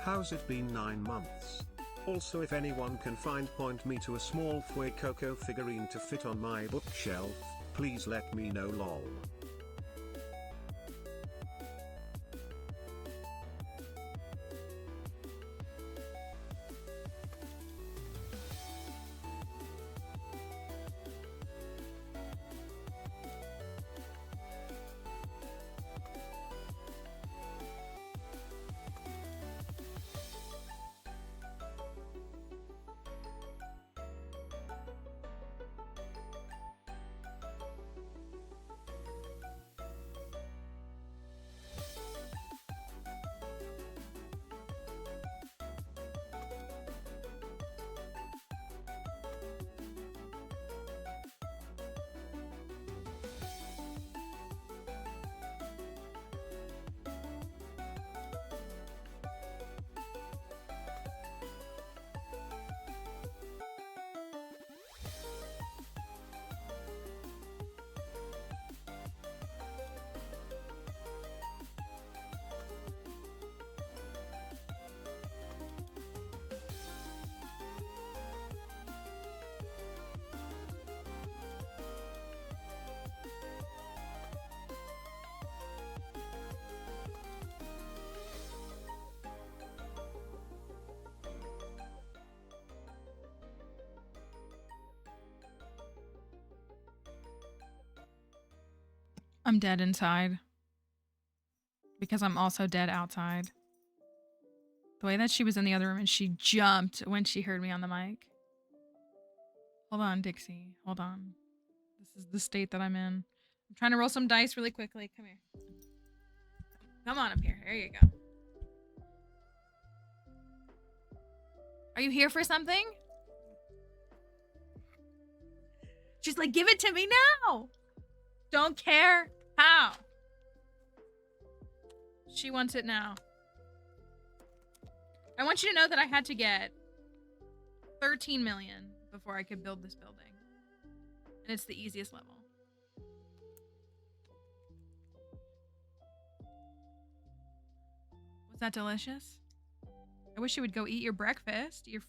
How's it been 9 months? Also, if anyone can point me to a small Fuecoco figurine to fit on my bookshelf, please let me know lol. I'm dead inside. Because I'm also dead outside. The way that she was in the other room and she jumped when she heard me on the mic. Hold on, Dixie. Hold on. This is the state that I'm in. I'm trying to roll some dice really quickly. Come here. Come on up here. There you go. Are you here for something? She's like, give it to me now. Don't care how. She wants it now. I want you to know that I had to get 13 million before I could build this building. And it's the easiest level. Was that delicious? I wish you would go eat your breakfast. You're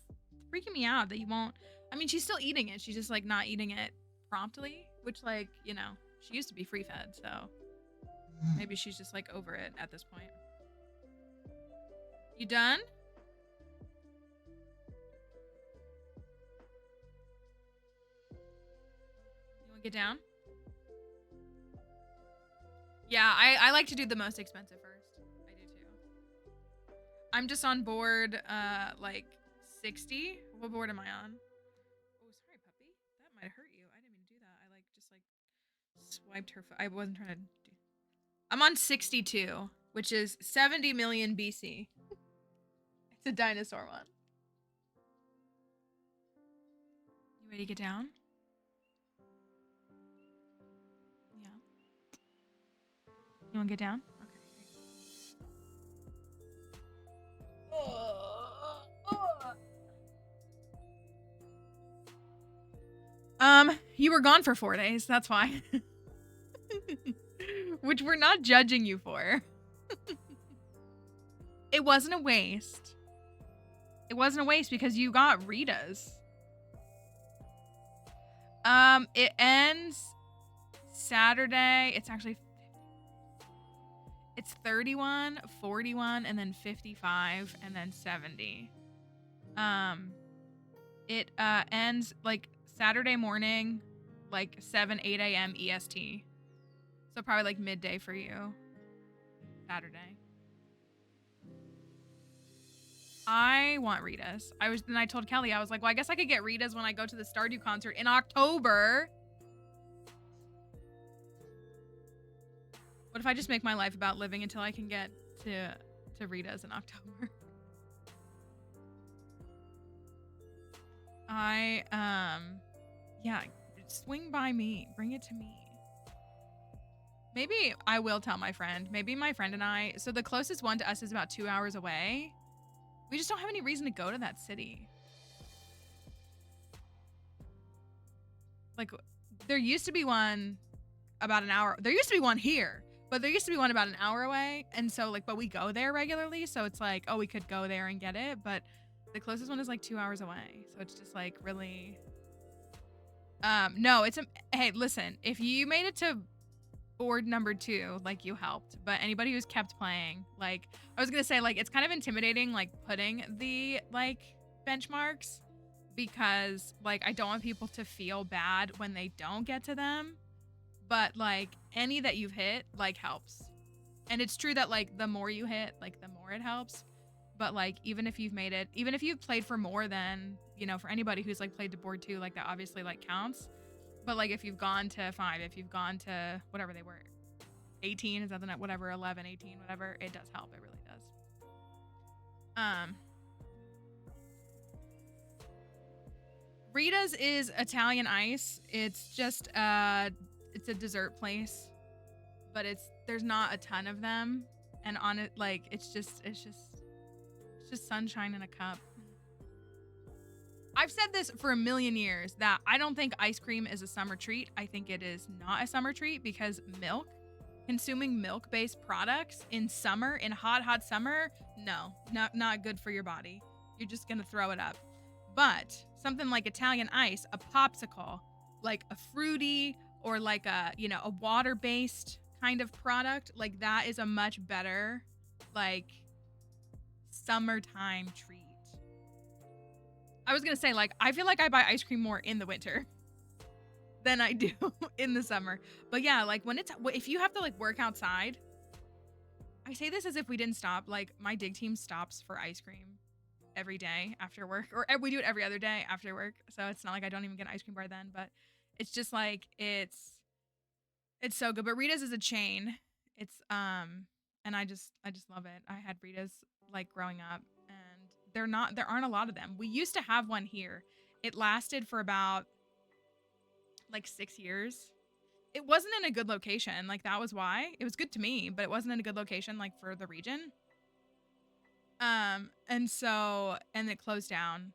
freaking me out that you won't. I mean, she's still eating it. She's just like not eating it promptly, which like, you know, she used to be free fed, so maybe she's just like over it at this point. You done? You want to get down? Yeah, I like to do the most expensive first. I do too. I'm just on board like 60. What board am I on? Oh, sorry, puppy. That might hurt you. I didn't even do that. I like just like swiped her. I wasn't trying to do. I'm on 62, which is 70 million BC. It's a dinosaur one. You ready to get down? Yeah. You want to get down? Okay. You were gone for 4 days. That's why. Which we're not judging you for. It wasn't a waste. It wasn't a waste because you got Rita's. It ends Saturday. It's actually... It's 31, 41, and then 55, and then 70. It ends like Saturday morning, like 7, 8 a.m. EST. So probably like midday for you. Saturday. I want Rita's. Then I told Kelly, I was like, well, I guess I could get Rita's when I go to the Stardew concert in October. What if I just make my life about living until I can get to Rita's in October? Yeah, swing by me. Bring it to me. Maybe I will tell my friend. Maybe my friend and I, so the closest one to us is about 2 hours away. We just don't have any reason to go to that city. Like, there used to be one about an hour. There used to be one here, But there used to be one about an hour away, and so like, but we go there regularly, so it's like, oh, we could go there and get it, but the closest one is like 2 hours away, so it's just like really. No, hey, listen, if you made it to board number 2, like you helped, but anybody who's kept playing, like, I was gonna say, like, it's kind of intimidating, like putting the like benchmarks, because like I don't want people to feel bad when they don't get to them. But like any that you've hit like helps. And it's true that like the more you hit, like the more it helps. But like even if you've made it, even if you've played for more than, you know, for anybody who's like played to board 2, like that obviously like counts. But like if you've gone to 5, if you've gone to whatever they were, 18, is that the net, whatever, 11, 18, whatever, it does help. It really does. Rita's is Italian ice. It's just it's a dessert place, but there's not a ton of them, and on it, like, it's just sunshine in a cup. I've said this for a million years that I don't think ice cream is a summer treat. I think it is not a summer treat because consuming milk-based products in summer, in hot summer, no, not good for your body. You're just gonna throw it up. But something like Italian ice, a popsicle, like a fruity or like a, you know, a water-based kind of product, like that is a much better, like, summertime treat. I was gonna say, like, I feel like I buy ice cream more in the winter than I do in the summer. But yeah, like if you have to like work outside, I say this as if we didn't stop. Like my dig team stops for ice cream every day after work, or we do it every other day after work. So it's not like I don't even get an ice cream bar then, but it's just like, it's so good. But Rita's is a chain. It's, and I just love it. I had Rita's like growing up, and there aren't a lot of them. We used to have one here. It lasted for about like 6 years. It wasn't in a good location. Like that was why. It was good to me, but it wasn't in a good location like for the region. And it closed down.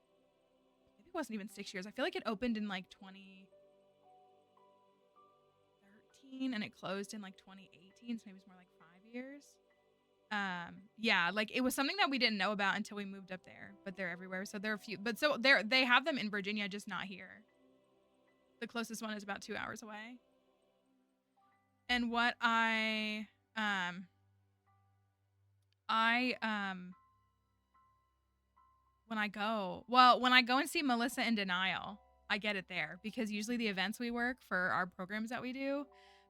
Maybe it wasn't even 6 years. I feel like it opened in like 2013 and it closed in like 2018. So maybe it's more like 5 years. Yeah, like it was something that we didn't know about until we moved up there, but they're everywhere. So there are a few, but so they have them in Virginia, just not here. The closest one is about 2 hours away. And what when I go and see Melissa in Denial, I get it there because usually the events we work for our programs that we do,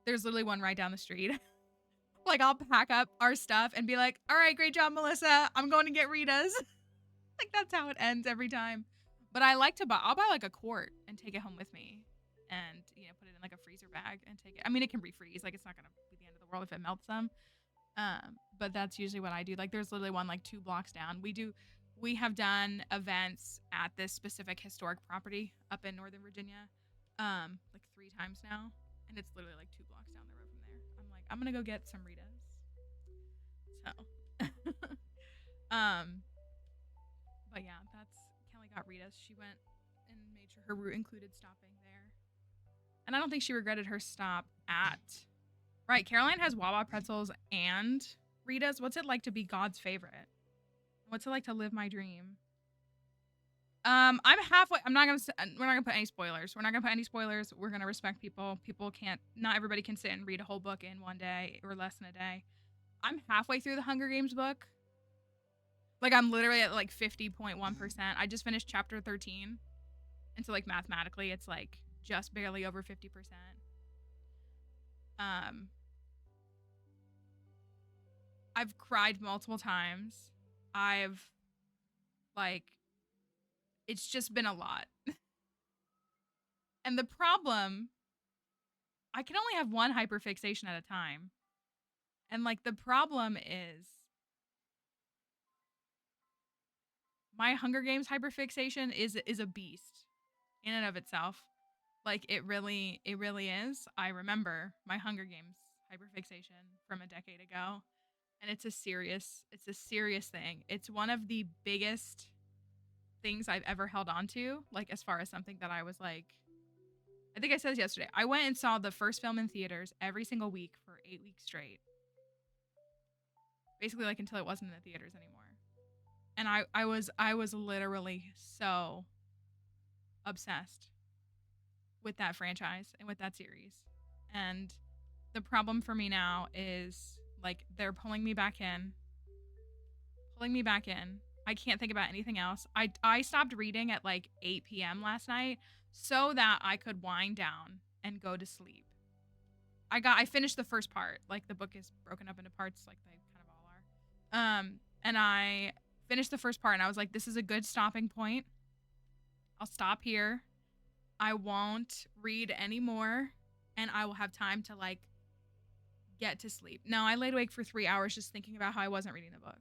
there's literally one right down the street. Like I'll pack up our stuff and be like, all right, great job, Melissa. I'm going to get Rita's. Like that's how it ends every time. But I like to I'll buy like a quart and take it home with me and, you know, put it in like a freezer bag and take it. I mean, it can refreeze. Like it's not going to be the end of the world if it melts some. But that's usually what I do. Like there's literally one like 2 blocks down. We have done events at this specific historic property up in Northern Virginia, like 3 times now. And it's literally like 2 blocks down the road from there. I'm like, I'm going to go get some Rita's. So, but yeah, Kelly got Rita's. She went and made sure her route included stopping there. And I don't think she regretted her stop at, right, Caroline has Wawa pretzels and Rita's. What's it like to be God's favorite? What's it like to live my dream? I'm halfway. We're not gonna put any spoilers. We're gonna respect people. Not everybody can sit and read a whole book in one day or less than a day. I'm halfway through the Hunger Games book. Like I'm literally at like 50.1%. I just finished chapter 13. And so like mathematically it's like just barely over 50%. I've cried multiple times. It's just been a lot. And the problem, I can only have one hyperfixation at a time. And like the problem is my Hunger Games hyperfixation is a beast in and of itself. Like it really is. I remember my Hunger Games hyperfixation from a decade ago. And it's a serious thing. It's one of the biggest things I've ever held on to, like as far as something that I was like, I think I said this yesterday. I went and saw the first film in theaters every single week for 8 weeks straight. basically like until it wasn't in the theaters anymore. And I was literally so obsessed with that franchise and with that series. And the problem for me now is like they're pulling me back in. Pulling me back in. I can't think about anything else. I stopped reading at like 8 p.m. last night so that I could wind down and go to sleep. I finished the first part. Like the book is broken up into parts like they kind of all are. And I finished the first part and I was like, this is a good stopping point. I'll stop here. I won't read anymore and I will have time to like get to sleep. No, I laid awake for 3 hours just thinking about how I wasn't reading the book.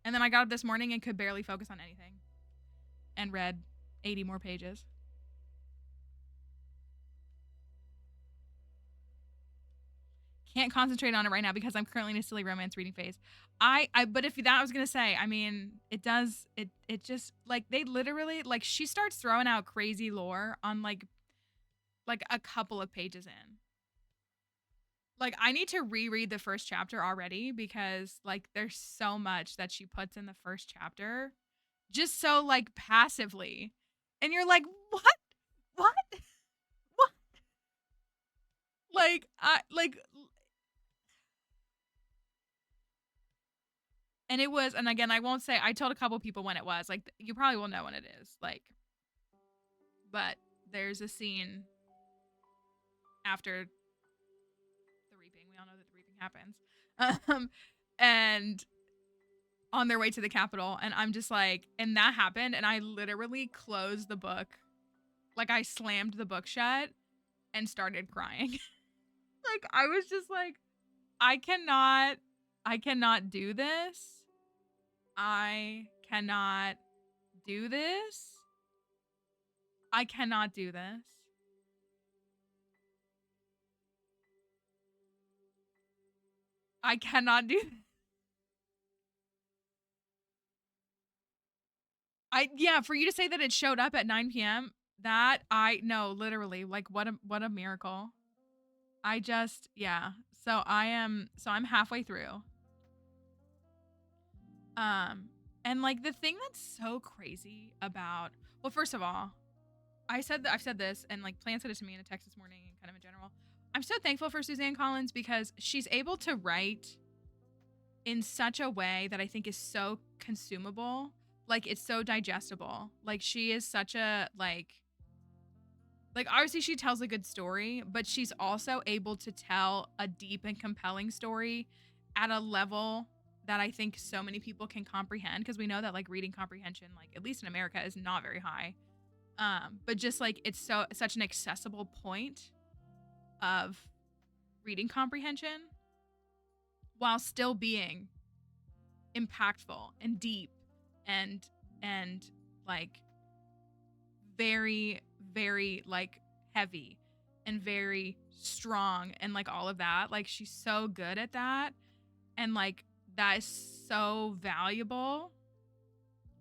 And then I got up this morning and could barely focus on anything and read 80 more pages. Can't concentrate on it right now because I'm currently in a silly romance reading phase. But if that I was gonna say, I mean, it just like they literally like she starts throwing out crazy lore on like a couple of pages in. Like I need to reread the first chapter already because like there's so much that she puts in the first chapter, just so like passively, and you're like, what, what, what? Like And it was, and again, I won't say, I told a couple people when it was, like, you probably will know when it is, like, but there's a scene after the reaping. We all know that the reaping happens. And on their way to the Capitol, and I'm just like, and that happened, and I literally closed the book. Like, I slammed the book shut and started crying. Like, I was just like, I cannot do this. I cannot do this. I cannot do this. I cannot do this. Yeah, for you to say that it showed up at 9 p.m., that no, literally, like what a miracle. I just, yeah. I'm halfway through. And like the thing that's so crazy about, well, first of all, I've said this, and like Plan said it to me in a text this morning and kind of in general. I'm so thankful for Suzanne Collins because she's able to write in such a way that I think is so consumable. Like it's so digestible. Like she is such a like obviously she tells a good story, but she's also able to tell a deep and compelling story at a level that I think so many people can comprehend, because we know that like reading comprehension, like at least in America, is not very high. But just like it's such an accessible point of reading comprehension while still being impactful and deep and like very, very like heavy and very strong and like all of that. Like she's so good at that, and like that is so valuable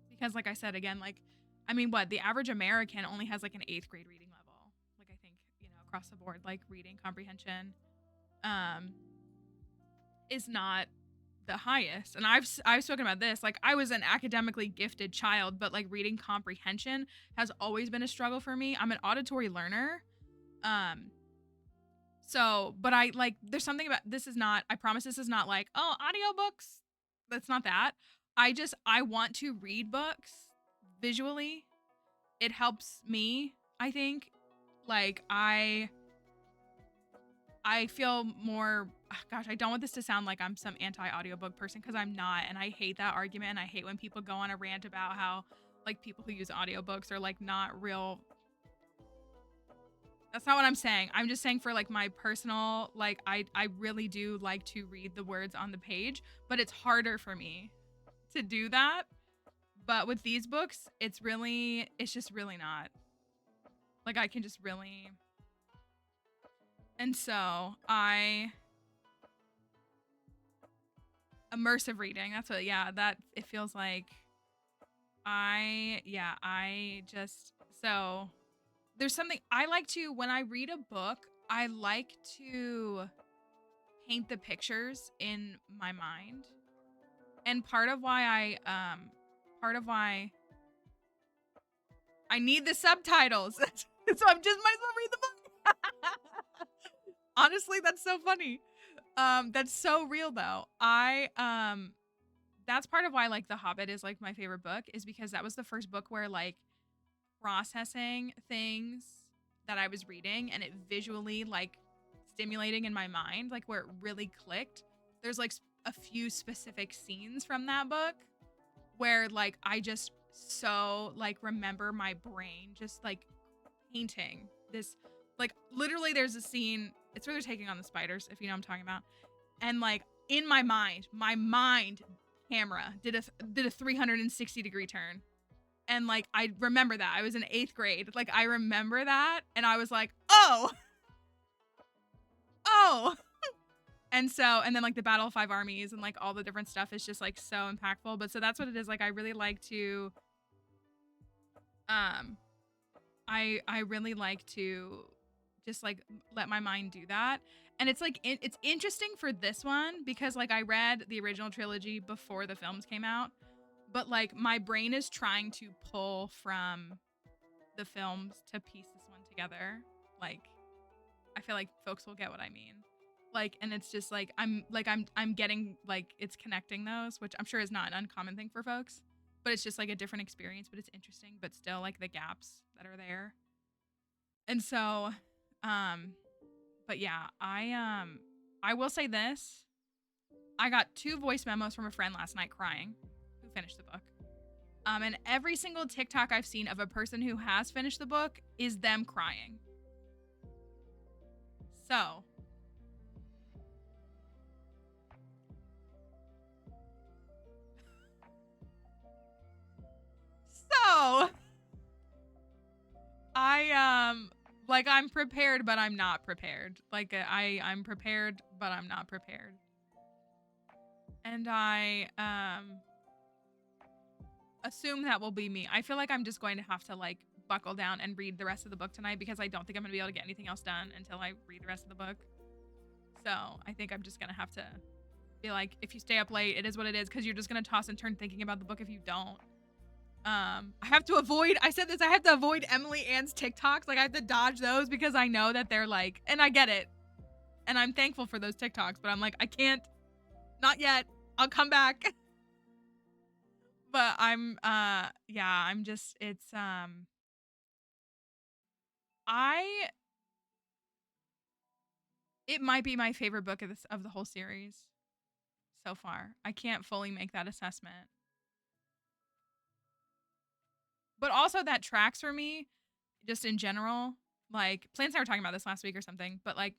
because like I said again, like I mean, what the average American only has like an 8th grade reading level. Like I think, across the board, like reading comprehension is not the highest. And I've spoken about this. Like I was an academically gifted child, but like reading comprehension has always been a struggle for me. I'm an auditory learner. So, but I like there's something about this is not, I promise this is not like, oh, audiobooks. That's not that. I want to read books visually. It helps me, I think. Like I feel more, gosh, I don't want this to sound like I'm some anti-audiobook person, because I'm not, and I hate that argument, and I hate when people go on a rant about how like people who use audiobooks are like not real. That's not what I'm saying. I'm just saying for like my personal, like I really do like to read the words on the page, but it's harder for me to do that. But with these books, it's just really not. Like I can just really. And so immersive reading, that's what, that it feels like. So there's something I like to, when I read a book, I like to paint the pictures in my mind. And part of why I need the subtitles. So I'm just might as well read the book. Honestly, that's so funny. That's so real though. That's part of why like The Hobbit is like my favorite book, is because that was the first book where like processing things that I was reading and it visually like stimulating in my mind, like where it really clicked. There's like a few specific scenes from that book where like I just so like remember my brain just like painting this, like literally there's a scene, it's where they're taking on the spiders, if you know what I'm talking about. And like in my mind camera did a 360-degree turn. And like I remember that. I was in 8th grade. Like I remember that and I was like, "Oh." And then like the Battle of Five Armies and like all the different stuff is just like so impactful. But so that's what it is. Like I really like to I really like to just like let my mind do that. And it's like it's interesting for this one because like I read the original trilogy before the films came out, but like my brain is trying to pull from the films to piece this one together. Like I feel like folks will get what I mean. Like, and it's just like I'm getting like it's connecting those, which I'm sure is not an uncommon thing for folks, but it's just like a different experience, but it's interesting, but still like the gaps that are there. And so but yeah, I will say this. I got 2 voice memos from a friend last night crying who finished the book. And every single TikTok I've seen of a person who has finished the book is them crying. So I'm prepared but I'm not prepared. Like I'm prepared but I'm not prepared. And I assume that will be me. I feel like I'm just going to have to like buckle down and read the rest of the book tonight because I don't think I'm going to be able to get anything else done until I read the rest of the book. So I think I'm just going to have to be like, if you stay up late, it is what it is, because you're just going to toss and turn thinking about the book if you don't. I have to avoid Emily Ann's TikToks. Like I have to dodge those because I know that they're like, and I get it. And I'm thankful for those TikToks, but I'm like, I can't, not yet. I'll come back. But I'm just, it's, it might be my favorite book of the whole series so far. I can't fully make that assessment. But also that tracks for me, just in general. Like, Plants and I were talking about this last week or something, but like,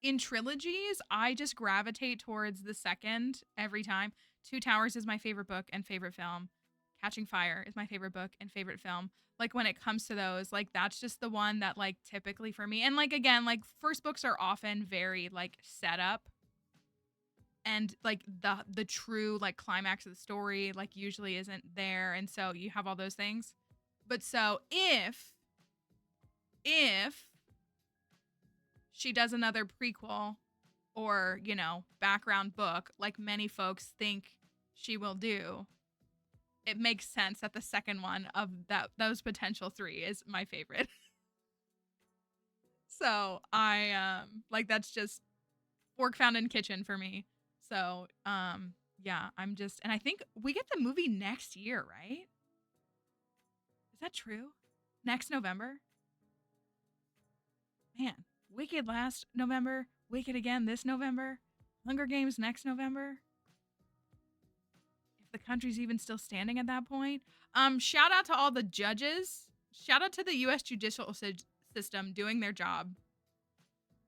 in trilogies, I just gravitate towards the second every time. Two Towers is my favorite book and favorite film. Catching Fire is my favorite book and favorite film. Like when it comes to those, like that's just the one that like typically for me. And like again, like first books are often very like set up. And like the true like climax of the story like usually isn't there. And so you have all those things. But so if she does another prequel or, you know, background book like many folks think she will do, it makes sense that the second one of those potential 3 is my favorite. So I like that's just fork found in kitchen for me. So yeah, I'm just, and I think we get the movie next year, right? Is that true? Next November? Man, Wicked last November, Wicked again this November, Hunger Games next November. If the country's even still standing at that point. Shout out to all the judges. Shout out to the U.S. judicial system doing their job.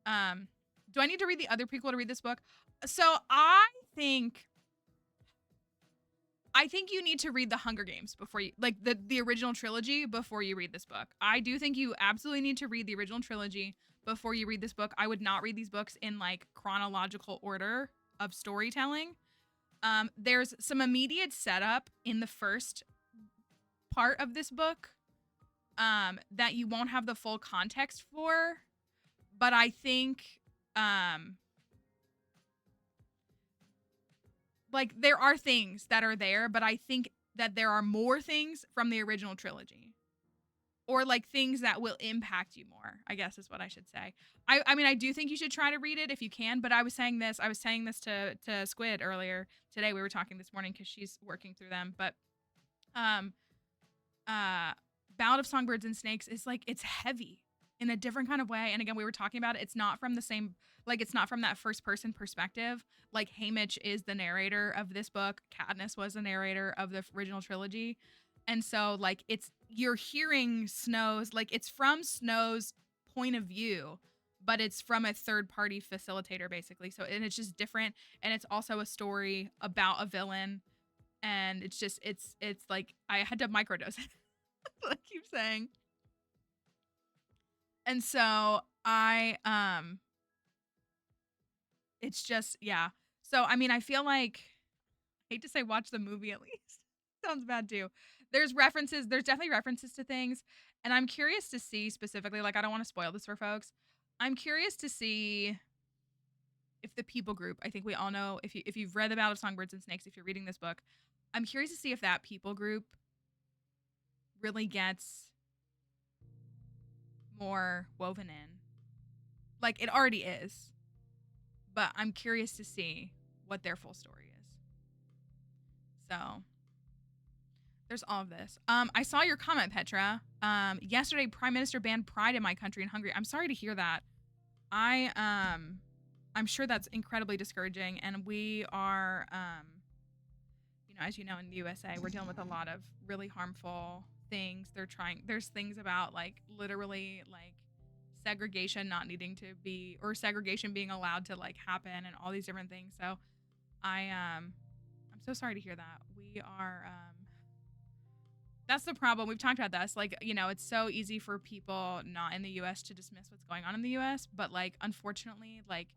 Do I need to read the other prequel to read this book? So I think you need to read the Hunger Games before you, like the original trilogy before you read this book. I do think you absolutely need to read the original trilogy before you read this book. I would not read these books in like chronological order of storytelling. There's some immediate setup in the first part of this book that you won't have the full context for, but I think like there are things that are there, but I think that there are more things from the original trilogy. Or like things that will impact you more, I guess is what I should say. I mean, I do think you should try to read it if you can, but I was saying this to Squid earlier today. We were talking this morning because she's working through them. But um Ballad of Songbirds and Snakes is like, it's heavy in a different kind of way. And again, we were talking about it. It's not from the same, like it's not from that first person perspective. Like Haymitch is the narrator of this book. Katniss was the narrator of the original trilogy. And so like you're hearing Snow's, like it's from Snow's point of view, but it's from a third party facilitator basically. So, and it's just different. And it's also a story about a villain. And it's just, it's like, I had to microdose it. I keep saying. And so it's just, yeah. So, I mean, I feel like, I hate to say watch the movie at least. Sounds bad too. There's definitely references to things. And I'm curious to see specifically, like, I don't want to spoil this for folks. I'm curious to see if the people group, I think we all know, if you've read The Ballad of Songbirds and Snakes, if you're reading this book, I'm curious to see if that people group really gets more woven in. Like, it already is. But I'm curious to see what their full story is. So there's all of this. I saw your comment, Petra. Yesterday, Prime Minister banned Pride in my country in Hungary. I'm sorry to hear that. I'm sure that's incredibly discouraging, and we are, you know, as you know, in the USA, we're dealing with a lot of really harmful things. There's things about like literally like segregation not needing to be, or segregation being allowed to like happen, and all these different things. So I'm so sorry to hear that. We are, that's the problem. We've talked about this. Like, you know, it's so easy for people not in the US to dismiss what's going on in the US, but like, unfortunately, like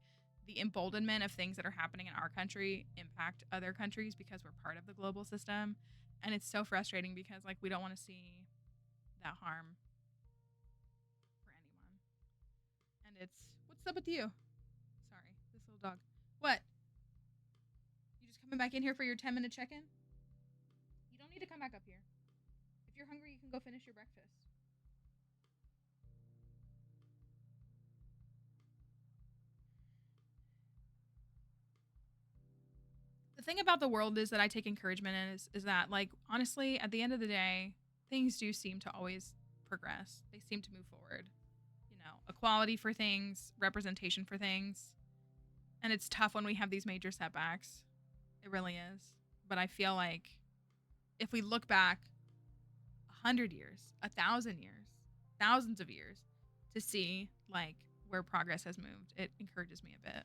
the emboldenment of things that are happening in our country impact other countries because we're part of the global system. And it's so frustrating because like, we don't want to see that harm for anyone. And what's up with you? Sorry, this little dog. What? You just coming back in here for your 10-minute check-in? You don't need to come back up here. If you're hungry, you can go finish your breakfast. The thing about the world is that I take encouragement in is that, like, honestly, at the end of the day, things do seem to always progress. They seem to move forward. You know, equality for things, representation for things. And it's tough when we have these major setbacks. It really is. But I feel like if we look back 100 years, 1,000 years, thousands of years to see like where progress has moved, it encourages me a bit.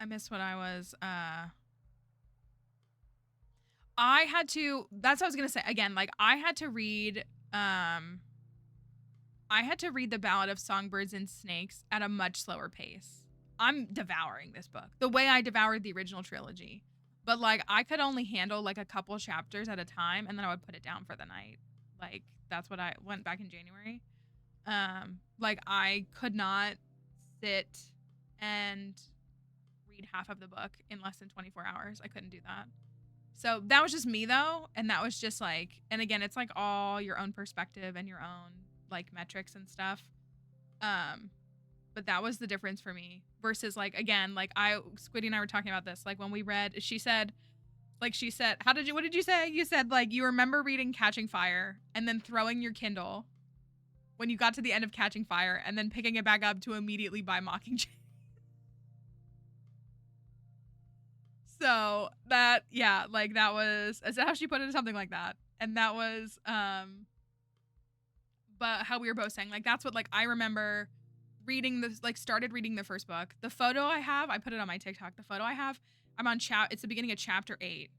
I miss what I was, that's what I was gonna say. Again, like I had to read The Ballad of Songbirds and Snakes at a much slower pace. I'm devouring this book the way I devoured the original trilogy, but like I could only handle like a couple chapters at a time, and then I would put it down for the night. Like that's what I went back in January. Like I could not sit and read half of the book in less than 24 hours. I couldn't do that. So that was just me though, and that was just like, and again, it's like all your own perspective and your own like metrics and stuff. But that was the difference for me versus like, again, like Squiddy and I were talking about this, like when we read, she said, what did you say? You said like you remember reading Catching Fire and then throwing your Kindle when you got to the end of Catching Fire and then picking it back up to immediately buy Mockingjay. So that, yeah, like that was, is that how she put it? Something like that. And that was, but how we were both saying, like, that's what, like, I remember reading this, like, started reading the first book. The photo I have, I put it on my TikTok. The photo I have, I'm on it's the beginning of chapter 8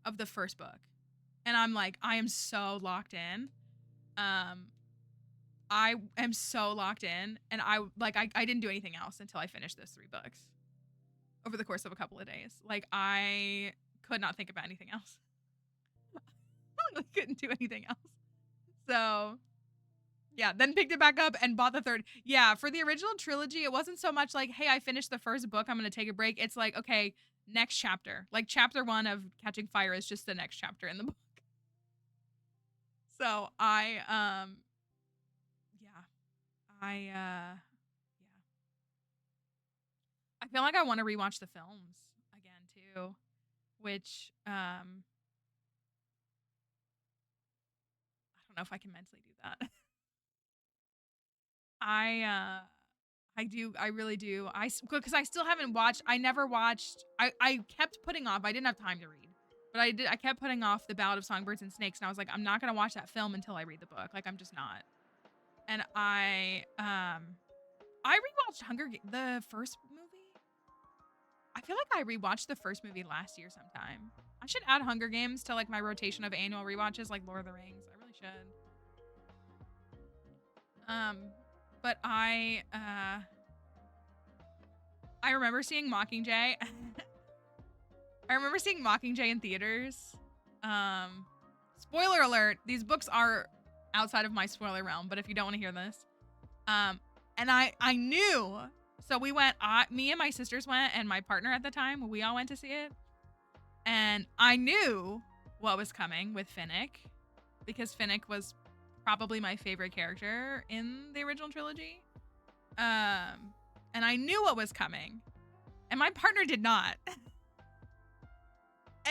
of the first book. And I'm like, I am so locked in. I am so locked in. And I didn't do anything else until I finished those 3 books over the course of a couple of days. Like, I could not think about anything else. I couldn't do anything else. So yeah, then picked it back up and bought the third. Yeah, for the original trilogy, it wasn't so much like, hey, I finished the first book, I'm gonna take a break. It's like, okay, next chapter. Like chapter 1 of Catching Fire is just the next chapter in the book. So yeah, yeah. I feel like I want to rewatch the films again too, which I don't know if I can mentally do that. I do. I really do. Because I still haven't watched. I never watched. I kept putting off. I didn't have time to read, but I did. I kept putting off the Ballad of Songbirds and Snakes, and I was like, I'm not gonna watch that film until I read the book. Like, I'm just not. And I rewatched the first movie. I feel like I rewatched the first movie last year sometime. I should add Hunger Games to like my rotation of annual rewatches, like Lord of the Rings. I really should. But I remember seeing Mockingjay. I remember seeing Mockingjay in theaters. Spoiler alert, these books are outside of my spoiler realm, but if you don't want to hear this. And I knew. So we went, me and my sisters went, and my partner at the time, we all went to see it. And I knew what was coming with Finnick, because Finnick was probably my favorite character in the original trilogy. And I knew what was coming. And my partner did not.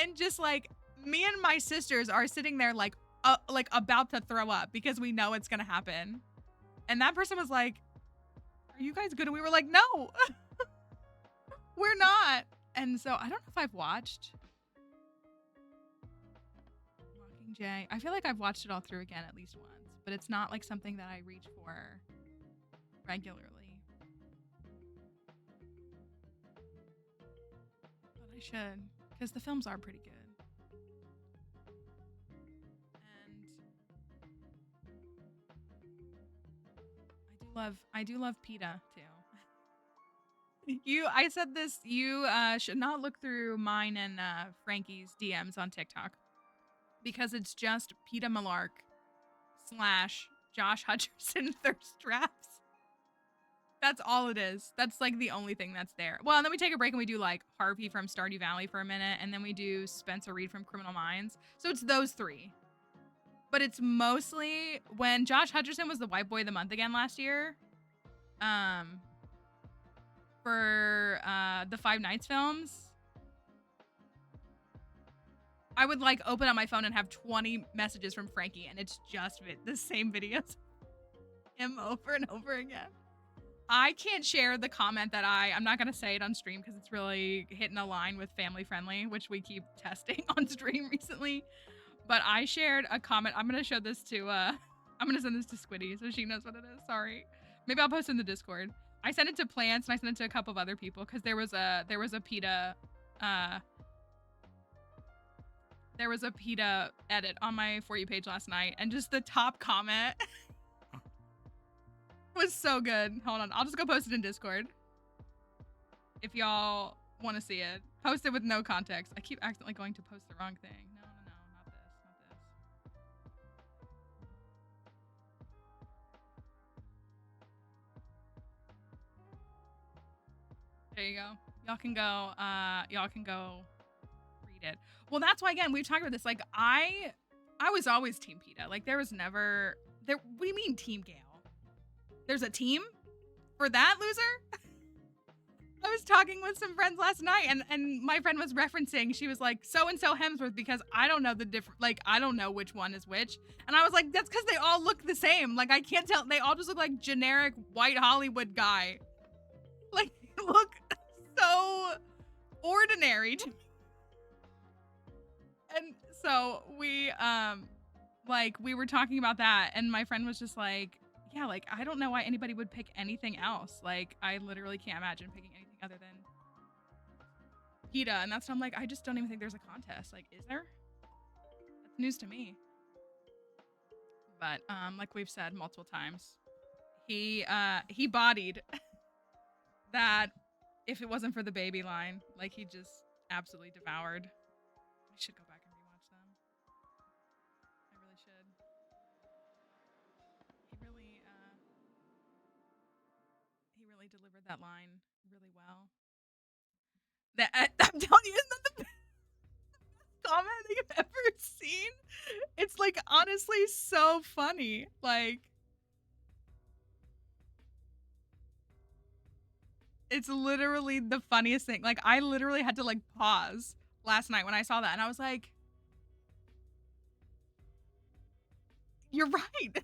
And just like, me and my sisters are sitting there like about to throw up because we know it's gonna happen. And that person was like, are you guys good? And we were like, no, we're not. And so I don't know if I've watched Mockingjay. I feel like I've watched it all through again at least once, but it's not like something that I reach for regularly. But I should, because the films are pretty good. And I do love PETA too. I said this, you should not look through mine and Frankie's DMs on TikTok, because it's just PETA Malark / Josh Hutcherson thirst traps. That's all it is. That's like the only thing that's there. Well, and then we take a break and we do like Harvey from Stardew Valley for a minute, and then we do Spencer Reed from Criminal Minds. So it's those three. But it's mostly when Josh Hutcherson was the White Boy of the Month again last year. For the Five Nights films, I would like open up my phone and have 20 messages from Frankie, and it's just the same videos, him over and over again. I can't share the comment that I'm not gonna say it on stream because it's really hitting a line with family friendly, which we keep testing on stream recently. But I shared a comment. I'm gonna show this to I'm gonna send this to Squiddy so she knows what it is. Sorry. Maybe I'll post it in the Discord. I sent it to Plants and I sent it to a couple of other people because there was a PETA edit on my For You page last night, and just the top comment was so good. Hold on, I'll just go post it in Discord if y'all want to see it. Post it with no context. I keep accidentally going to post the wrong thing. No, not this. There you go. Y'all can go read it. Well, that's why, again, we've talked about this. Like, I was always Team PETA. Like, there was never what do you mean Team Gale? There's a team for that loser? I was talking with some friends last night, and my friend was referencing, she was like, so-and-so Hemsworth, because I don't know the different, like, I don't know which one is which. And I was like, that's because they all look the same. Like, I can't tell. They all just look like generic white Hollywood guy. Like, they look so ordinary to me. And so we were talking about that, and my friend was just like, yeah, like, I don't know why anybody would pick anything else. Like, I literally can't imagine picking anything other than PETA. And that's when I'm like, I just don't even think there's a contest. Like, is there? That's news to me. But like we've said multiple times, he bodied that if it wasn't for the baby line. Like, he just absolutely devoured. I should go back and rewatch them. delivered that line really well. I'm telling you, isn't that the best comment you've ever seen? It's like honestly so funny. Like, it's literally the funniest thing. Like, I literally had to like pause last night when I saw that, and I was like, "You're right.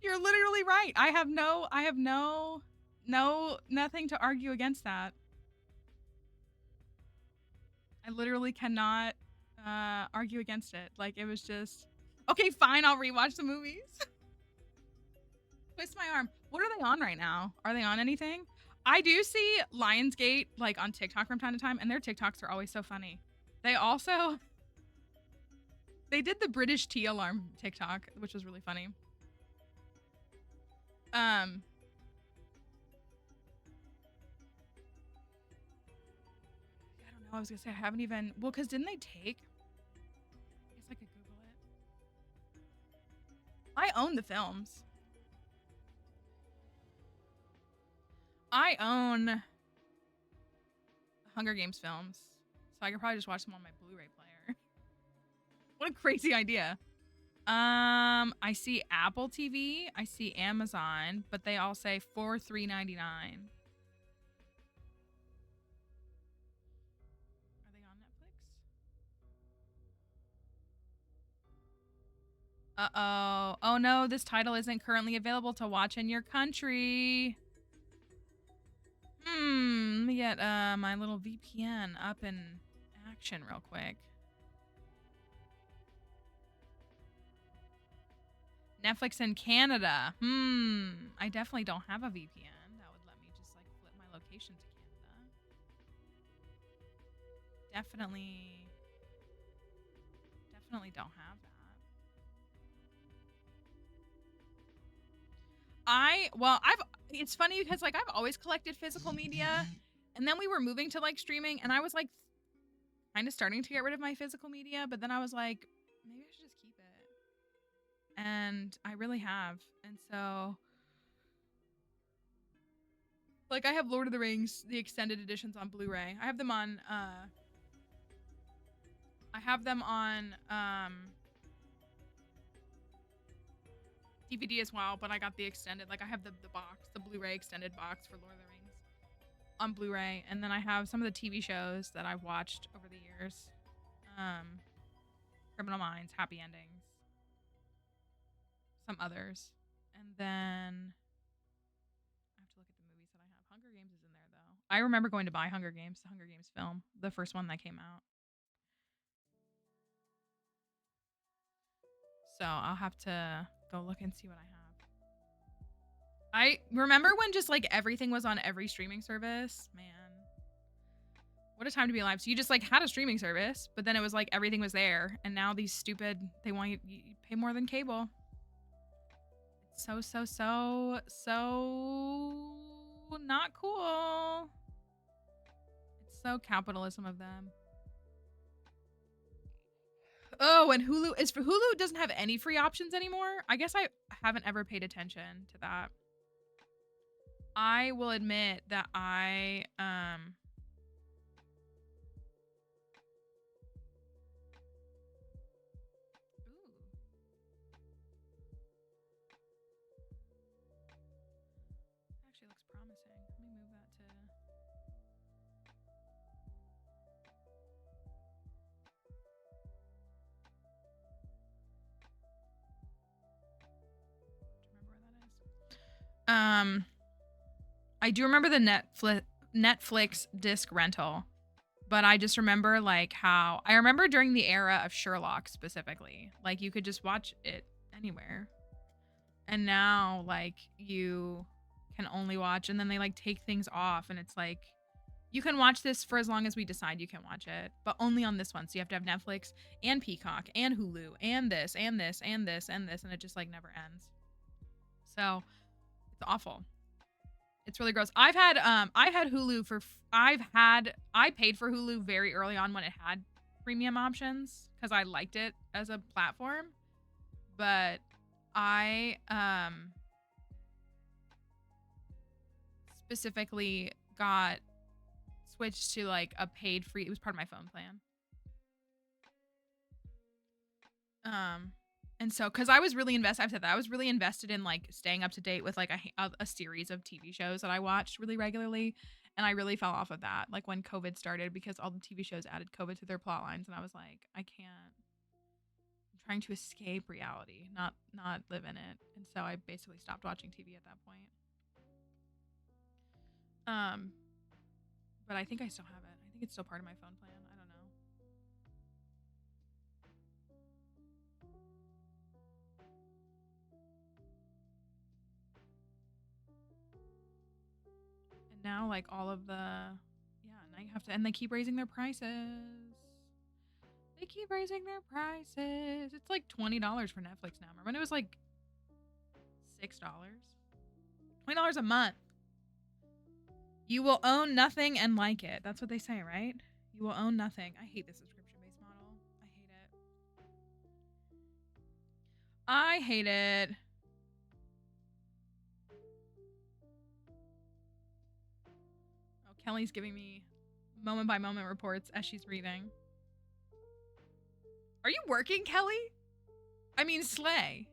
You're literally right. I have nothing to argue against that. I literally cannot argue against it. Like, it was just okay. Fine, I'll rewatch the movies." Twist my arm. What are they on right now? Are they on anything? I do see Lionsgate like on TikTok from time to time, and their TikToks are always so funny. They also did the British tea alarm TikTok, which was really funny. I don't know. I was gonna say I haven't even because didn't they take? I guess I could Google it. I own the films. I own Hunger Games films, so I could probably just watch them on my Blu-ray player. What a crazy idea. I see Apple TV, I see Amazon, but they all say for $3.99. Are they on Netflix? Uh-oh. Oh no, this title isn't currently available to watch in your country. Let me get my little VPN up in action real quick. Netflix in Canada. I definitely don't have a VPN. That would let me just like flip my location to Canada. Definitely don't have that. It's funny because like I've always collected physical media, and then we were moving to like streaming, and I was like kind of starting to get rid of my physical media, but then I was like, maybe I should just keep it. And I really have. And so like I have Lord of the Rings, the extended editions on Blu-ray. I have them on DVD as well, but I got the extended, like I have the box, the Blu-ray extended box for Lord of the Rings on Blu-ray, and then I have some of the TV shows that I've watched over the years. Criminal Minds, Happy Endings, some others. And then I have to look at the movies that I have. Hunger Games is in there though. I remember going to buy Hunger Games, the Hunger Games film, the first one that came out. So I'll have to go look and see what I have. I remember when just like everything was on every streaming service. Man, what a time to be alive. So you just like had a streaming service, but then it was like everything was there. And now these stupid, they want you pay more than cable. It's so not cool. It's so capitalism of them. Oh, and Hulu doesn't have any free options anymore. I guess I haven't ever paid attention to that. I will admit that I actually looks promising. Let me move that to I do remember the Netflix disc rental, but I just remember like how I remember during the era of Sherlock specifically, like you could just watch it anywhere. And now like you can only watch, and then they like take things off, and it's like you can watch this for as long as we decide you can watch it, but only on this one. So you have to have Netflix and Peacock and Hulu and this and this and this and this, and it just like never ends. So it's awful. It's really gross. I've had Hulu for I paid for Hulu very early on when it had premium options because I liked it as a platform. But I specifically got switched to like a paid free. It was part of my phone plan. And so, cause I was really invested, I've said that I was really invested in like staying up to date with like a series of TV shows that I watched really regularly. And I really fell off of that. Like when COVID started, because all the TV shows added COVID to their plot lines. And I was like, I can't, I'm trying to escape reality, not live in it. And so I basically stopped watching TV at that point. But I think I still have it. I think it's still part of my phone plan. I don't know. And now like all of the, yeah, now you have to, and they keep raising their prices. They keep raising their prices. It's like $20 for Netflix now. Remember when it was like $6? $20 a month. You will own nothing and like it. That's what they say, right? You will own nothing. I hate the subscription-based model. I hate it. I hate it. Oh, Kelly's giving me moment-by-moment reports as she's reading. Are you working, Kelly? I mean, slay.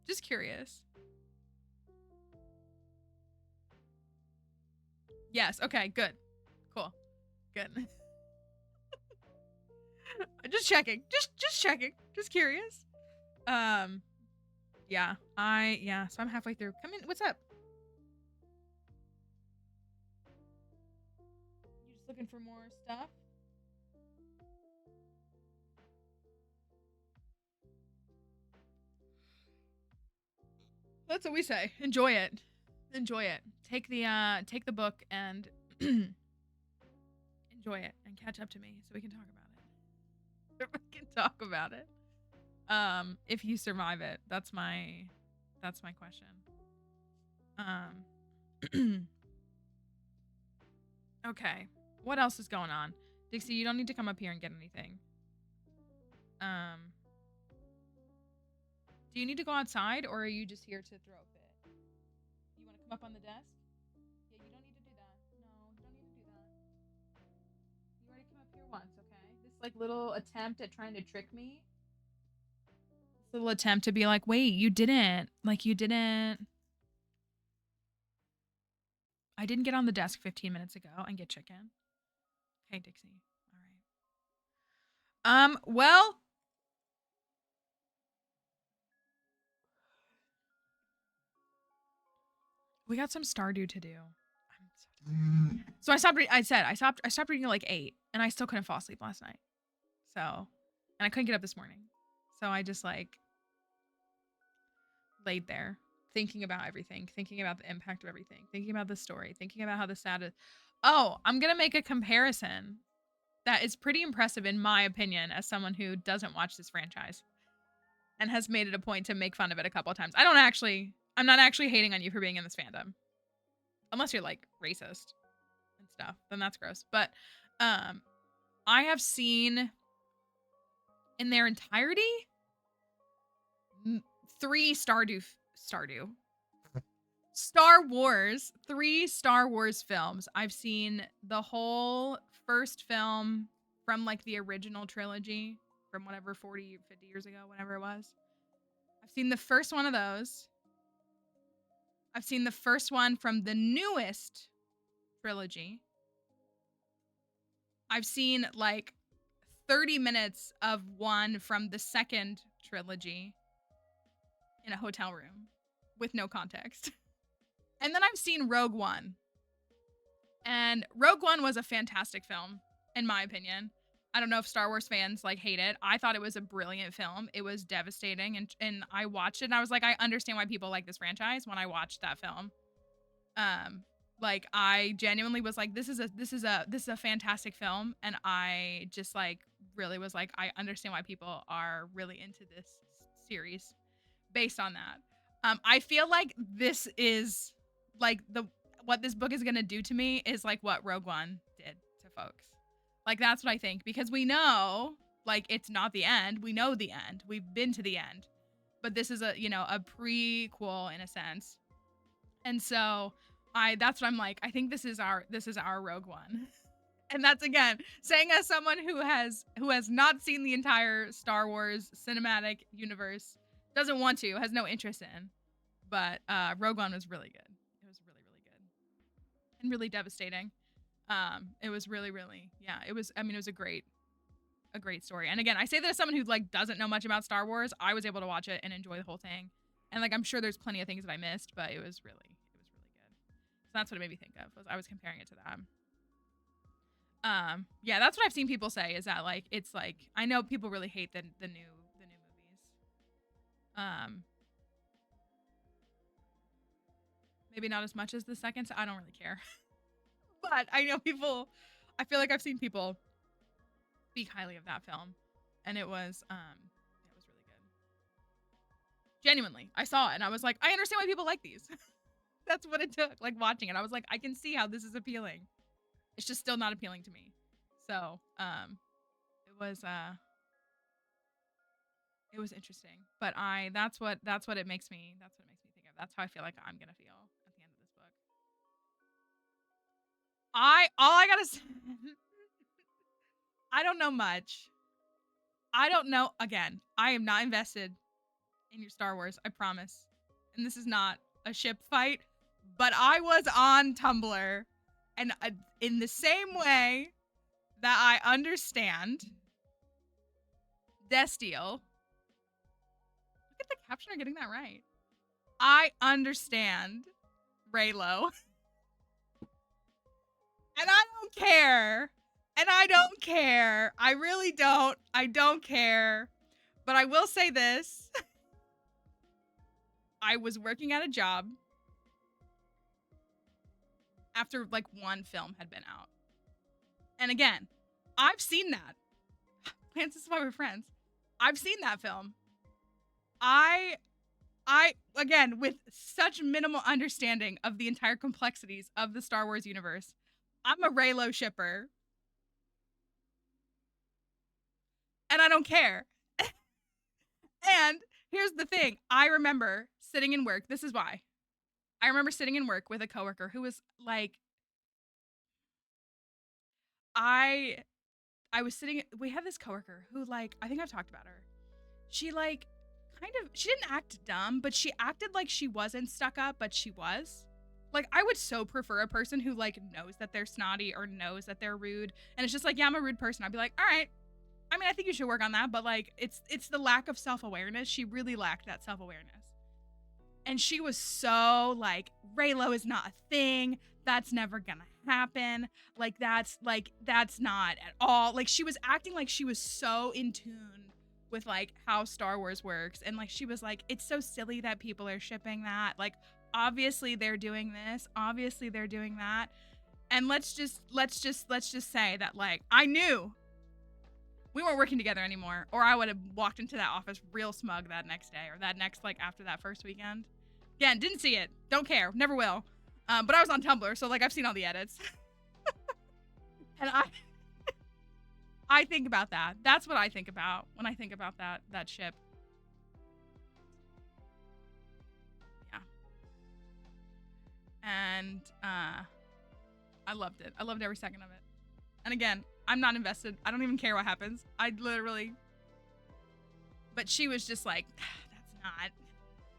Just curious. Yes, okay, good. Cool. Good. Just checking. Just checking. Just curious. Yeah. So I'm halfway through. Come in. What's up? You just looking for more stuff? That's what we say. Enjoy it. Enjoy it. Take the book and enjoy it and catch up to me so we can talk about it. We can talk about it. If you survive it. That's my question. Okay. What else is going on? Dixie, you don't need to come up here and get anything. Do you need to go outside or are you just here to throw a fit? You want to come up on the desk? Yeah, you don't need to do that. No, you don't need to do that. You already came up here once, okay? This like little attempt at trying to trick me. This little attempt to be like, wait, you didn't. Like you didn't. I didn't get on the desk 15 minutes ago and get chicken. Okay, Dixie. All right. Well, we got some Stardew to do. I'm so tired. So I stopped. I stopped reading at like 8, and I still couldn't fall asleep last night. So, and I couldn't get up this morning. So I just like laid there thinking about everything, thinking about the impact of everything, thinking about the story, thinking about how the sad is. Oh, I'm gonna make a comparison that is pretty impressive in my opinion as someone who doesn't watch this franchise and has made it a point to make fun of it a couple of times. I'm not actually hating on you for being in this fandom. Unless you're like racist and stuff, then that's gross. But I have seen in their entirety 3 Star Wars, 3 Star Wars films. I've seen the whole first film from like the original trilogy from whatever 40, 50 years ago, whatever it was. I've seen the first one of those. I've seen the first one from the newest trilogy. I've seen like 30 minutes of one from the second trilogy in a hotel room with no context. And then I've seen Rogue One. And Rogue One was a fantastic film, in my opinion. I don't know if Star Wars fans like hate it. I thought it was a brilliant film. It was devastating, and I watched it and I was like, I understand why people like this franchise when I watched that film. Like I genuinely was like, this is a fantastic film, and I just like really was like, I understand why people are really into this series based on that. I feel like this is like what this book is gonna do to me is like what Rogue One did to folks. Like that's what I think, because we know like it's not the end. We know the end. We've been to the end, but this is a prequel in a sense, and so That's what I'm like. I think this is our Rogue One. And that's, again, saying as someone who has not seen the entire Star Wars cinematic universe, doesn't want to, has no interest in. But Rogue One was really good. It was really, really good. And really devastating. It was really, really, yeah, it was a great story. And again, I say that as someone who like doesn't know much about Star Wars. I was able to watch it and enjoy the whole thing. And like, I'm sure there's plenty of things that I missed, but it was really good. So that's what it made me think of, was I was comparing it to that. Yeah, that's what I've seen people say, is that like, it's like, I know people really hate the new movies. Maybe not as much as the second, so I don't really care. But I know people, I feel like I've seen people speak highly of that film, and it was really good. Genuinely, I saw it and I was like, I understand why people like these. That's what it took, like watching it. I was like, I can see how this is appealing. It's just still not appealing to me. So, it was interesting. But that's what it makes me think of. That's how I feel like I'm gonna feel at the end of this book. All I gotta say, I don't know much. I don't know. Again, I am not invested in your Star Wars, I promise. And this is not a ship fight, but I was on Tumblr, and in the same way that I understand Destiel. Look at the caption, are getting that right. I understand Raylo. And I don't care. And I don't care. I really don't. I don't care. But I will say this. I was working at a job after like one film had been out. And again, I've seen that. This is why we're friends. I've seen that film. I again, with such minimal understanding of the entire complexities of the Star Wars universe, I'm a Raylo shipper. And I don't care. And here's the thing. I remember sitting in work. This is why. I remember sitting in work with a coworker who was like, I was sitting, we had this coworker who, like, I think I've talked about her. She like she didn't act dumb, but she acted like she wasn't stuck up, but she was. Like, I would so prefer a person who like knows that they're snotty or knows that they're rude, and it's just like, yeah, I'm a rude person. I'd be like, all right. I mean, I think you should work on that, but like, it's the lack of self-awareness. She really lacked that self-awareness. And she was so like, Raylo is not a thing. That's never gonna happen. Like, that's not at all. Like, she was acting like she was so in tune with like how Star Wars works. And like, she was like, it's so silly that people are shipping that. Like, obviously they're doing this. Obviously they're doing that. And let's just say that, like, I knew we weren't working together anymore, or I would have walked into that office real smug that next day, or that next, like, after that first weekend. Again, didn't see it. Don't care. Never will. But I was on Tumblr, so, like, I've seen all the edits. And I think about that. That's what I think about when I think about that ship. Yeah. And, I loved it. I loved every second of it. And again, I'm not invested. I don't even care what happens. I literally. But she was just like,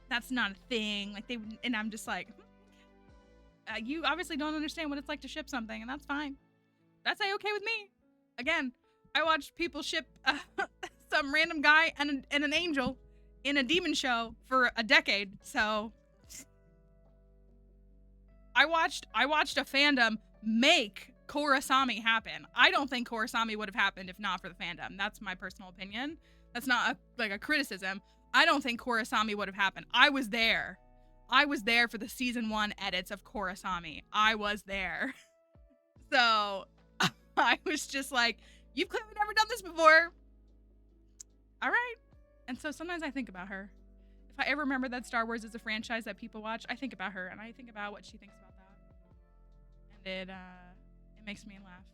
that's not a thing. Like, and I'm just like, you obviously don't understand what it's like to ship something, and that's fine. That's okay with me. Again, I watched people ship some random guy and an angel in a demon show for a decade. So I watched a fandom make Korrasami happen. I don't think Korrasami would have happened if not for the fandom. That's my personal opinion. That's not a criticism. I don't think Korrasami would have happened. I was there. I was there for the season 1 edits of Korrasami. I was there. So I was just like, you've clearly never done this before. All right. And so sometimes I think about her. If I ever remember that Star Wars is a franchise that people watch, I think about her and I think about what she thinks about that. And it makes me laugh.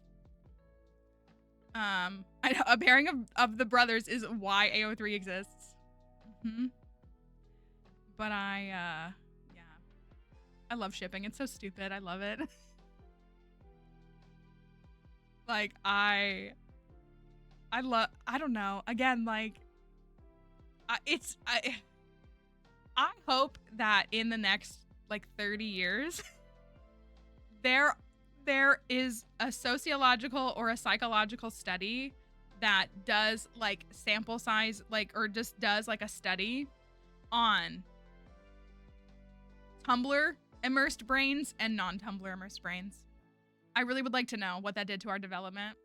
I know, a pairing of the brothers is why AO3 exists. But I love shipping. It's so stupid. I love it. Like I don't know. Again, like I hope that in the next like 30 years there is a sociological or a psychological study that does like sample size, like, or just does like a study on Tumblr immersed brains and non-Tumblr immersed brains. I really would like to know what that did to our development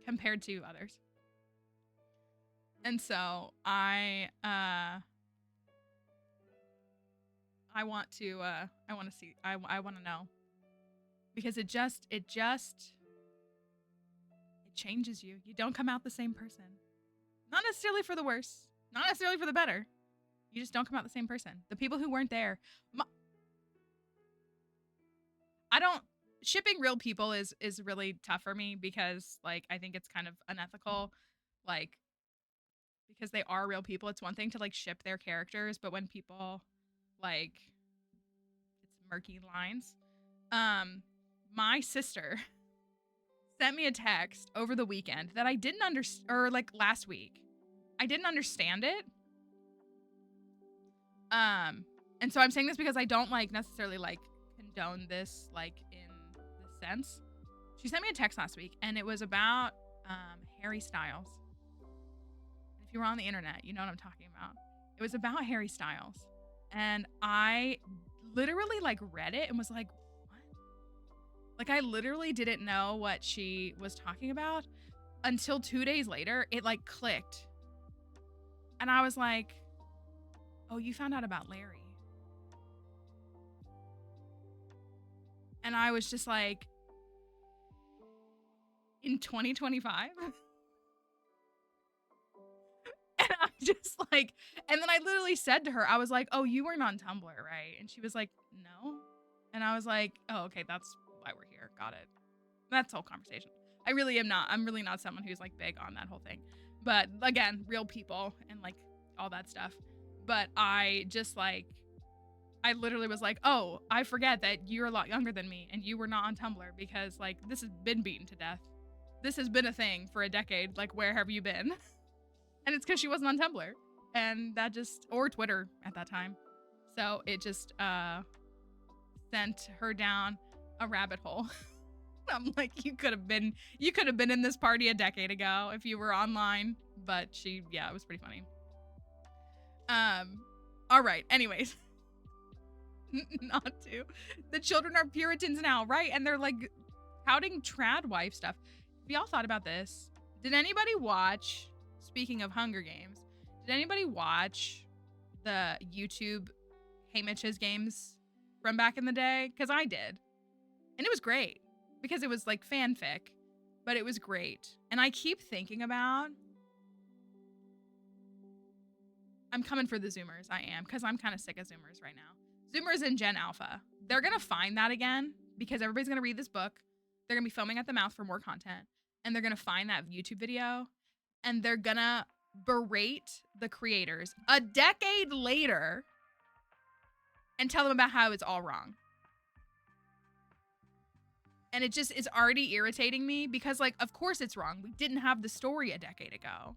compared to others. And so I want to see, I want to know, because it changes you. You don't come out the same person. Not necessarily for the worse, not necessarily for the better. You just don't come out the same person. The people who weren't there, shipping real people is really tough for me, because like I think it's kind of unethical, like, because they are real people. It's one thing to like ship their characters, but when people like, it's murky lines. My sister sent me a text over the weekend that I didn't understand, or like last week. I didn't understand it. And so I'm saying this because I don't like necessarily like condone this like in this sense. She sent me a text last week and it was about Harry Styles. And if you were on the internet, you know what I'm talking about. It was about Harry Styles. And I literally like read it and was like, what? Like I literally didn't know what she was talking about until 2 days later. It like clicked. And I was like, oh, you found out about Larry. And I was just like, in 2025? And I just like, and then I literally said to her, I was like, oh, you weren't on Tumblr, right? And she was like, no. And I was like, oh, okay, that's why we're here. Got it. That's the whole conversation. I really am not. I'm really not someone who's like big on that whole thing. But again, real people and like all that stuff. But I just like, I literally was like, oh, I forget that you're a lot younger than me and you were not on Tumblr, because like this has been beaten to death. This has been a thing for a decade. Like, where have you been? And it's because she wasn't on Tumblr. And that just, or Twitter at that time. So it just sent her down a rabbit hole. I'm like, you could have been in this party a decade ago if you were online. But yeah, it was pretty funny. All right, anyways. Not to. The children are Puritans now, right? And they're like touting trad wife stuff. Have y'all thought about this? Did anybody watch, speaking of Hunger Games, did anybody watch the YouTube Hey Mitch's games from back in the day? Because I did. And it was great. Because it was like fanfic. But it was great. And I keep thinking about, I'm coming for the Zoomers. I am. Because I'm kind of sick of Zoomers right now. Zoomers and Gen Alpha. They're going to find that again. Because everybody's going to read this book. They're going to be foaming at the mouth for more content. And they're going to find that YouTube video. And they're going to berate the creators a decade later. And tell them about how it's all wrong. And it just is already irritating me. Because, like, of course it's wrong. We didn't have the story a decade ago.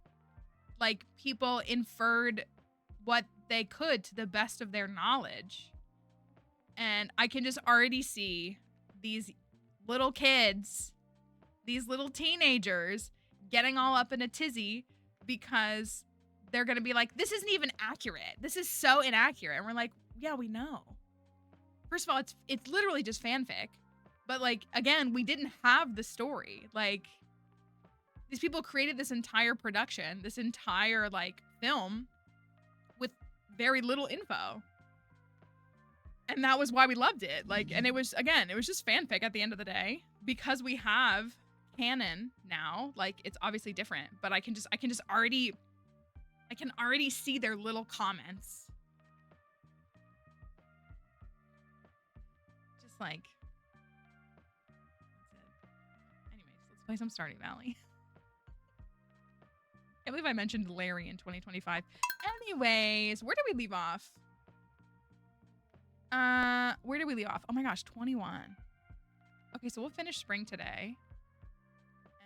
Like, people inferred what they could to the best of their knowledge. And I can just already see these little kids, these little teenagers getting all up in a tizzy because they're going to be like, this isn't even accurate. This is so inaccurate. And we're like, yeah, we know. First of all, it's literally just fanfic. But like, again, we didn't have the story. Like, these people created this entire production, this entire like film with very little info. And that was why we loved it. Like, and it was, again, it was just fanfic at the end of the day. Because we have canon now, like, it's obviously different. But I can already see their little comments. Just like, that's it. Anyways, let's play some Stardew Valley. I can't believe I mentioned Larry in 2025. Anyways, where did we leave off? Where did we leave off? Oh my gosh, 21. Okay, so we'll finish spring today.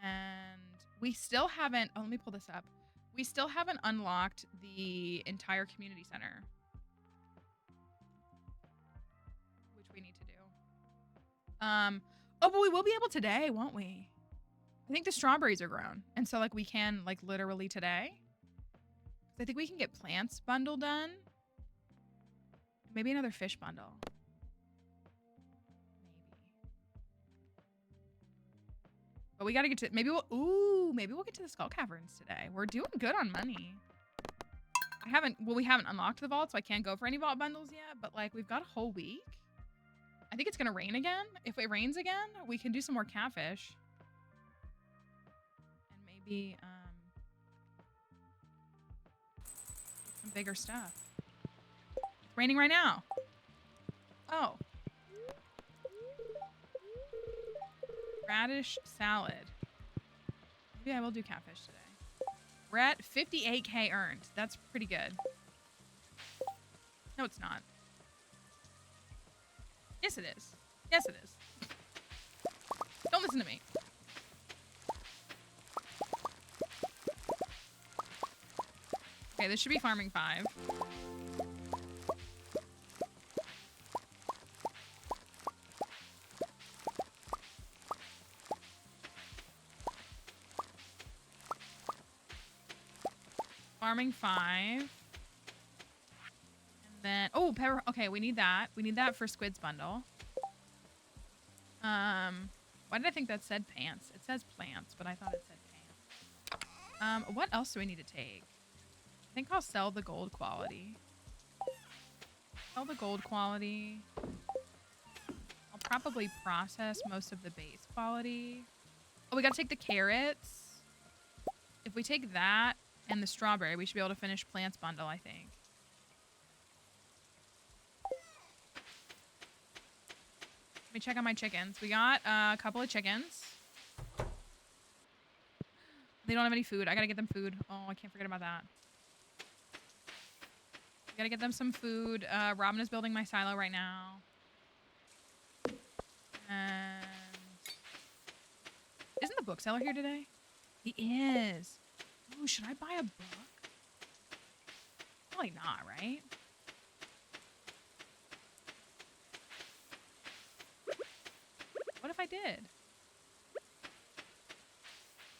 And we still haven't, oh, let me pull this up. We still haven't unlocked the entire community center, which we need to do. Oh, but we will be able today, won't we? I think the strawberries are grown. And so like we can like literally today. I think we can get plants bundle done. Maybe another fish bundle. But we gotta get to, maybe we'll get to the skull caverns today. We're doing good on money. We haven't unlocked the vault, so I can't go for any vault bundles yet, but like we've got a whole week. I think it's gonna rain again. If it rains again, we can do some more catfish. And maybe, some bigger stuff. It's raining right now. Oh. Radish salad. Maybe I will do catfish today. We're at 58K earned. That's pretty good. No, it's not. Yes, it is. Yes, it is. Don't listen to me. Okay, this should be farming 5. Farming 5. And then, oh, pepper. Okay, we need that. We need that for Squid's bundle. Why did I think that said pants? It says plants, but I thought it said pants. What else do we need to take? I think I'll sell the gold quality. Sell the gold quality. I'll probably process most of the base quality. Oh, we gotta take the carrots. If we take that and the strawberry, we should be able to finish plants bundle, I think. Let me check on my chickens. We got a couple of chickens. They don't have any food. I gotta get them food. Oh, I can't forget about that. We gotta get them some food. Robin is building my silo right now. And isn't the bookseller here today? He is. Ooh, should I buy a book? Probably not, right? What if I did?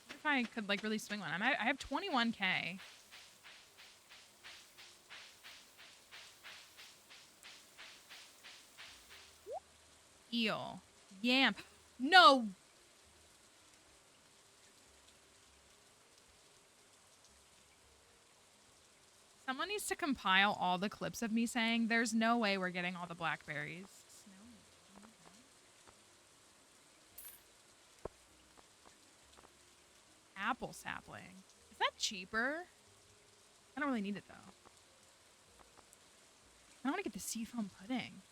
What if I could like really swing one? I have 21K. Eel. Yam. No. Someone needs to compile all the clips of me saying, there's no way we're getting all the blackberries. Apple sapling. Is that cheaper? I don't really need it, though. I want to get the seafoam pudding.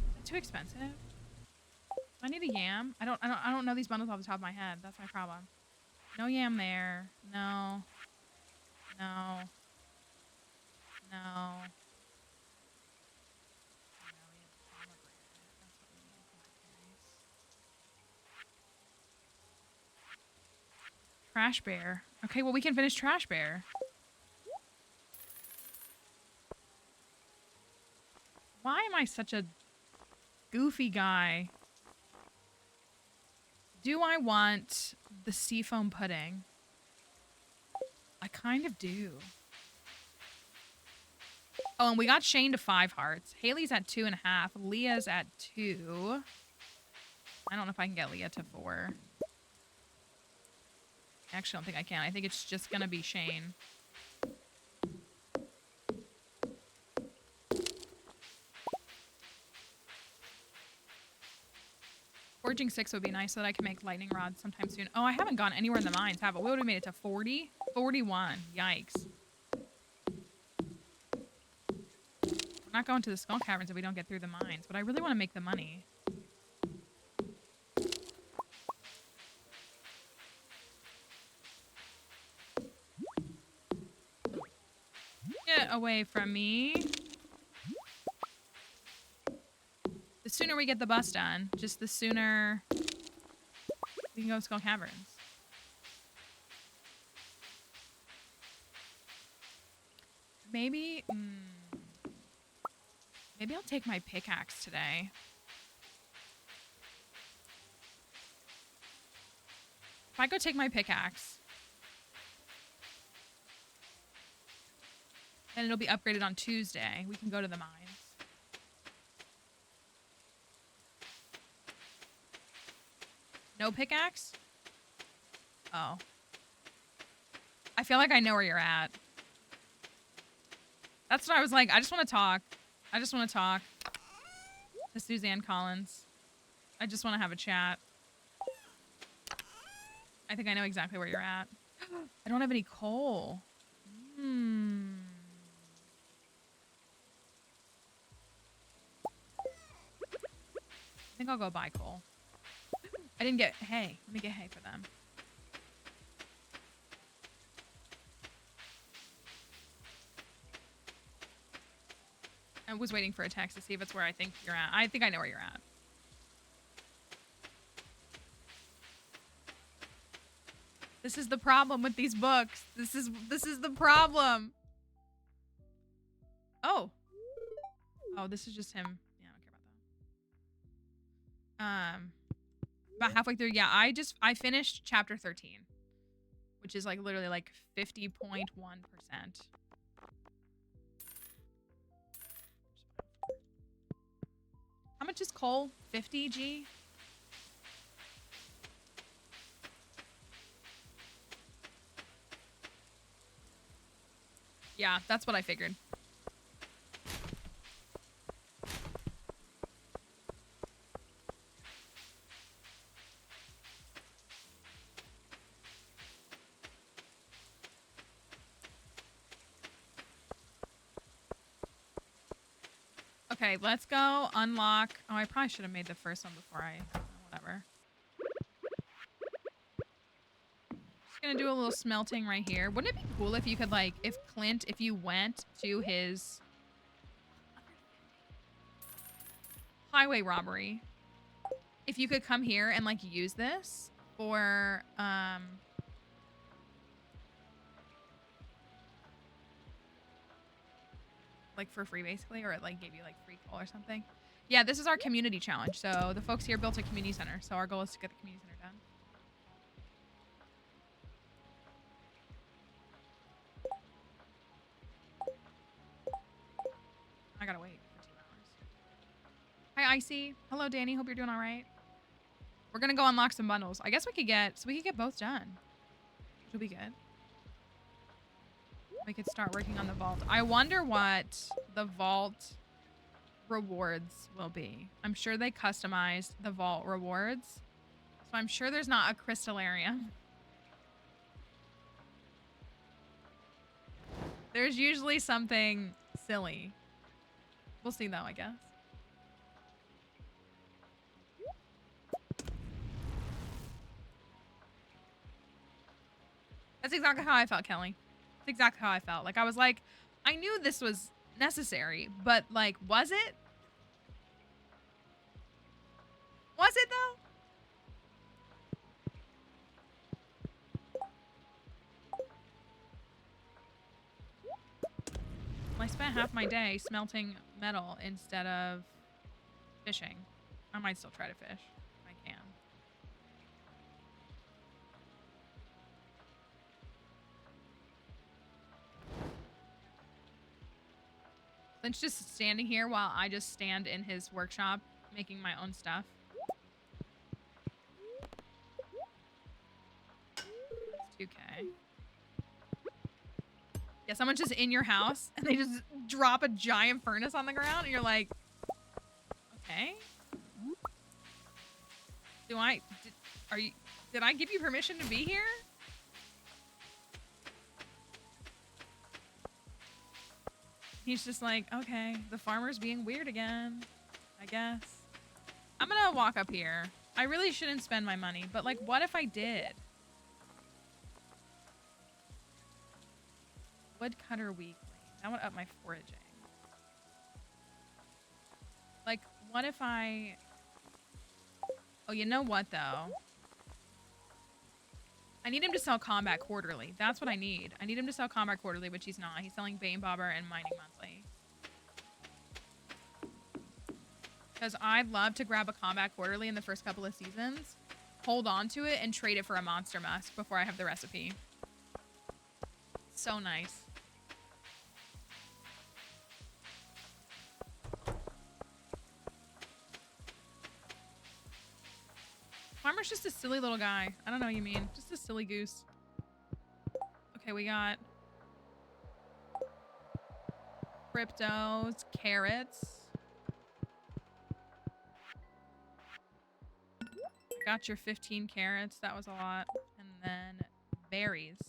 Is that too expensive? Do I need a yam? I don't know these bundles off the top of my head. That's my problem. No yam there. No. No. No. Trash bear. Okay, well, we can finish trash bear. Why am I such a goofy guy? Do I want the seafoam pudding? I kind of do. Oh, and we got Shane to 5 hearts. Haley's at 2.5. Leah's at 2. I don't know if I can get Leah to 4. I actually don't think I can. I think it's just gonna be Shane. Forging 6 would be nice so that I can make lightning rods sometime soon. Oh, I haven't gone anywhere in the mines, have I? We would have made it to 40? 41. Yikes. We're not going to the skull caverns if we don't get through the mines, but I really want to make the money. Yeah, away from me. The sooner we get the bus done, just the sooner we can go to Skull Caverns. Maybe, maybe I'll take my pickaxe today. If I go take my pickaxe, then it'll be upgraded on Tuesday. We can go to the mines. No pickaxe? Oh. I feel like I know where you're at. That's what I was like. I just want to talk. I just want to talk to Suzanne Collins. I just want to have a chat. I think I know exactly where you're at. I don't have any coal. I think I'll go buy coal. I didn't get hay. Let me get hay for them. I was waiting for a text to see if it's where I think you're at. I think I know where you're at. This is the problem with these books. This is the problem. Oh. Oh, this is just him. Yeah, I don't care about that. About halfway through. Yeah, I finished chapter 13, which is like literally like 50.1%. How much is coal? 50 G? Yeah, that's what I figured. Okay, let's go unlock. Oh, I probably should have made the first one before I... Oh, whatever. Just gonna do a little smelting right here. Wouldn't it be cool if you could, like, if Clint, if you went to his highway robbery, if you could come here and, like, use this for, like for free basically, or it like gave you like free coal or something. Yeah, this is our community challenge. So the folks here built a community center. So our goal is to get the community center done. I gotta wait for 2 hours. Hi Icy. Hello Danny. Hope you're doing all right. We're gonna go unlock some bundles. I guess we could get both done. Which will be good. We could start working on the vault. I wonder what the vault rewards will be. I'm sure they customized the vault rewards. So I'm sure there's not a crystallarium. There's usually something silly. We'll see though, I guess. That's exactly how I felt, Kelly. That's exactly how I felt. Like, I was like, I knew this was necessary, but like, was it? Was it though? Well, I spent half my day smelting metal instead of fishing. I might still try to fish. I can. Lynch just standing here while I just stand in his workshop making my own stuff. It's 2K. Yeah, someone's just in your house and they just drop a giant furnace on the ground and you're like, okay. Did I give you permission to be here? He's just like, okay, the farmer's being weird again, I guess. I'm gonna walk up here. I really shouldn't spend my money, but like, what if I did? Woodcutter Weekly. That would up my foraging. Like, what if I... Oh, you know what, though? I need him to sell combat quarterly. That's what I need. I need him to sell combat quarterly, which he's not. He's selling Bane Bobber and mining monthly. Because I'd love to grab a combat quarterly in the first couple of seasons, hold on to it, and trade it for a monster musk before I have the recipe. So nice. Farmer's just a silly little guy. I don't know what you mean. Just a silly goose. Okay, we got cryptos, carrots. I got your 15 carrots. That was a lot. And then berries.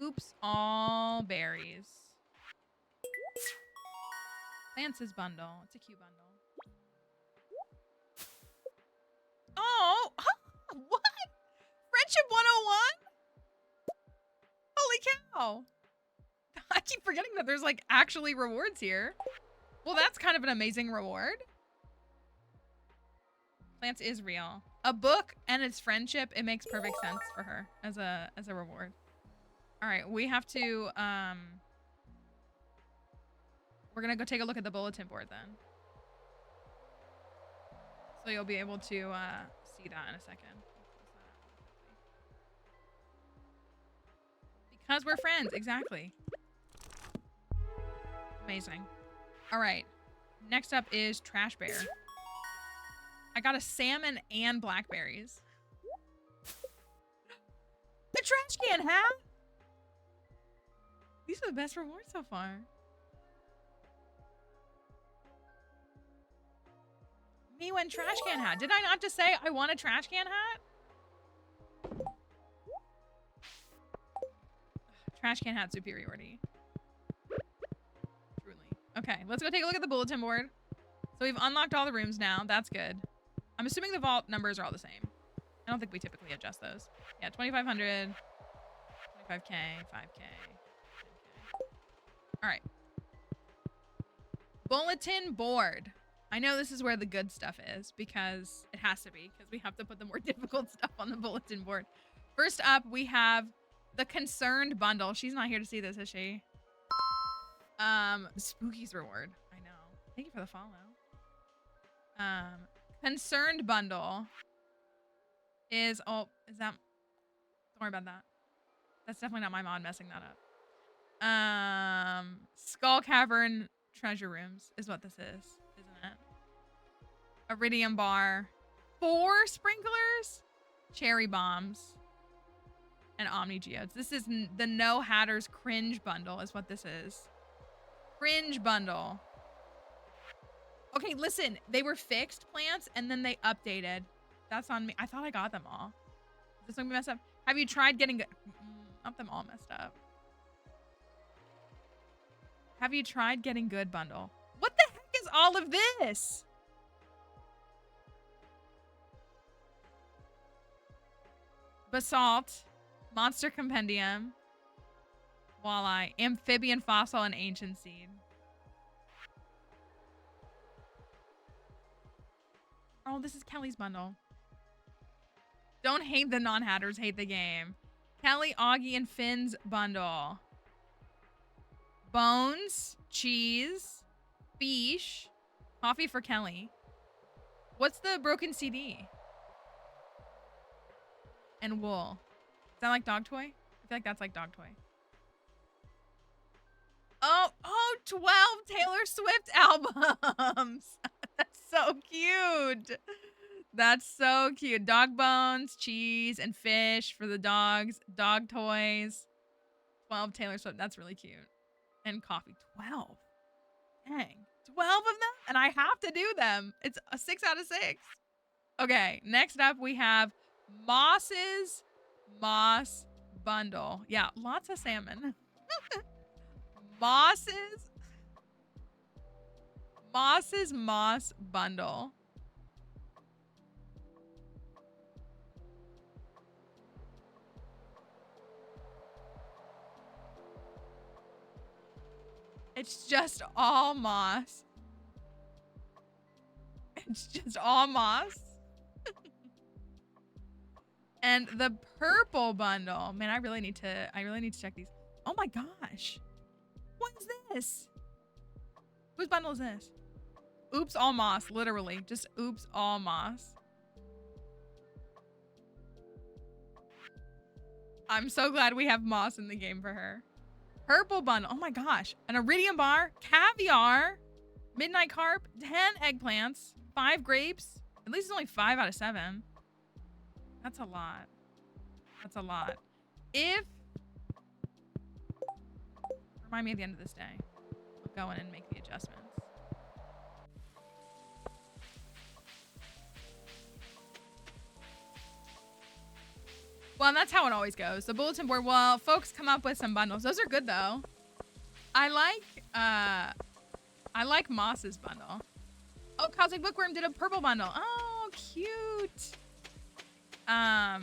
Oops, all berries. Lance's bundle. It's a cute bundle. Oh, what? Friendship 101? Holy cow. I keep forgetting that there's like actually rewards here. Well, that's kind of an amazing reward. Lance is real. A book and its friendship, it makes perfect sense for her as a reward. All right, we have to we're gonna go take a look at the bulletin board then. So you'll be able to see that in a second. Because we're friends, exactly. Amazing. All right, next up is Trash Bear. I got a salmon and blackberries. The trash can hat? These are the best rewards so far. Me when trash can hat. Did I not just say I want a trash can hat? Trash can hat superiority. Truly. Okay, let's go take a look at the bulletin board. So we've unlocked all the rooms now. That's good. I'm assuming the vault numbers are all the same. I don't think we typically adjust those. Yeah, 2,500, 25K, 5K, 10K. All right. Bulletin board. I know this is where the good stuff is because it has to be because we have to put the more difficult stuff on the bulletin board. First up, we have the Concerned bundle. She's not here to see this, is she? Spooky's reward. I know. Thank you for the follow. Concerned bundle is, oh, is that, don't worry about that. That's definitely not my mod messing that up. Skull Cavern treasure rooms is what this is, isn't it? Iridium bar, 4 sprinklers, cherry bombs, and Omni Geodes. This is the No Hatters Cringe bundle is what this is. Cringe bundle. Okay, listen, they were fixed plants and then they updated. That's on me. I thought I got them all. Is this gonna be messed up? Have you tried getting good? Not them all messed up. Have you tried getting good bundle? What the heck is all of this? Basalt, Monster Compendium, Walleye, Amphibian Fossil, and Ancient Seed. Oh, this is Kelly's bundle. Don't hate the non-hatters, hate the game. Kelly, Augie, and Finn's bundle. Bones, cheese, fish, coffee for Kelly. What's the broken CD? And wool. Is that like dog toy? I feel like that's like dog toy. Oh, 12 Taylor Swift albums. That's so cute. That's so cute. Dog bones, cheese, and fish for the dogs. Dog toys. 12 Taylor Swift. That's really cute. And coffee. 12. Dang. 12 of them? And I have to do them. It's a 6 out of 6. Okay. Next up, we have Moss's Moss bundle. Yeah, lots of salmon. Moss's Moss bundle. It's just all moss. It's just all moss. And the purple bundle. Man, I really need to check these. Oh my gosh. What is this? Whose bundle is this? Oops, all moss, literally. Just oops, all moss. I'm so glad we have moss in the game for her. Purple bundle. Oh my gosh. An iridium bar, caviar, midnight carp, 10 eggplants, 5 grapes. At least it's only 5 out of 7. That's a lot. That's a lot. If... Remind me at the end of this day. I'll go in and make the adjustments. Well, and that's how it always goes. The bulletin board, well, folks come up with some bundles. Those are good, though. I like Moss's bundle. Oh, Cosmic Bookworm did a purple bundle. Oh, cute. I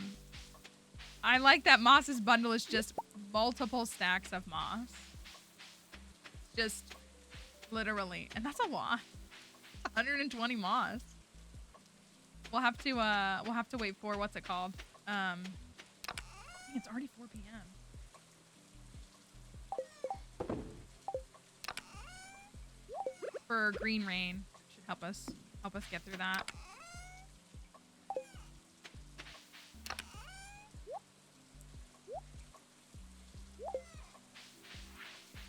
like that Moss's bundle is just multiple stacks of moss. Just literally. And that's a lot. 120 moss. We'll have to wait for, what's it called? It's already 4 p.m. For Green Rain. Should help us get through that.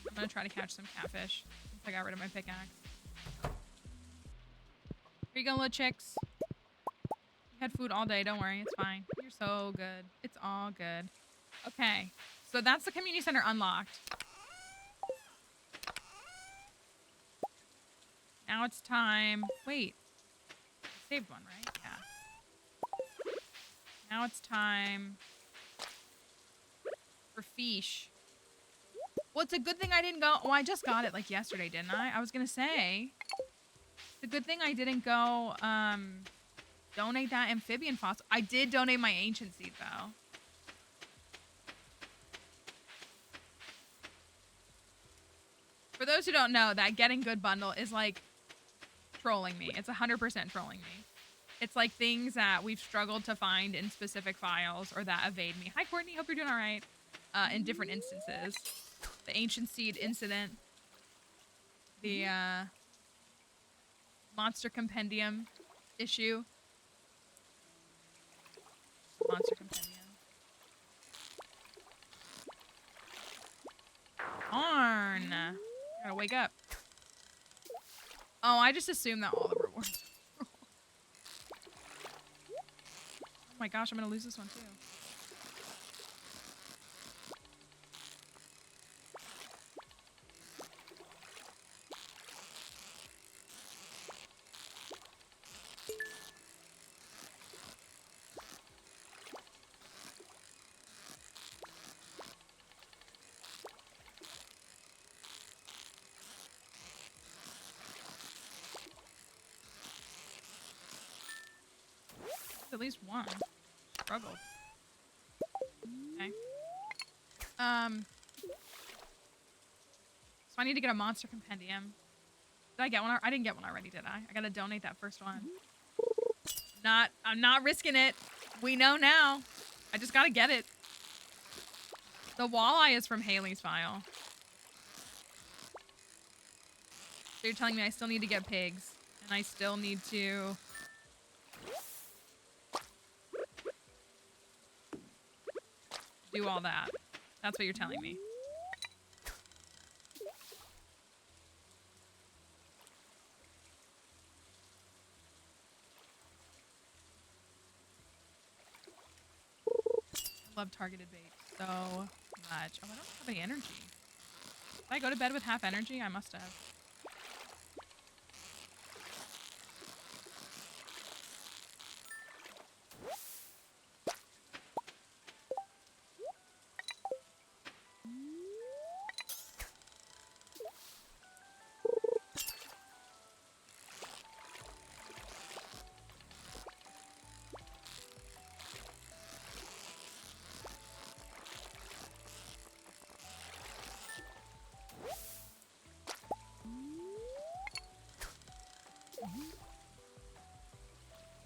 I'm gonna try to catch some catfish since I got rid of my pickaxe. Here you go, little chicks. You had food all day, don't worry, it's fine. You're so good. It's all good. Okay, so that's the community center unlocked. Now it's time. Wait. I saved one, right? Yeah. Now it's time for fish. Well, it's a good thing I didn't go. Oh, I just got it like yesterday, didn't I? I was gonna say. It's a good thing I didn't go donate that amphibian fossil. I did donate my ancient seed though. For those who don't know, that getting good bundle is like trolling me. It's 100% trolling me. It's like things that we've struggled to find in specific files or that evade me. Hi, Courtney. Hope you're doing all right. In different instances. The ancient seed incident. The monster compendium issue. Monster compendium. Darn. Gotta wake up. Oh, I just assumed that all the rewards. Oh my gosh, I'm gonna lose this one too. At least one. Struggled. Okay. So I need to get a monster compendium. Did I get one? I didn't get one already, did I? I gotta donate that first one. I'm not risking it. We know now. I just gotta get it. The walleye is from Haley's file. So you're telling me I still need to get pigs. And I still need to... do all that. That's what you're telling me. I love targeted bait so much. Oh, I don't have any energy. Did I go to bed with half energy? I must have.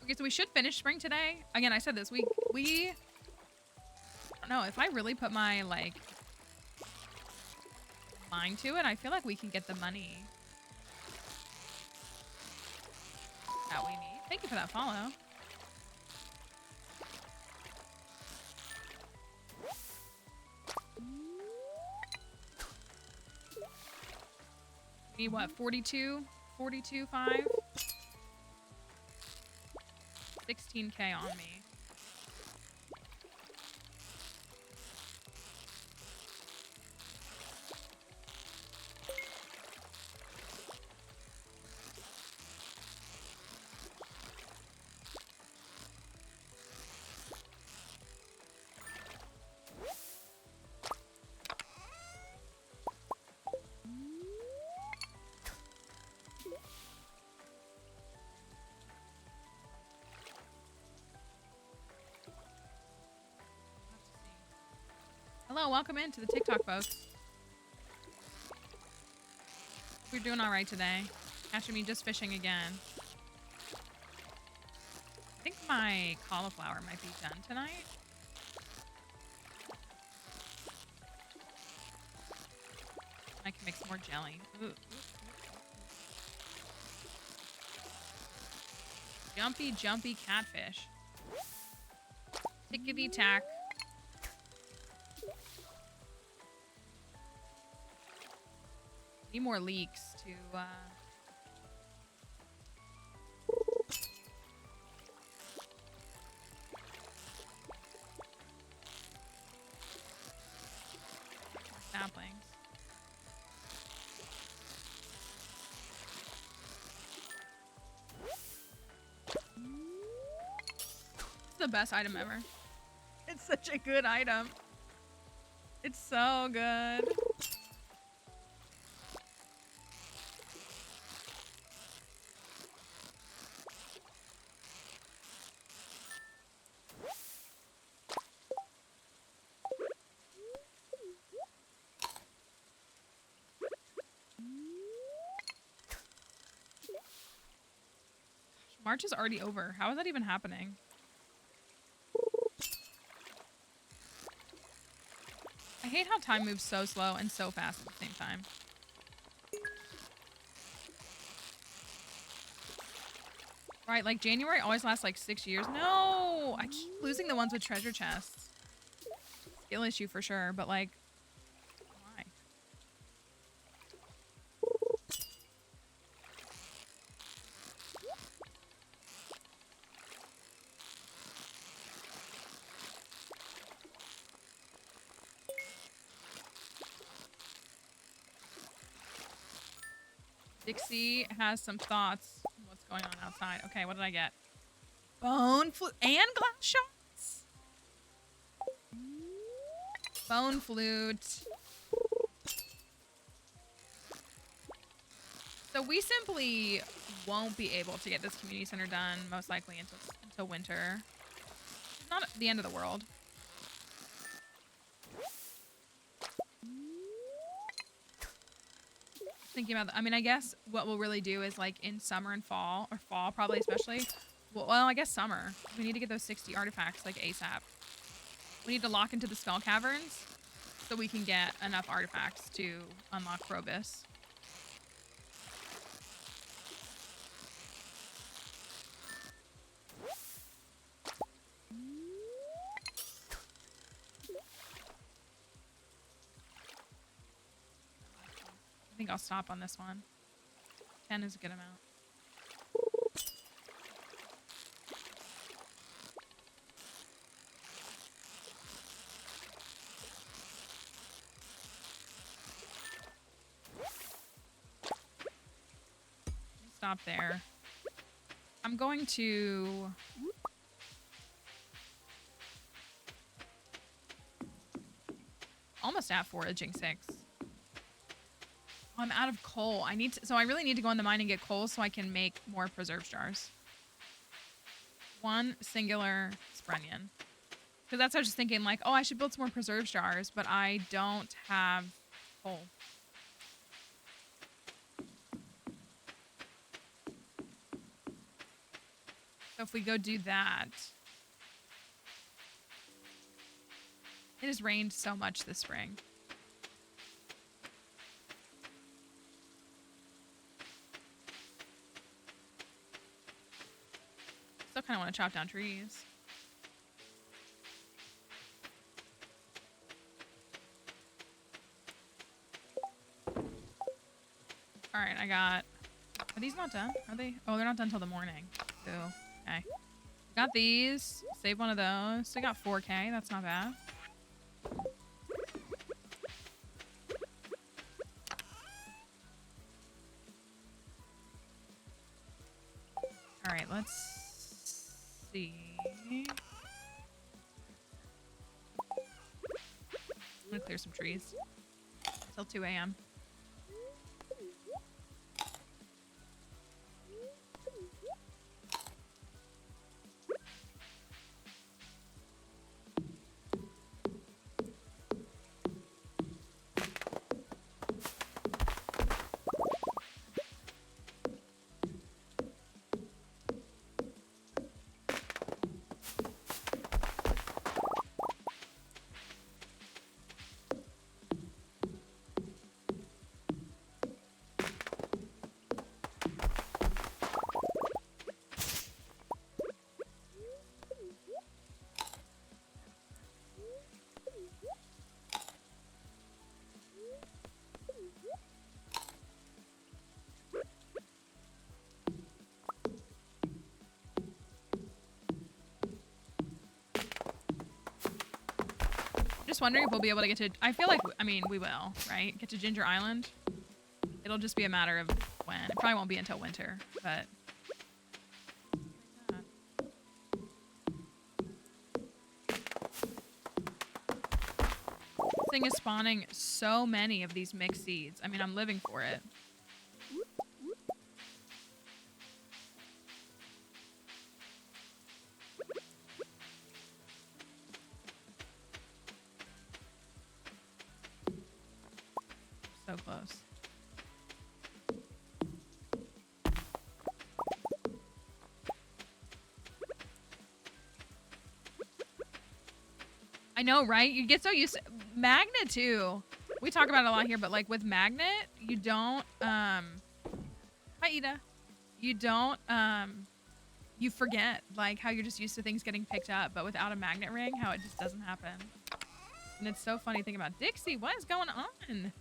Okay, so we should finish spring today. Again, I said this week. I don't know, if I really put my, like, mind to it, I feel like we can get the money that we need. Thank you for that follow. We need what, 42? 42.5? 16K on me. Hello, welcome into the TikTok, folks. We're doing all right today. Catching me just fishing again. I think my cauliflower might be done tonight. I can make some more jelly. Ooh. Jumpy, jumpy catfish. Tickety tack. Need more leeks to saplings. It's the best item ever. It's such a good item. It's so good. March is already over. How is that even happening? I hate how time moves so slow and so fast at the same time. Right, like January always lasts like 6 years. No! I keep losing the ones with treasure chests. Skill issue for sure, but like, why? Dixie has some thoughts on what's going on outside. Okay, what did I get? Bone flute and glass shards? Bone flute. So we simply won't be able to get this community center done, most likely until winter. It's not the end of the world. Thinking about I mean, I guess what we'll really do is like in summer and fall, or fall probably especially. Well, I guess summer. We need to get those 60 artifacts like ASAP. We need to lock into the spell caverns so we can get enough artifacts to unlock Krobus. I think I'll stop on this one. 10 is a good amount. Stop there. I'm going to... almost at foraging 6. I'm out of coal. So I really need to go in the mine and get coal so I can make more preserve jars. One singular Sprenian. Because that's what I was just thinking, like, oh, I should build some more preserve jars, but I don't have coal. So if we go do that. It has rained so much this spring. Still kind of want to chop down trees. All right, I got... Are these not done? Are they? Oh, they're not done till the morning. So, okay. Got these. Save one of those. So I got 4K. That's not bad. All right, let's see. I'm gonna clear some trees till 2 a.m. Just wondering if we'll be able to get to... I feel like, I mean, we will, right? Get to Ginger Island. It'll just be a matter of when. It probably won't be until winter, but... This thing is spawning so many of these mixed seeds. I mean, I'm living for it. So close. I know, right? You get so used to magnet too. We talk about it a lot here, but like with magnet, you don't hi Ida. You don't you forget like how you're just used to things getting picked up, but without a magnet ring, how it just doesn't happen. And it's so funny thinking about Dixie. What is going on?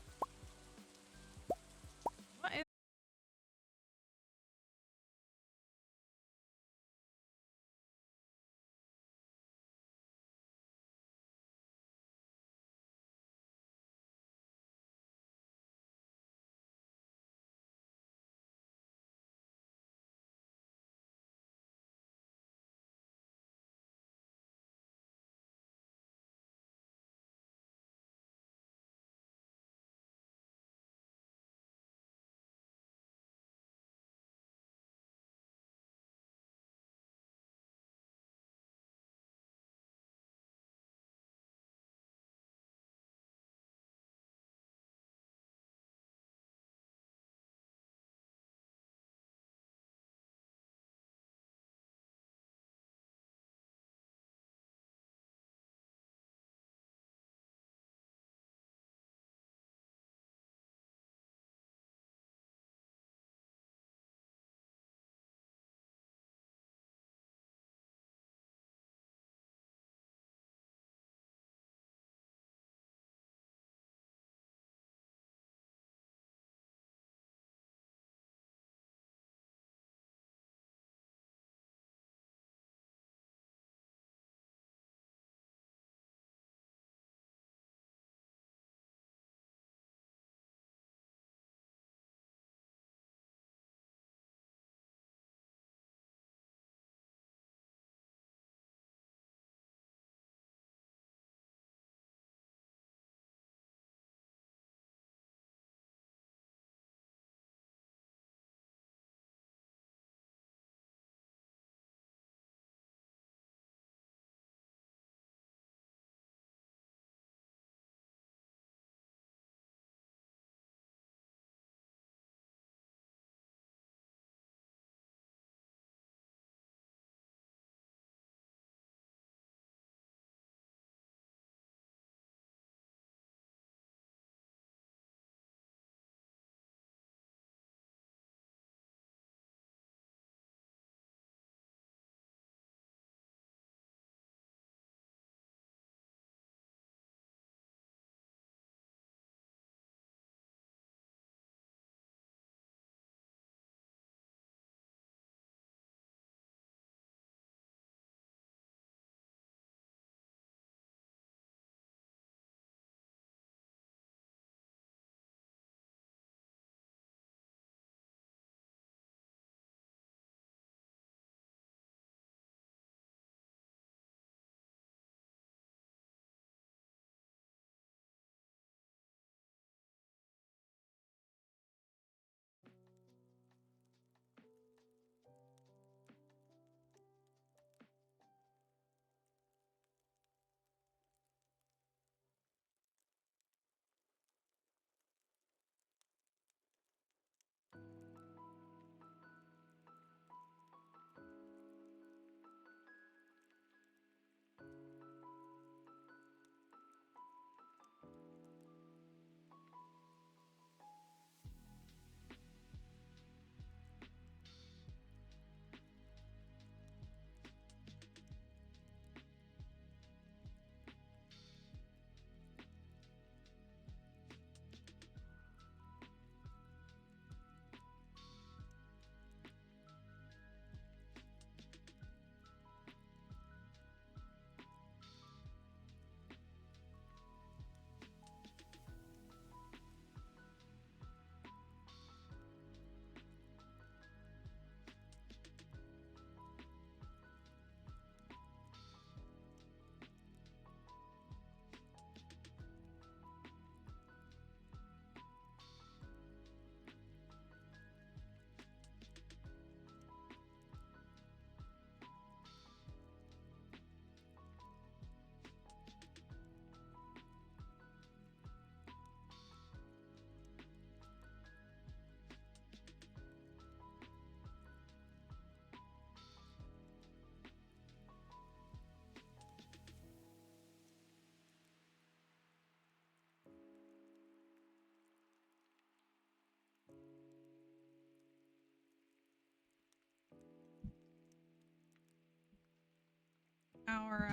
our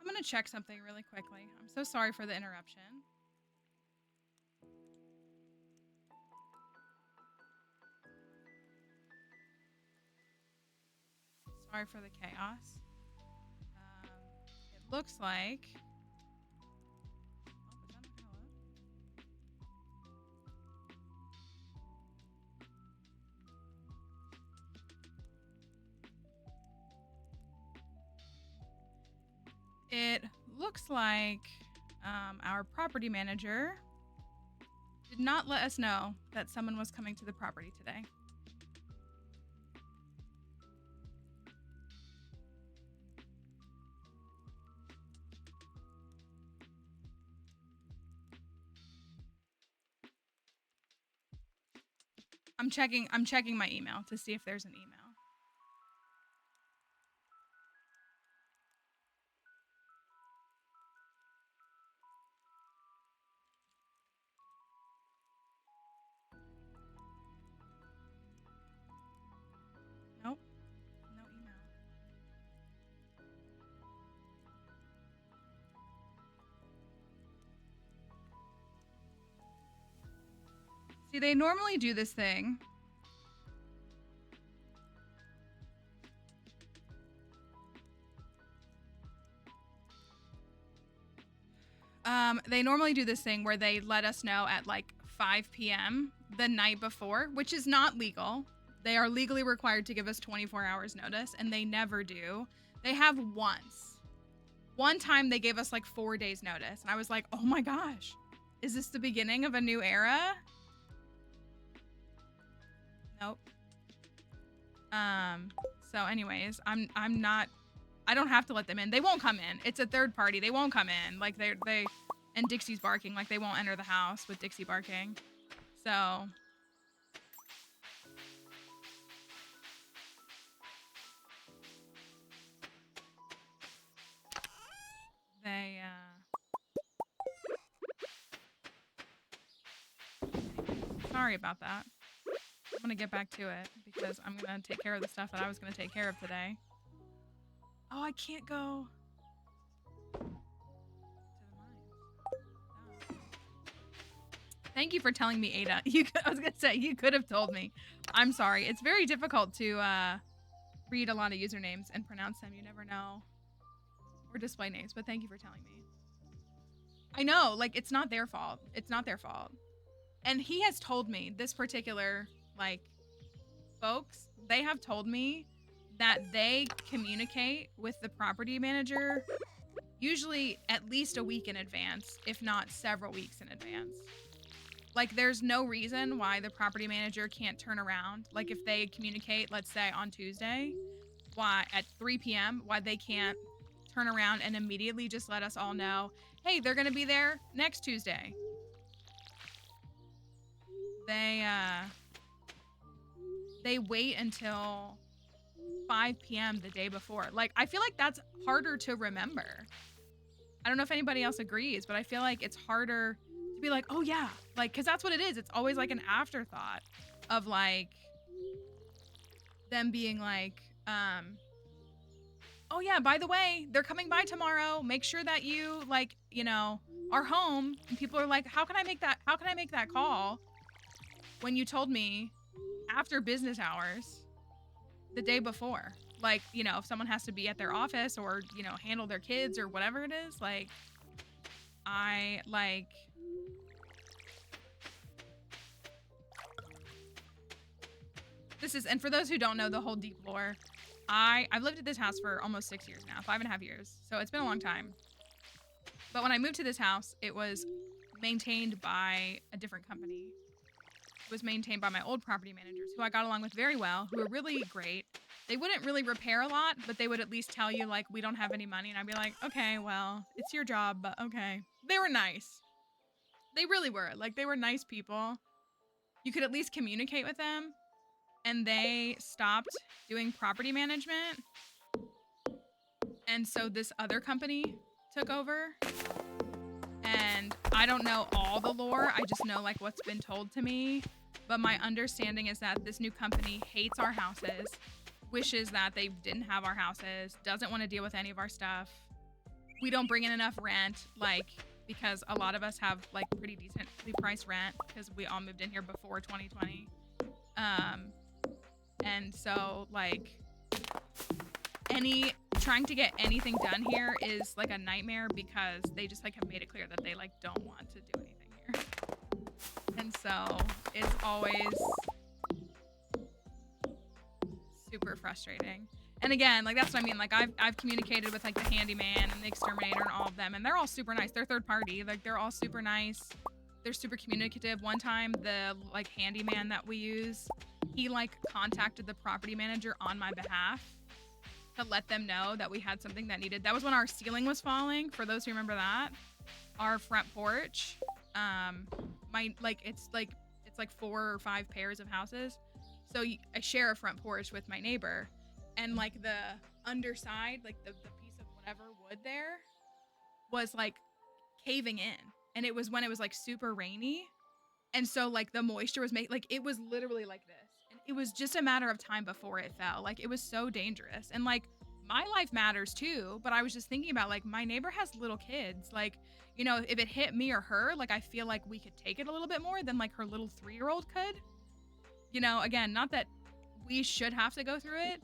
I'm gonna check something really quickly. I'm so sorry for the interruption. Sorry for the chaos. It looks like. Oh, is that not gonna load? It looks like our property manager did not let us know that someone was coming to the property today. I'm checking my email to see if there's an email. Nope. No email. See, they normally do this thing. They normally do this thing where they let us know at like 5 p.m. the night before, which is not legal. They are legally required to give us 24 hours notice, and they never do. They have once. One time they gave us like 4 days notice, and I was like, oh my gosh, is this the beginning of a new era? Nope. So anyways, I don't have to let them in. They won't come in. It's a third party. They won't come in. Like they and Dixie's barking. Like they won't enter the house with Dixie barking. So they sorry about that. I'm gonna get back to it because I'm gonna take care of the stuff that I was gonna take care of today. Oh, I can't go to the mines. Oh. Thank you for telling me, Ada. I was gonna say you could have told me. I'm sorry. It's very difficult to read a lot of usernames and pronounce them. You never know. Or display names, but thank you for telling me. I know, like it's not their fault. It's not their fault. And he has told me, this particular like folks, they have told me that they communicate with the property manager usually at least a week in advance, if not several weeks in advance. Like there's no reason why the property manager can't turn around. Like if they communicate, let's say on Tuesday, why at 3 p.m., why they can't turn around and immediately just let us all know, hey, they're gonna be there next Tuesday. They wait until 5 p.m. the day before. Like, I feel like that's harder to remember. I don't know if anybody else agrees, but I feel like it's harder to be like, oh yeah, like, cause that's what it is. It's always like an afterthought of like them being like, oh yeah, by the way, they're coming by tomorrow. Make sure that you like, you know, are home. And people are like, how can I make that call when you told me after business hours the day before? Like, you know, if someone has to be at their office or, you know, handle their kids or whatever it is, like, I like, this is, and for those who don't know the whole deep lore, I've lived at this house for almost 6 years now, 5.5 years. So it's been a long time. But when I moved to this house, it was maintained by a different company. It was maintained by my old property managers, who I got along with very well, who were really great. They wouldn't really repair a lot, but they would at least tell you, like, we don't have any money. And I'd be like, okay, well, it's your job, but okay. They were nice. They really were. Like, they were nice people. You could at least communicate with them. And they stopped doing property management. And so this other company took over. And I don't know all the lore. I just know, like, what's been told to me. But my understanding is that this new company hates our houses. wishes that they didn't have our houses, doesn't want to deal with any of our stuff. We don't bring in enough rent, like, because a lot of us have like pretty decently priced rent because we all moved in here before 2020. And so like trying to get anything done here is like a nightmare because they just like have made it clear that they like don't want to do anything here. And so it's always super frustrating. And again, like that's what I mean. Like I've communicated with like the handyman and the exterminator and all of them, and they're all super nice. They're third party. Like they're all super nice. They're super communicative. One time the like handyman that we use, he like contacted the property manager on my behalf to let them know that we had something that needed. That was when our ceiling was falling. For those who remember that, our front porch, it's like 4 or 5 pairs of houses. So I share a front porch with my neighbor, and like the underside, like the piece of whatever wood there was like caving in. And it was when it was like super rainy. And so like the moisture was like it was literally like this. And it was just a matter of time before it fell. Like it was so dangerous. And like my life matters too, but I was just thinking about like my neighbor has little kids. Like, you know, if it hit me or her, like I feel like we could take it a little bit more than like her little 3-year-old could. You know, again, not that we should have to go through it.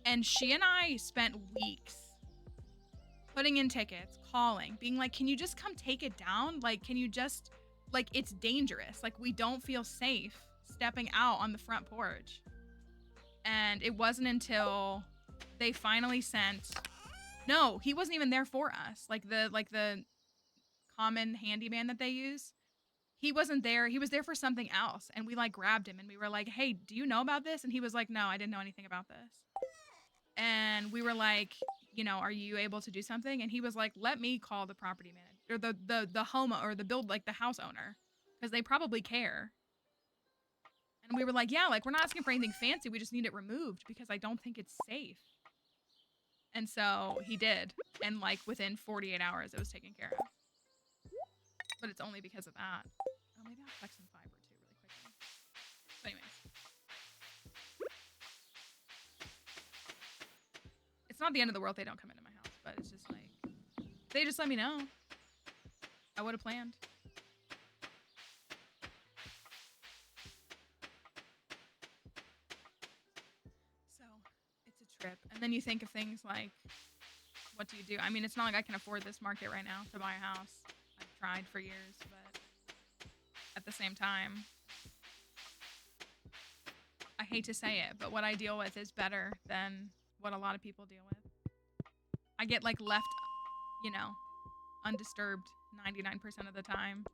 And she and I spent weeks putting in tickets, calling, being like, can you just come take it down? Like, can you just, like, it's dangerous. Like, we don't feel safe stepping out on the front porch. And it wasn't until they finally sent, no, he wasn't even there for us. Like the common handyman that they use, he wasn't there. He was there for something else. And we like grabbed him and we were like, hey, do you know about this? And he was like, no, I didn't know anything about this. And we were like, you know, are you able to do something? And he was like, let me call the property manager or the home or the house owner, because they probably care. And we were like, yeah, like we're not asking for anything fancy. We just need it removed because I don't think it's safe. And so he did. And like within 48 hours, it was taken care of. But it's only because of that. Oh, maybe I'll collect some fiber too really quickly. But anyways. It's not the end of the world they don't come into my house, but it's just like, they just let me know. I would have planned. So, it's a trip. And then you think of things like, what do you do? I mean, it's not like I can afford this market right now to buy a house. I've tried for years, but at the same time, I hate to say it, but what I deal with is better than what a lot of people deal with. I get like left, you know, undisturbed 99% of the time.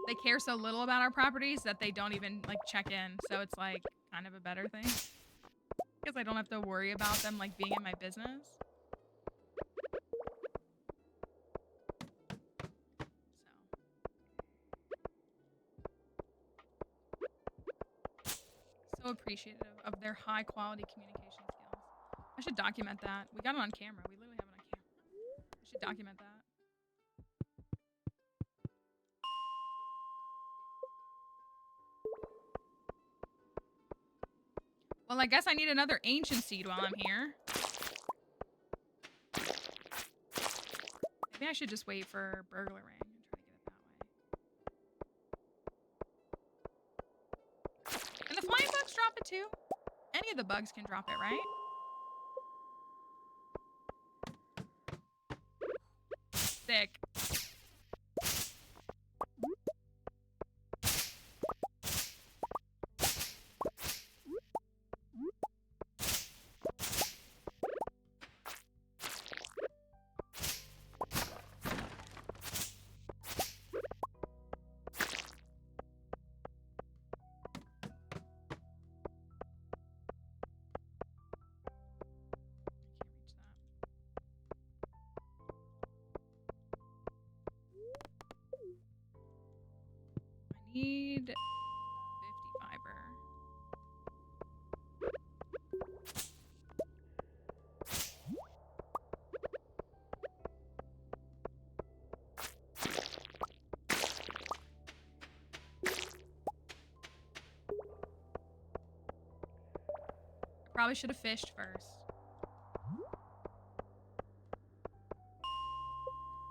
They care so little about our properties that they don't even like check in. So it's like kind of a better thing. Because I don't have to worry about them like being in my business. So appreciative of their high quality communication skills. I should document that. We got it on camera. We literally have it on camera. I should document that. Well, I guess I need another ancient seed while I'm here. Maybe I should just wait for burglar ring and try to get it that way. Can the flying bugs drop it too? Any of the bugs can drop it, right? Sick. Need 50 fiber. Probably should have fished first.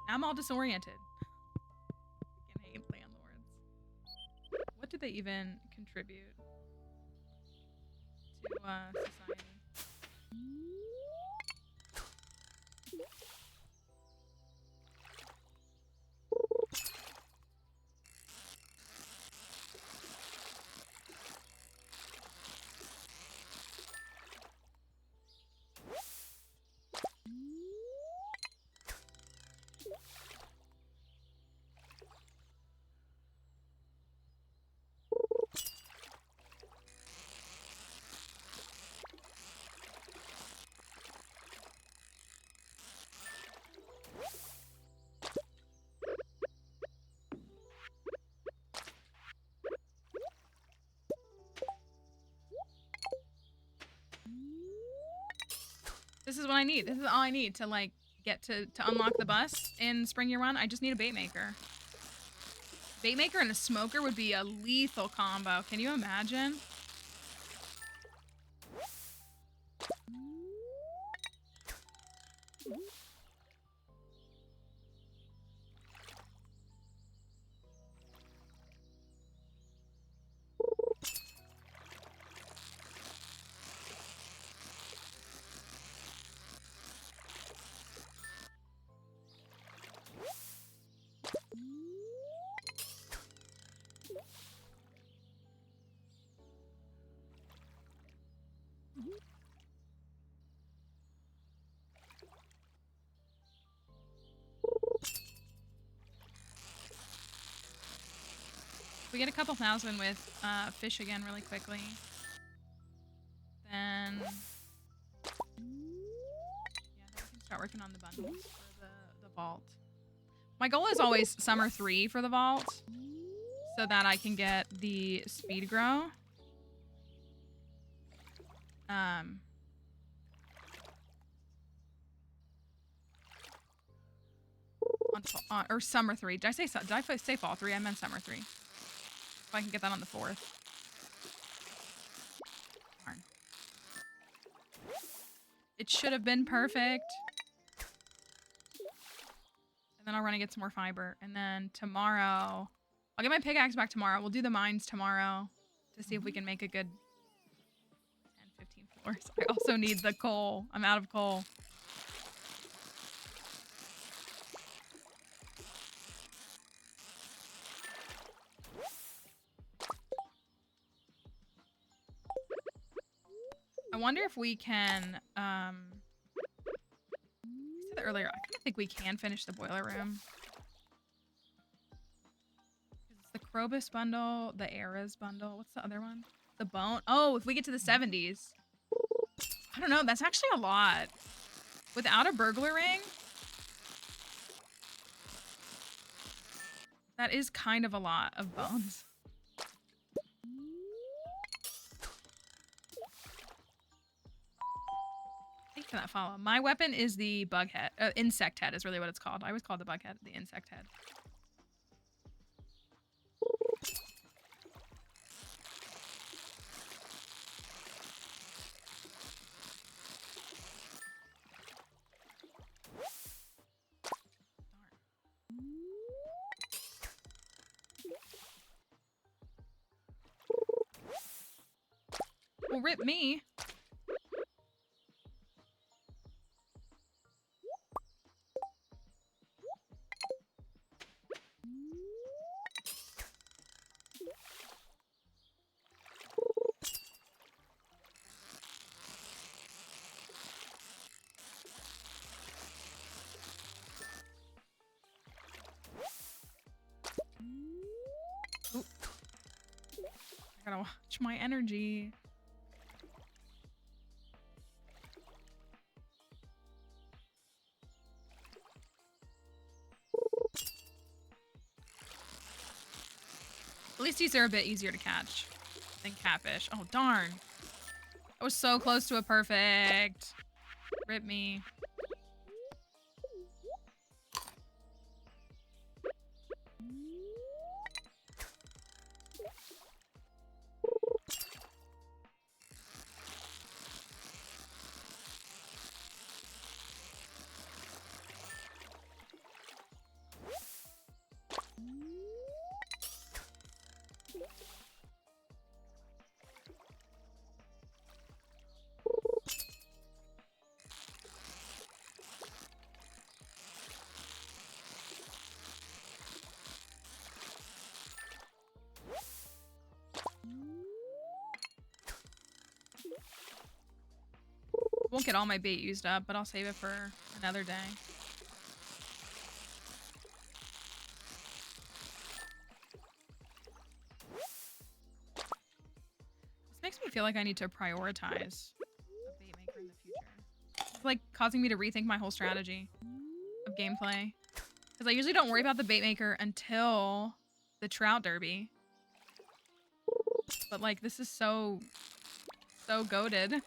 Now I'm all disoriented. Freaking hate landlords. What did they even contribute to society? This is what I need. This is all I need to like get to unlock the bus in Spring Year 1. I just need a bait maker. Bait maker and a smoker would be a lethal combo. Can you imagine? We get a couple thousand with fish again really quickly. Then yeah, then we can start working on the bundles for the vault. My goal is always summer 3 for the vault, so that I can get the speed grow. Or summer 3. Did I say fall 3? I meant summer 3. If I can get that on the 4th. Darn. It should have been perfect. And then I'll run and get some more fiber. And then tomorrow, I'll get my pickaxe back tomorrow. We'll do the mines tomorrow to see if we can make a good 10, 15 floors. I also need the coal. I'm out of coal. I wonder if we can, I said that earlier, I kind of think we can finish the boiler room. It's the Krobus bundle, the Eras bundle. What's the other one? The bone. Oh, if we get to the 70s. I don't know. That's actually a lot. Without a burglar ring, that is kind of a lot of bones. For that follow. My weapon is the bug head. Insect head is really what it's called. I always call it the bug head, the insect head. Darn. Well, rip me. I gotta watch my energy. At least these are a bit easier to catch than catfish. Oh, darn. I was so close to a perfect. Rip me. Won't get all my bait used up, but I'll save it for another day. This makes me feel like I need to prioritize a bait maker in the future. It's like causing me to rethink my whole strategy of gameplay. Because I usually don't worry about the bait maker until the trout derby. But like, this is so goated.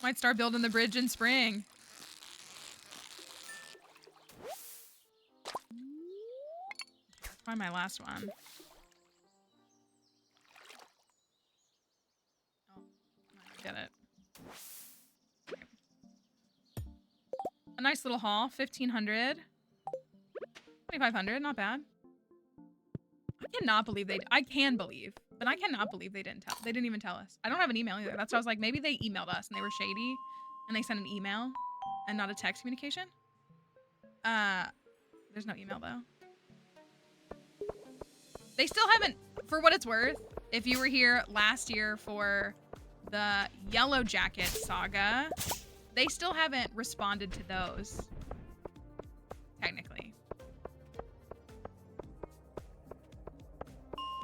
Might start building the bridge in spring. That's probably my last one. Oh, I get it. Okay. A nice little haul, 1,500. 2,500, not bad. I cannot believe I can believe, but I cannot believe they didn't even tell us. I don't have an email either. That's why I was like, maybe they emailed us and they were shady and they sent an email and not a text communication. There's no email though. They still haven't, for what it's worth, if you were here last year for the Yellow Jacket saga, they still haven't responded to those, technically.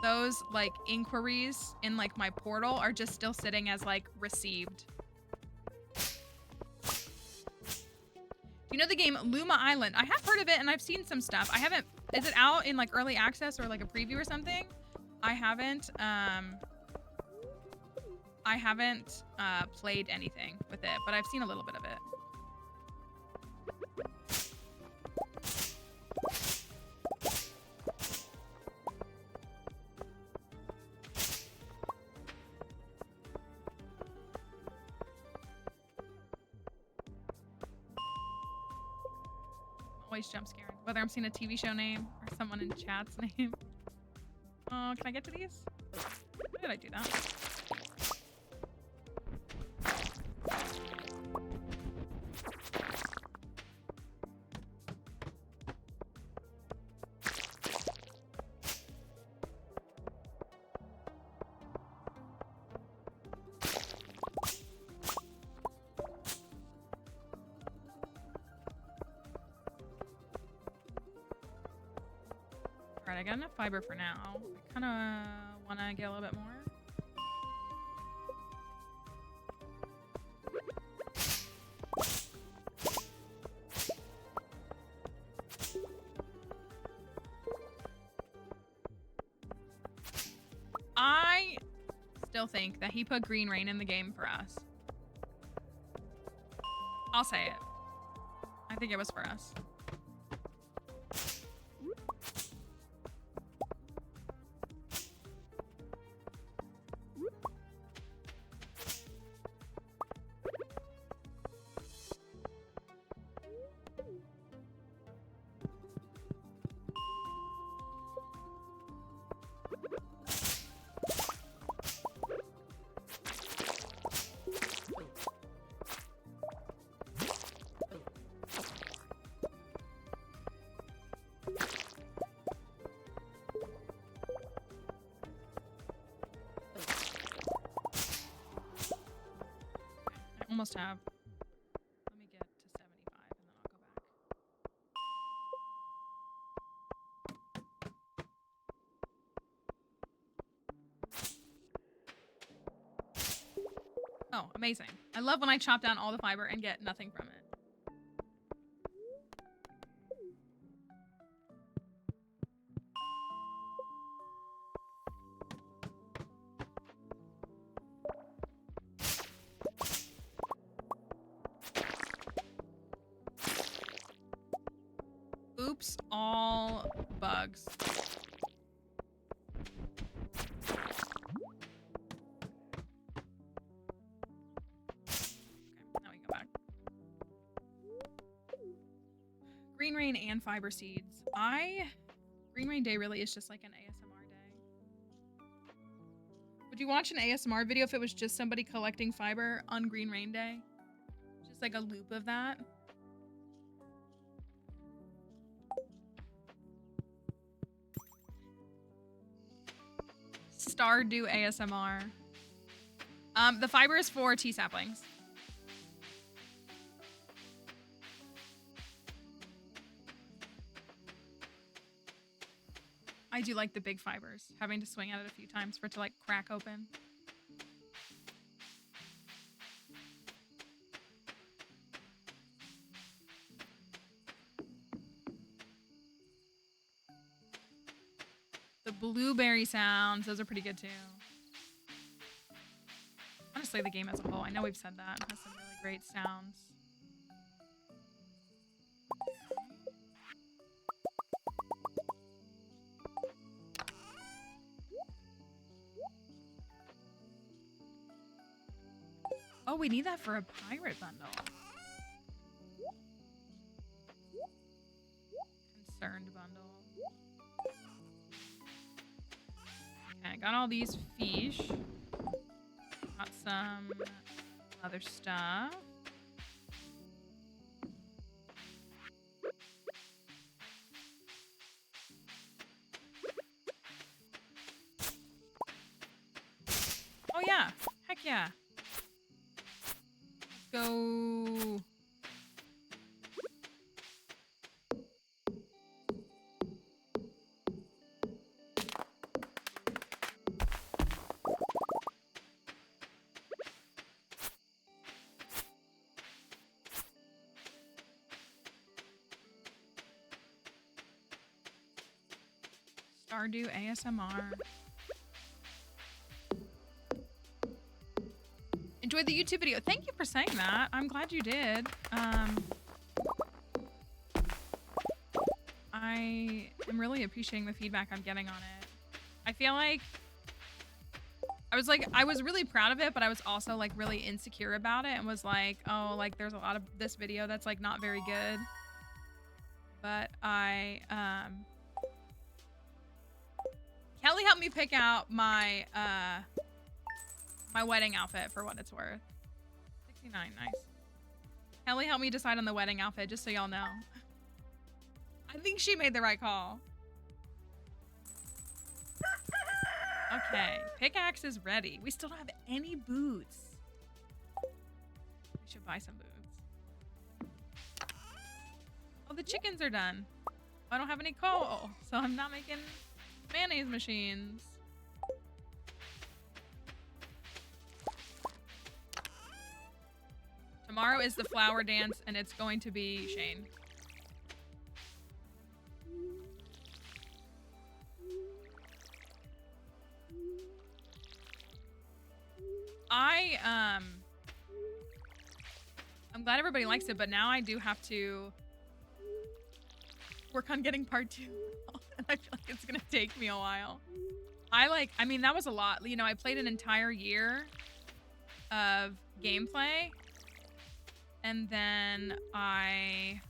Those, like, inquiries in, like, my portal are just still sitting as, like, received. Do you know the game Luma Island? I have heard of it and I've seen some stuff. I haven't, is it out in, like, early access or, like, a preview or something? I haven't played anything with it, but I've seen a little bit of it. Always jump scaring. Whether I'm seeing a TV show name or someone in chat's name. Oh, can I get to these? Why did I do that? I got enough fiber for now. I kind of want to get a little bit more. I still think that he put green rain in the game for us. I'll say it. I think it was for us. Almost have. Let me get to 75 and then I'll go back. Oh, amazing. I love when I chop down all the fiber and get nothing from it. Oops, all bugs. Okay, now we go back. Green rain and fiber seeds. Green rain day really is just like an ASMR day. Would you watch an ASMR video if it was just somebody collecting fiber on green rain day? Just like a loop of that? Stardew ASMR. The fiber is for tea saplings. I do like the big fibers, having to swing at it a few times for it to like crack open. The blueberry sounds, those are pretty good too. Honestly, the game as a whole, I know we've said that, has some really great sounds. Oh, we need that for a pirate bundle. Concerned bundle. Okay, I got all these fish. Got some other stuff. Oh yeah, heck yeah. Let's go. Stardew ASMR. Enjoyed the YouTube video. Thank you for saying that. I'm glad you did. I am really appreciating the feedback I'm getting on it. I feel like I was really proud of it, but I was also like really insecure about it and was like, oh, like there's a lot of this video that's like not very good. But Kelly helped me pick out my my wedding outfit for what it's worth. 69, nice. Kelly helped me decide on the wedding outfit, just so y'all know. I think she made the right call. Okay, pickaxe is ready. We still don't have any boots. We should buy some boots. Oh, the chickens are done. I don't have any coal, so I'm not making mayonnaise machines. Tomorrow is the flower dance, and it's going to be Shane. I'm glad everybody likes it, but now I do have to work on getting part 2. And I feel like it's gonna take me a while. I mean, that was a lot. You know, I played an entire year of gameplay. And then I,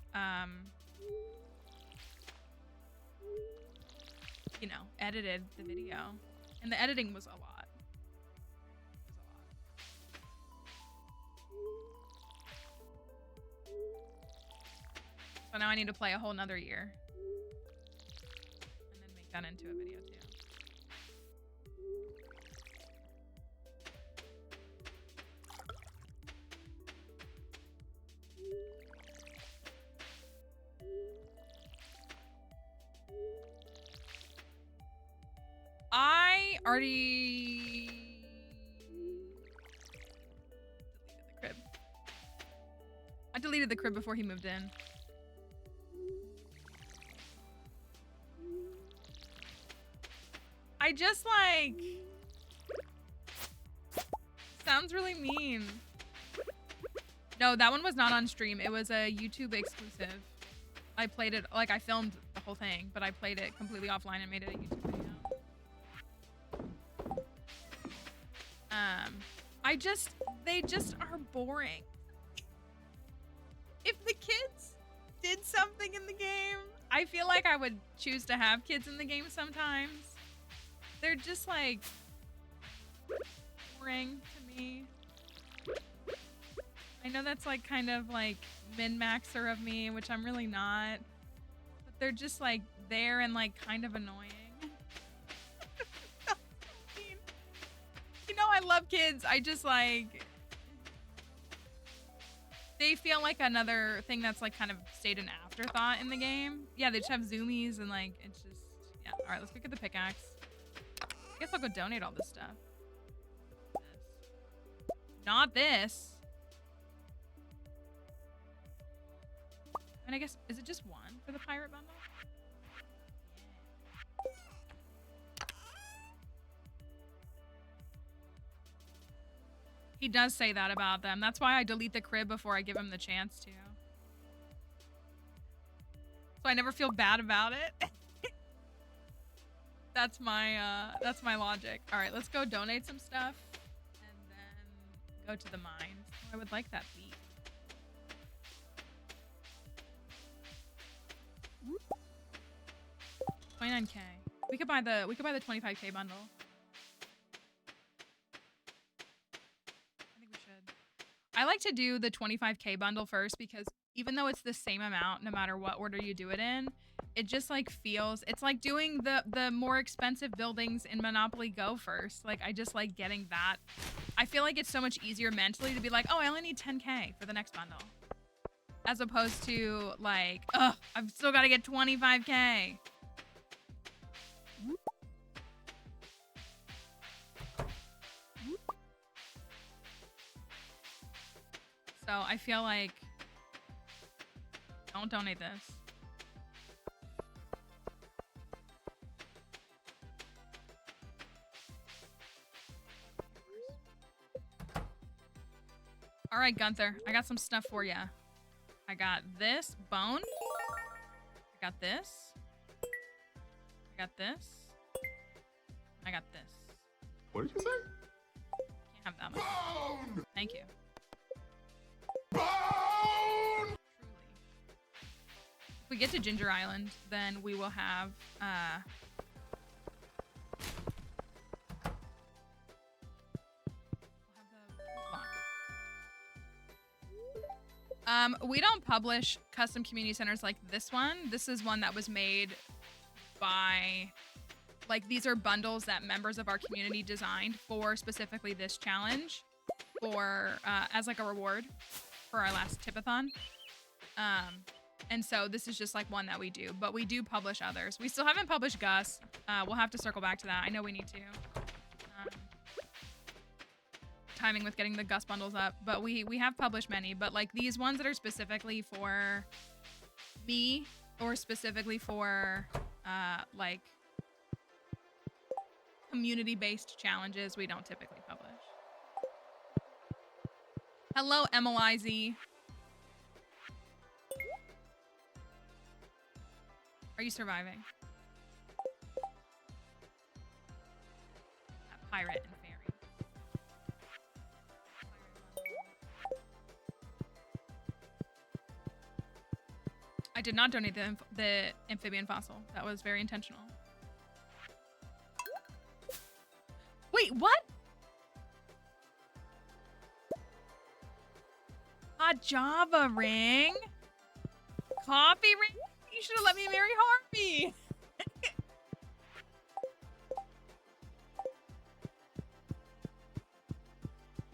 you know, edited the video. And the editing was a lot. So now I need to play a whole nother year. And then make that into a video too. I already deleted the crib. I deleted the crib before he moved in. I just like... Sounds really mean. No, that one was not on stream. It was a YouTube exclusive. I played it, like I filmed the whole thing, but I played it completely offline and made it a YouTube video. They just are boring. If the kids did something in the game, I feel like I would choose to have kids in the game sometimes. They're just like boring to me. I know that's like kind of like min-maxer of me, which I'm really not. But they're just like there and like kind of annoying. You know, I love kids. I just like, they feel like another thing that's like kind of stayed an afterthought in the game. Yeah, they just have zoomies and like, it's just, yeah. All right, let's go get the pickaxe. I guess I'll go donate all this stuff. Not this. And I guess, is it just one for the pirate bundle? He does say that about them. That's why I delete the crib before I give him the chance to. So I never feel bad about it. That's my logic. All right, let's go donate some stuff and then go to the mines. Oh, I would like that beat. $29K. We could buy the 25K bundle. I think we should. I like to do the 25K bundle first because even though it's the same amount, no matter what order you do it in, it just like feels, it's like doing the more expensive buildings in Monopoly Go first. Like I just like getting that. I feel like it's so much easier mentally to be like, oh, I only need 10K for the next bundle. As opposed to like, ugh, I've still got to get 25K. So I feel like, don't donate this. All right, Gunther, I got some stuff for ya. I got this bone. I got this. I got this. I got this. What did you say? Can't have that much. Bone! Thank you. Bone! Truly. If we get to Ginger Island, then we will have we don't publish custom community centers like this one. This is one that was made by, like, these are bundles that members of our community designed for specifically this challenge for as like a reward for our last tipathon. And so this is just like one that we do, but we do publish others. We still haven't published Gus. We'll have to circle back to that. I know we need to. Timing with getting the Gus bundles up, but we have published many, but like these ones that are specifically for me or specifically for like community-based challenges, we don't typically publish. Hello, MLIZ. Are you surviving? That pirate and fairy. I did not donate the amphibian fossil. That was very intentional. Wait, what? A Java ring? Coffee ring? You should have let me marry Harvey.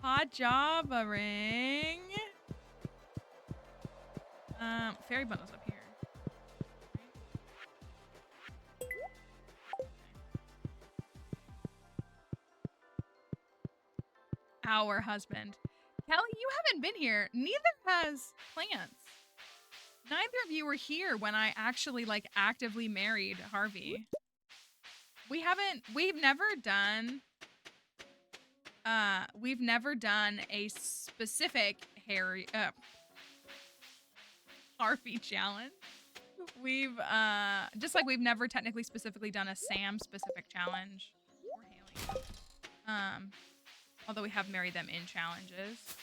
Hot Java ring. Fairy bundles up here. Our husband. Kelly, you haven't been here. Neither has Plants. Neither of you were here when I actually like actively married Harvey. We've never done a specific Harvey challenge. We've just like we've never technically specifically done a Sam specific challenge or Haley. Although we have married them in challenges.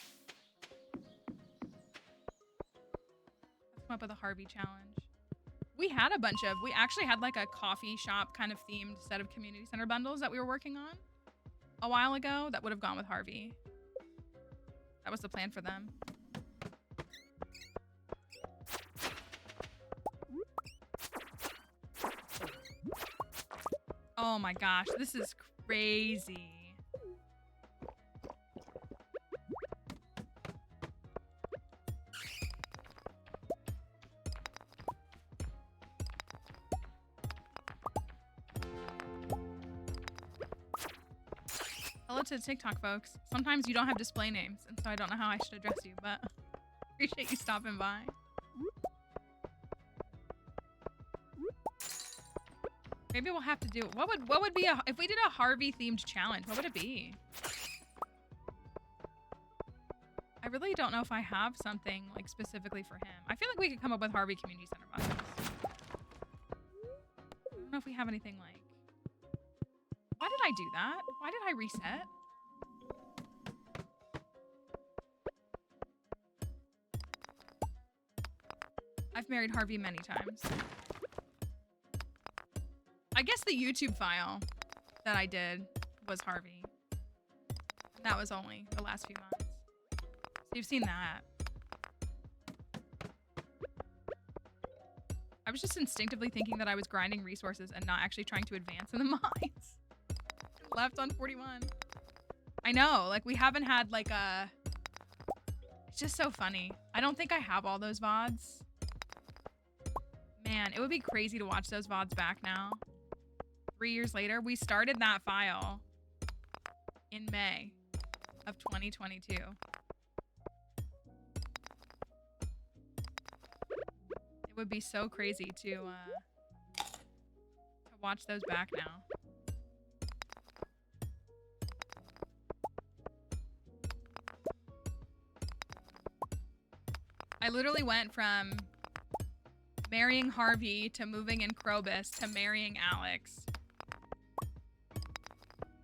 Let's come up with a Harvey challenge. We actually had like a coffee shop kind of themed set of community center bundles that we were working on a while ago that would have gone with Harvey. That was the plan for them. Oh my gosh, this is crazy. to TikTok, folks. Sometimes you don't have display names, and so I don't know how I should address you, but appreciate you stopping by. Maybe we'll have to do what would be if we did a Harvey themed challenge? What would it be? I really don't know if I have something like specifically for him. I feel like we could come up with Harvey Community Center vibes. I don't know if we have anything like. Why did I do that? Why did I reset? I've married Harvey many times. I guess the YouTube file that I did was Harvey. That was only the last few months. So you've seen that. I was just instinctively thinking that I was grinding resources and not actually trying to advance in the mines. Left on 41. I know, like we haven't had like a... It's just so funny. I don't think I have all those VODs. Man, it would be crazy to watch those VODs back now. 3 years later, we started that file in May of 2022. It would be so crazy to watch those back now. I literally went from marrying Harvey to moving in Krobus to marrying Alex.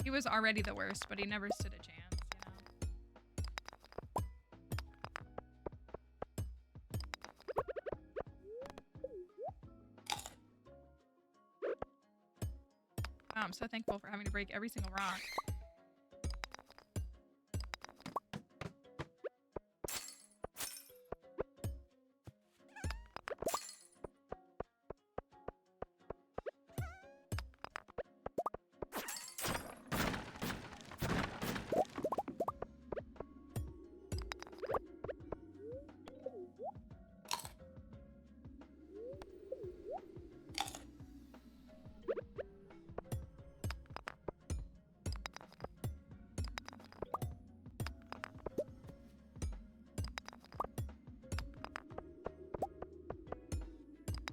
He was already the worst, but he never stood a chance, you know? Oh, I'm so thankful for having to break every single rock.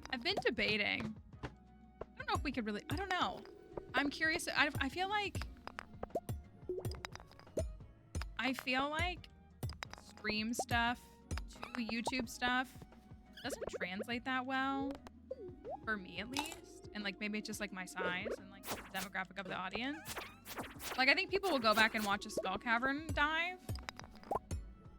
I've been debating. I don't know if we could really, I don't know. I'm curious. I feel like stream stuff to YouTube stuff doesn't translate that well for me at least. And like maybe it's just like my size and like the demographic of the audience. Like I think people will go back and watch a Skull Cavern dive.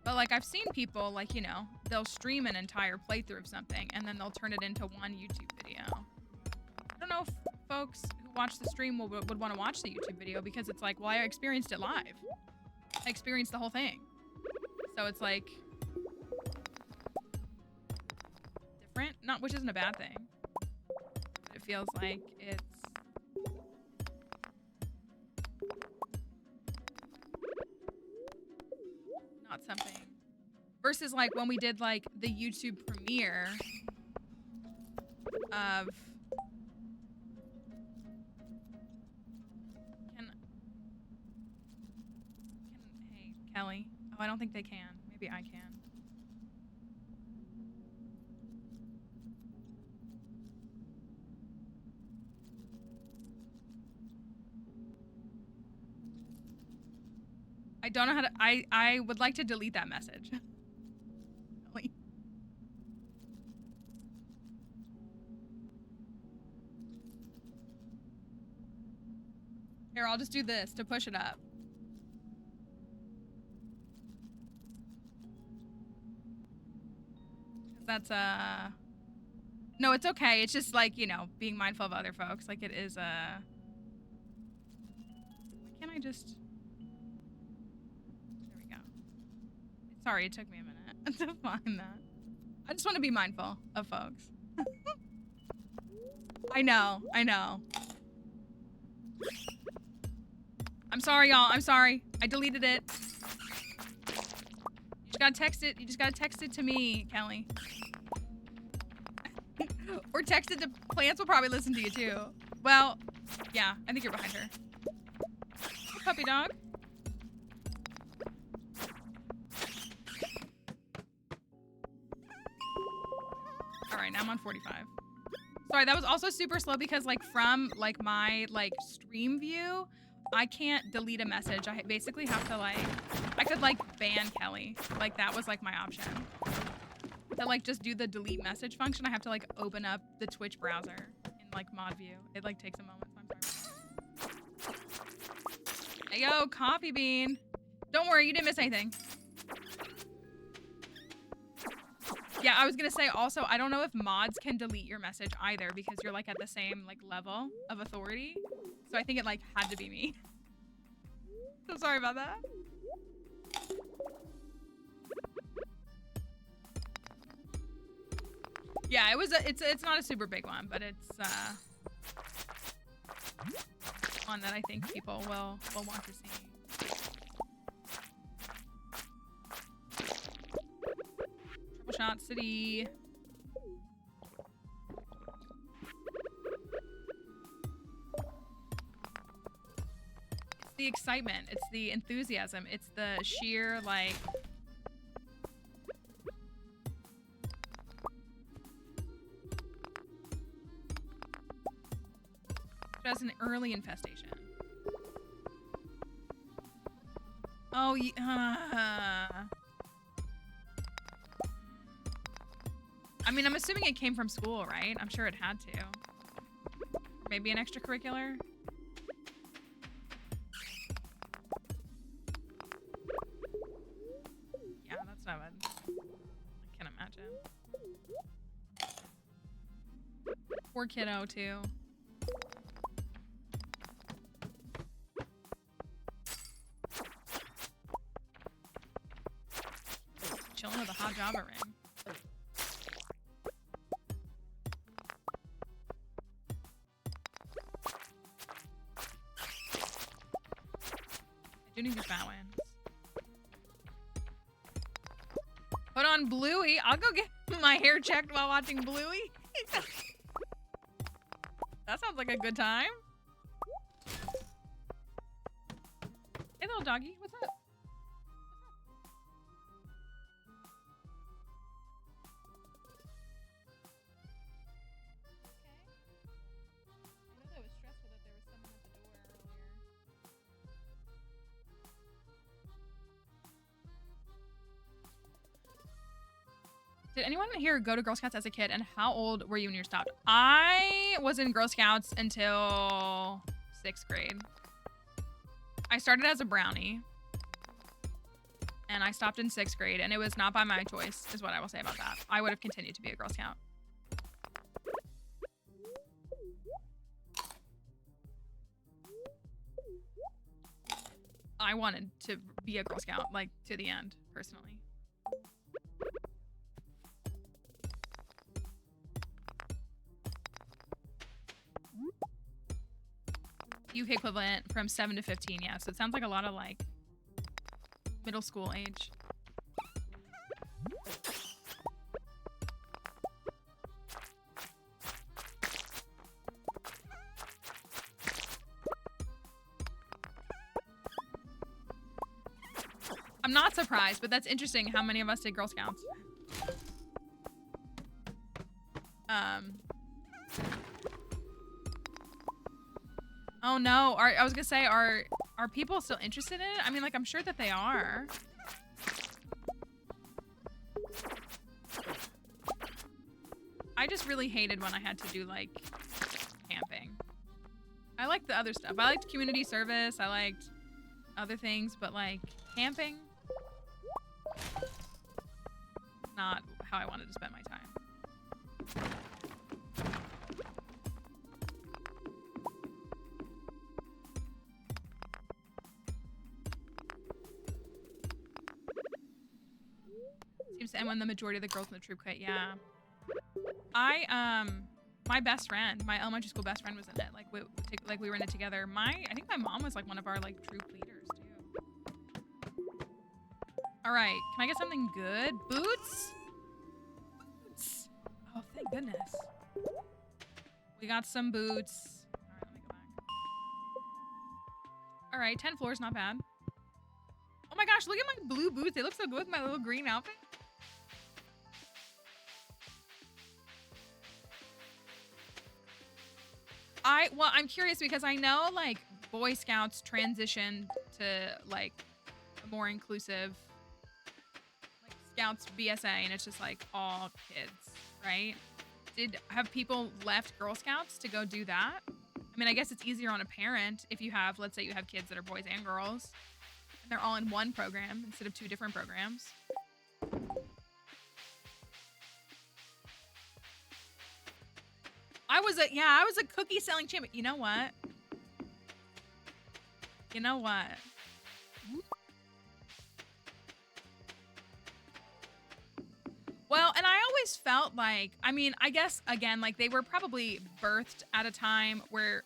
But like I've seen people like, you know, they'll stream an entire playthrough of something and then they'll turn it into one YouTube video. I don't know if folks who watch the stream would want to watch the YouTube video because it's like, well, I experienced it live. I experienced the whole thing. So it's like different, not which isn't a bad thing. But it feels like it's not something versus like when we did like the YouTube premiere of hey Kelly, oh I don't think they can, maybe I can. I don't know how to, I would like to delete that message. Here, I'll just do this to push it up. That's, no, it's okay. It's just like, you know, being mindful of other folks. Like it is, why can't I just... Sorry, it took me a minute to find that. I just want to be mindful of folks. I know. I'm sorry, y'all. I'm sorry. I deleted it. You just gotta text it. You just gotta text it to me, Kelly. Or text it to Plants will probably listen to you too. Well, yeah, I think you're behind her. Hey, puppy dog. I'm on 45. Sorry, that was also super slow because like from like my like stream view, I can't delete a message. I basically have to like, I could like ban Kelly. Like that was like my option. To like just do the delete message function, I have to like open up the Twitch browser in like mod view. It like takes a moment, so I'm sorry. Hey yo, Coffee Bean. Don't worry, you didn't miss anything. Yeah, I was gonna say also, I don't know if mods can delete your message either because you're like at the same like level of authority. So I think it like had to be me. So sorry about that. Yeah, it was it's not a super big one, but it's one that I think people will want to see. Troubleshot City. It's the excitement, it's the enthusiasm, it's the sheer like as an early infestation. Oh, I mean, I'm assuming it came from school, right? I'm sure it had to. Maybe an extracurricular? Yeah, that's not what I can imagine. Poor kiddo, too. Chilling with a hot Java ring. I do need these bat wins. Put on Bluey. I'll go get my hair checked while watching Bluey. That sounds like a good time. Hey, little doggy. What's up? Did anyone here go to Girl Scouts as a kid, and how old were you when you stopped? I was in Girl Scouts until 6th grade. I started as a brownie, and I stopped in 6th grade, and it was not by my choice, is what I will say about that. I would have continued to be a Girl Scout. I wanted to be a Girl Scout, like, to the end, personally. UK equivalent from 7 to 15, yeah. So it sounds like a lot of like middle school age. I'm not surprised, but that's interesting how many of us did Girl Scouts. Oh no, I was gonna say, are people still interested in it? I mean, like, I'm sure that they are. I just really hated when I had to do, like, camping. I liked the other stuff. I liked community service, I liked other things, but, like, camping? Not how I wanted to spend my time. Seems to end when the majority of the girls in the troop quit. Yeah. My best friend, my elementary school best friend was in it. Like we were in it together. I think my mom was like one of our like troop leaders too. All right, can I get something good? Boots? Boots. Oh, thank goodness. We got some boots. All right, let me go back. All right, 10 floors, not bad. Oh my gosh, look at my blue boots. They look so good with my little green outfit. I'm curious because I know like Boy Scouts transitioned to like a more inclusive like Scouts BSA, and it's just like all kids, right? Have people left Girl Scouts to go do that? I mean, I guess it's easier on a parent if you have, let's say you have kids that are boys and girls, and they're all in one program instead of 2 different programs. I was a cookie selling champion. You know what? You know what? Well, and I always felt like, I mean, I guess again, like they were probably birthed at a time where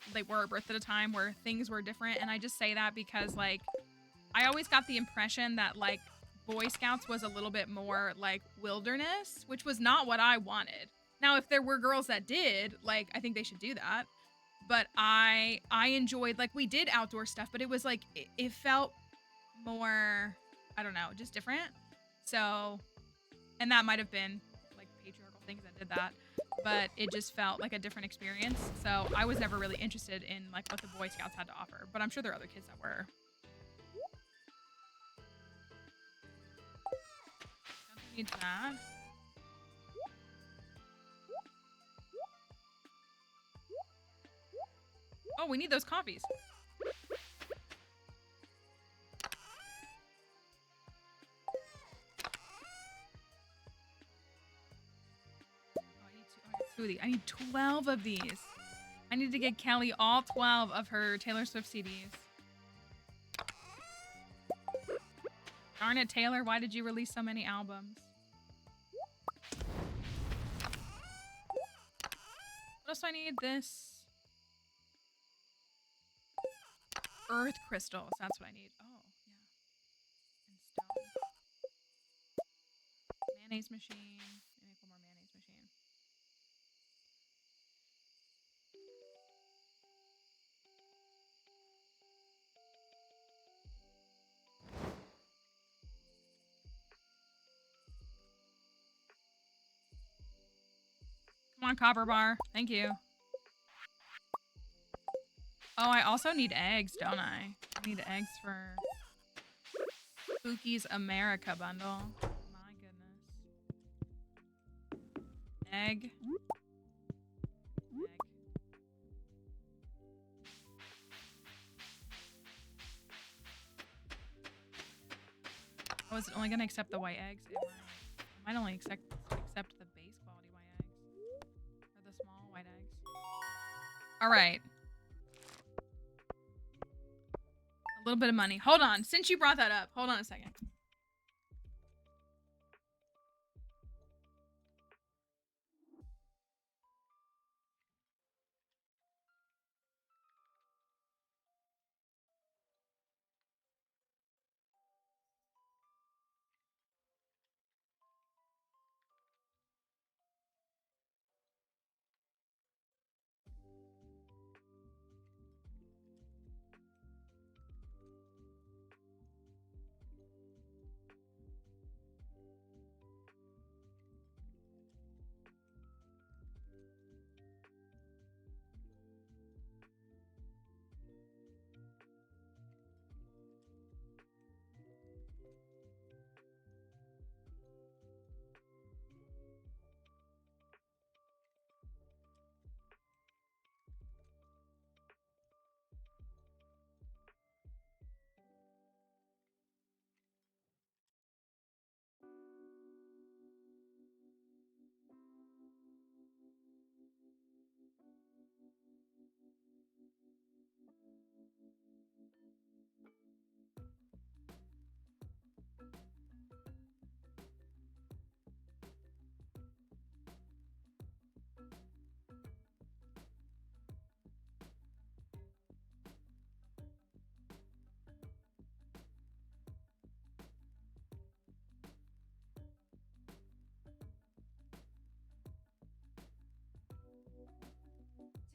things were different. And I just say that because like, I always got the impression that like Boy Scouts was a little bit more like wilderness, which was not what I wanted. Now, if there were girls that did, like, I think they should do that. But I enjoyed, like, we did outdoor stuff, but it was like, it felt more, I don't know, just different. So, and that might have been like patriarchal things that did that, but it just felt like a different experience. So I was never really interested in like what the Boy Scouts had to offer, but I'm sure there are other kids that were. Don't need that. Oh, we need those copies. I need 12 of these. I need to get Kelly all 12 of her Taylor Swift CDs. Darn it, Taylor, why did you release so many albums? What else do I need? This. Earth crystals, that's what I need. Oh, yeah. And stone. Mayonnaise machine. Let me make one more mayonnaise machine. Come on, copper bar. Thank you. Oh, I also need eggs, don't I? I need eggs for Spooky's America bundle. My goodness. Egg. Oh, is it only gonna accept the white eggs? It might only accept the base quality white eggs. Or the small white eggs. Alright. A little bit of money. Hold on. Since you brought that up, hold on a second.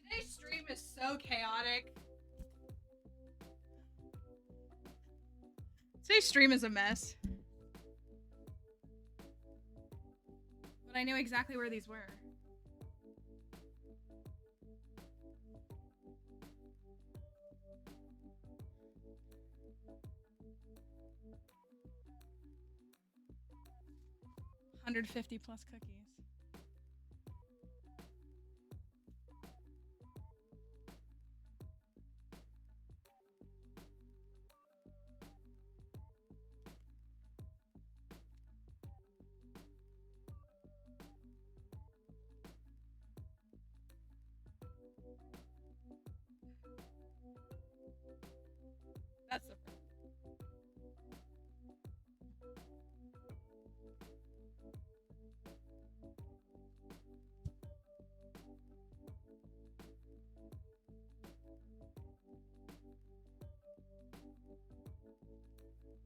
Today's stream is so chaotic. Today's stream is a mess. But I knew exactly where these were. 150 plus cookies. That's the first.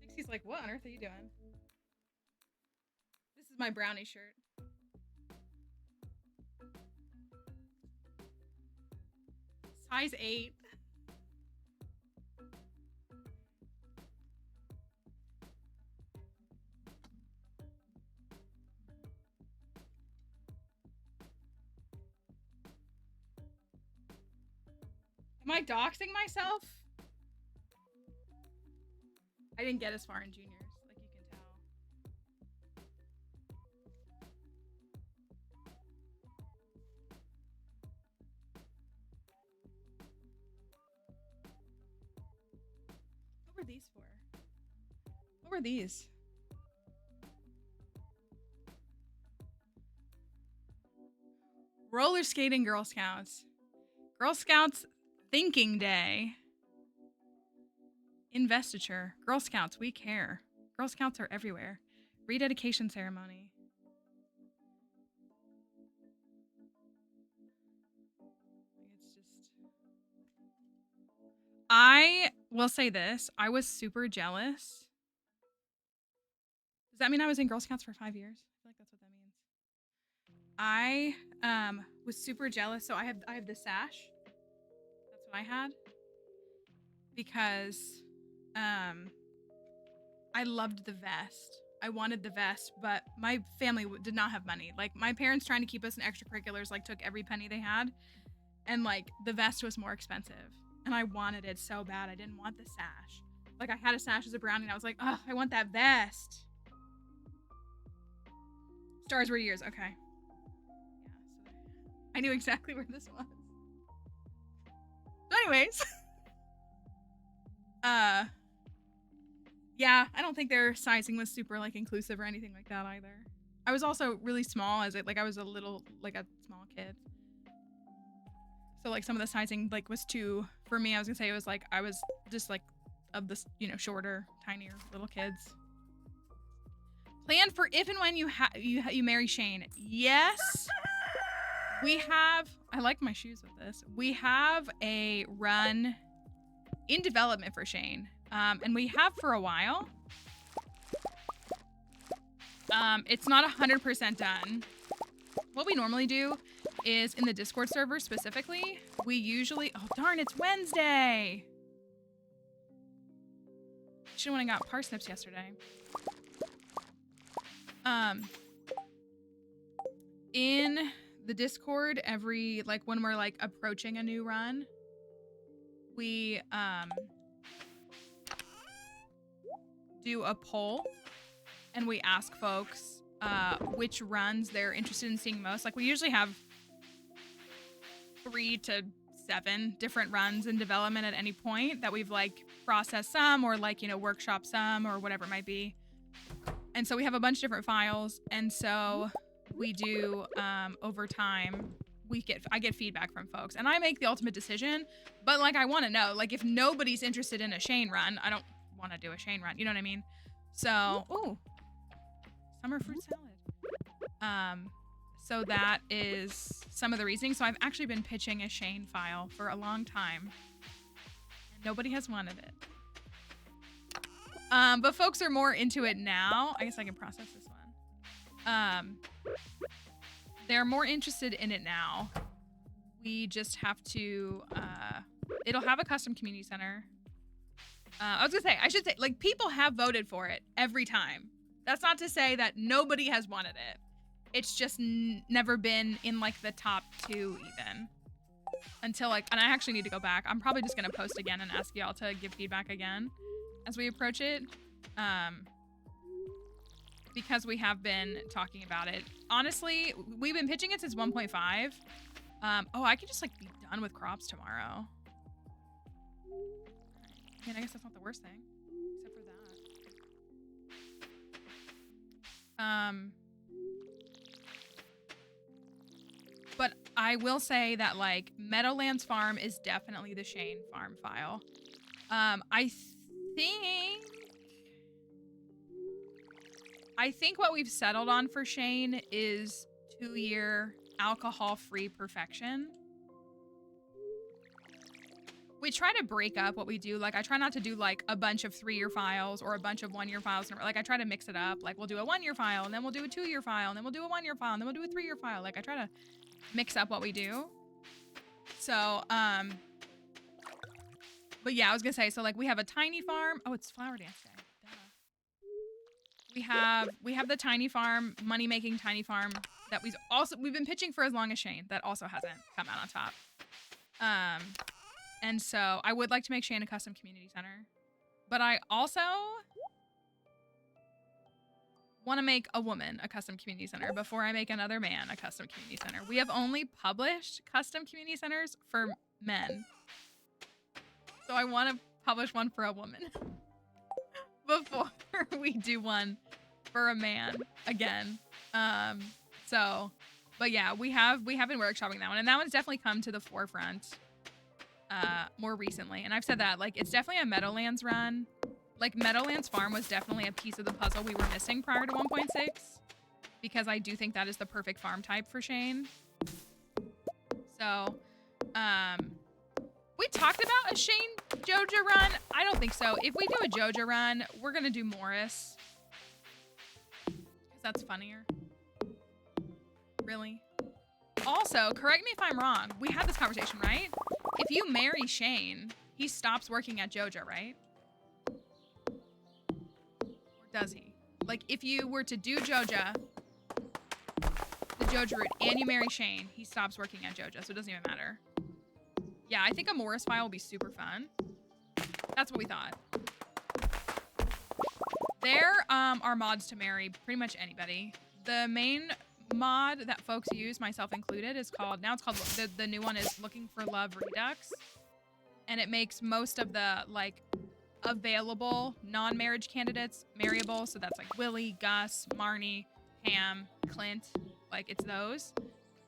Dixie's like, what on earth are you doing? This is my brownie shirt. Size 8. Am I doxing myself? I didn't get as far in juniors, like you can tell. What were these for? What were these? Roller skating Girl Scouts. Girl Scouts Thinking Day. Investiture. Girl Scouts, we care. Girl Scouts are everywhere. Rededication ceremony. It's just... I will say this. I was super jealous. Does that mean I was in Girl Scouts for 5 years? I feel like that's what that means. I was super jealous. So I have the sash. That's what I had. Because I loved the vest. I wanted the vest, but my family did not have money. Like, my parents trying to keep us in extracurriculars, like, took every penny they had. And, like, the vest was more expensive. And I wanted it so bad. I didn't want the sash. Like, I had a sash as a brownie, and I was like, oh, I want that vest. Stars were years. Okay. Yeah, so I knew exactly where this was. So anyways. Yeah, I don't think their sizing was super, like, inclusive or anything like that either. I was also really small as I was a little, like, a small kid. So, like, some of the sizing, like, was too, for me, I was gonna say it was, like, I was just, like, of the, you know, shorter, tinier little kids. Plan for if and when you marry Shane. Yes. We have, I like my shoes with this. We have a run in development for Shane. And we have for a while. It's not 100% done. What we normally do is in the Discord server specifically, we usually, oh darn, it's Wednesday. Should've went and got parsnips yesterday. In the Discord, every, like, when we're, like, approaching a new run, we, do a poll and we ask folks which runs they're interested in seeing most. Like, we usually have 3 to 7 different runs in development at any point that we've, like, processed some or, like, you know, workshop some or whatever it might be. And so we have a bunch of different files, and so we do over time I get feedback from folks and I make the ultimate decision, but, like, I want to know, like, if nobody's interested in a Shane run, I don't want to do a Shane run, you know what I mean? So, ooh, summer fruit salad. So that is some of the reasoning. So I've actually been pitching a Shane file for a long time and nobody has wanted it. But folks are more into it now. I guess I can process this one. They're more interested in it now. We just have to, it'll have a custom community center. I was gonna say, I should say, like, people have voted for it every time. That's not to say that nobody has wanted it. It's just never been in, like, the top 2 even. Until, like, and I actually need to go back. I'm probably just gonna post again and ask y'all to give feedback again as we approach it. because we have been talking about it. Honestly, we've been pitching it since 1.5. Oh, I could just like be done with crops tomorrow. I mean, I guess that's not the worst thing, except for that. But I will say that like Meadowlands Farm is definitely the Shane farm file. I think what we've settled on for Shane is 2-year alcohol-free perfection. We try to break up what we do. Like, I try not to do like a bunch of 3-year files or a bunch of 1-year files. Like, I try to mix it up. Like, we'll do a 1-year file, and then we'll do a 2-year file, and then we'll do a 1-year file, and then we'll do a 3-year file. Like, I try to mix up what we do. So, but yeah, I was gonna say, so like we have a tiny farm. Oh, it's Flower Dance Day. Duh. We have the tiny farm, money-making tiny farm that we've been pitching for as long as Shane. That also hasn't come out on top. And so I would like to make Shane a custom community center, but I also want to make a woman a custom community center before I make another man a custom community center. We have only published custom community centers for men. So I want to publish one for a woman before we do one for a man again. But yeah, we have been workshopping that one, and that one's definitely come to the forefront more recently. And I've said that, like, it's definitely a Meadowlands run. Like, Meadowlands Farm was definitely a piece of the puzzle we were missing prior to 1.6, because I do think that is the perfect farm type for Shane. So, we talked about a Shane Joja run. I don't think so. If we do a Joja run, we're gonna do Morris, because that's funnier. Really. Also, correct me if I'm wrong. We had this conversation, right? If you marry Shane, he stops working at Joja, right? Or does he? Like, if you were to do Joja, the Joja route, and you marry Shane, he stops working at Joja, so it doesn't even matter. Yeah, I think a Morris file will be super fun. That's what we thought. There are mods to marry pretty much anybody. The main mod that folks use, myself included, is called, now it's called, the new one is Looking for Love Redux. And it makes most of the, like, available non-marriage candidates marryable. So that's like Willie, Gus, Marnie, Pam, Clint. Like, it's those.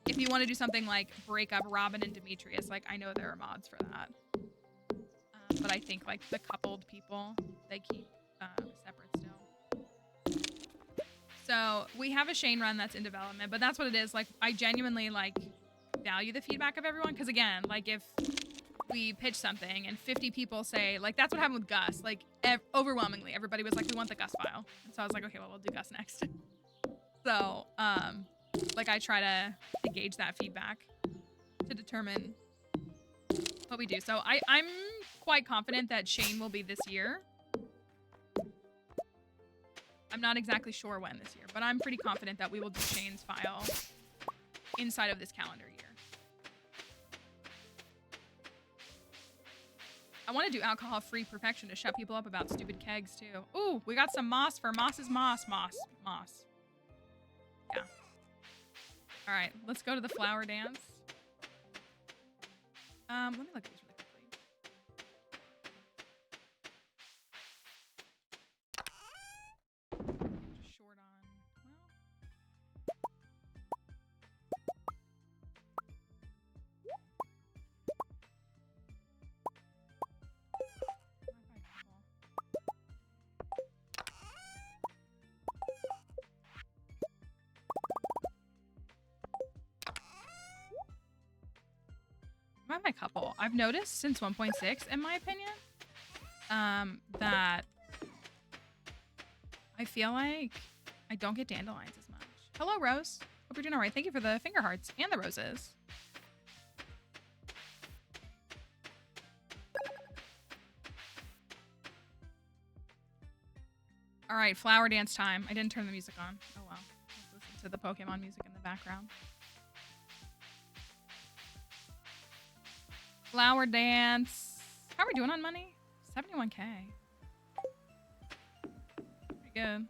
If you want to do something like break up Robin and Demetrius, like, I know there are mods for that. But I think, like, the coupled people, they keep separate still. So we have a Shane run that's in development, but that's what it is. Like, I genuinely, like, value the feedback of everyone. Because, again, like, if we pitch something and 50 people say, like, that's what happened with Gus. Like, overwhelmingly, everybody was like, we want the Gus file. And so I was like, okay, well, we'll do Gus next. So, like, I try to gauge that feedback to determine what we do. So I'm quite confident that Shane will be this year. I'm not exactly sure when this year, but I'm pretty confident that we will do Shane's file inside of this calendar year. I want to do alcohol-free perfection to shut people up about stupid kegs, too. Ooh, we got some moss for Moss's Moss. Yeah. All right, let's go to the flower dance. Let me look at these really quickly. Just short on, my couple. I've noticed since 1.6, in my opinion, that I feel like I don't get dandelions as much. Hello, Rose. Hope you're doing all right. Thank you for the finger hearts and the roses. All right, flower dance time. I didn't turn the music on. Oh well. Let's listen to the Pokemon music in the background. Flower dance. How are we doing on money? 71K. Pretty good.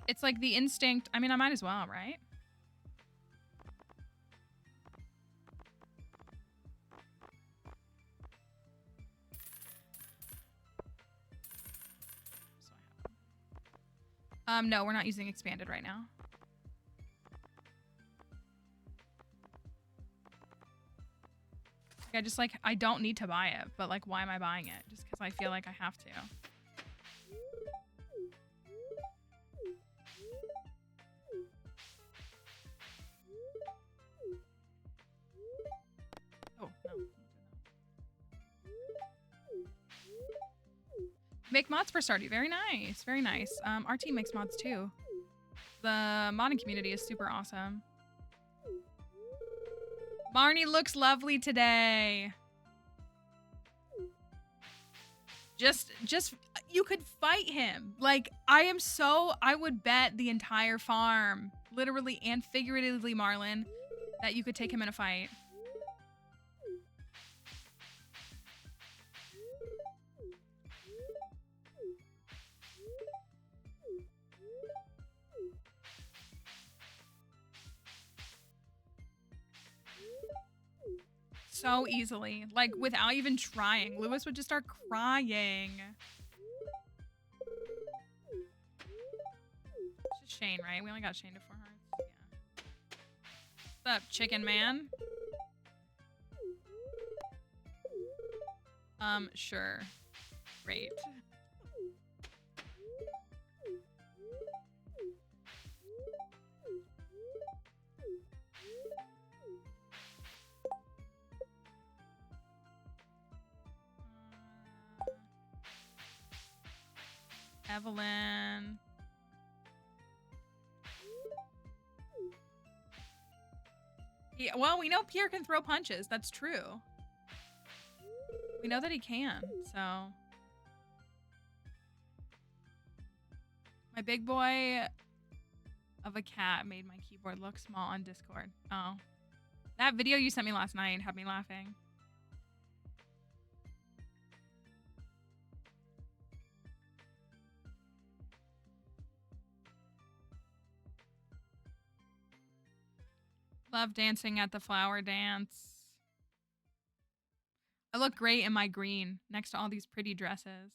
It's like the instinct. I mean, I might as well, right? No, we're not using expanded right now. I don't need to buy it, but like, why am I buying it? Just because I feel like I have to. Oh, no. Make mods for Stardew. Very nice. Very nice. Our team makes mods too. The modding community is super awesome. Marnie looks lovely today. Just, you could fight him. Like, I would bet the entire farm, literally and figuratively, Marlon, that you could take him in a fight. So easily, like without even trying. Lewis would just start crying. It's just Shane, right? We only got Shane to 4 hearts. Yeah. What's up, chicken man? Sure. Great. Evelyn. Yeah, well, we know Pierre can throw punches. That's true. We know that he can, so. My big boy of a cat made my keyboard look small on Discord. Oh. That video you sent me last night had me laughing. Love dancing at the flower dance. I look great in my green next to all these pretty dresses.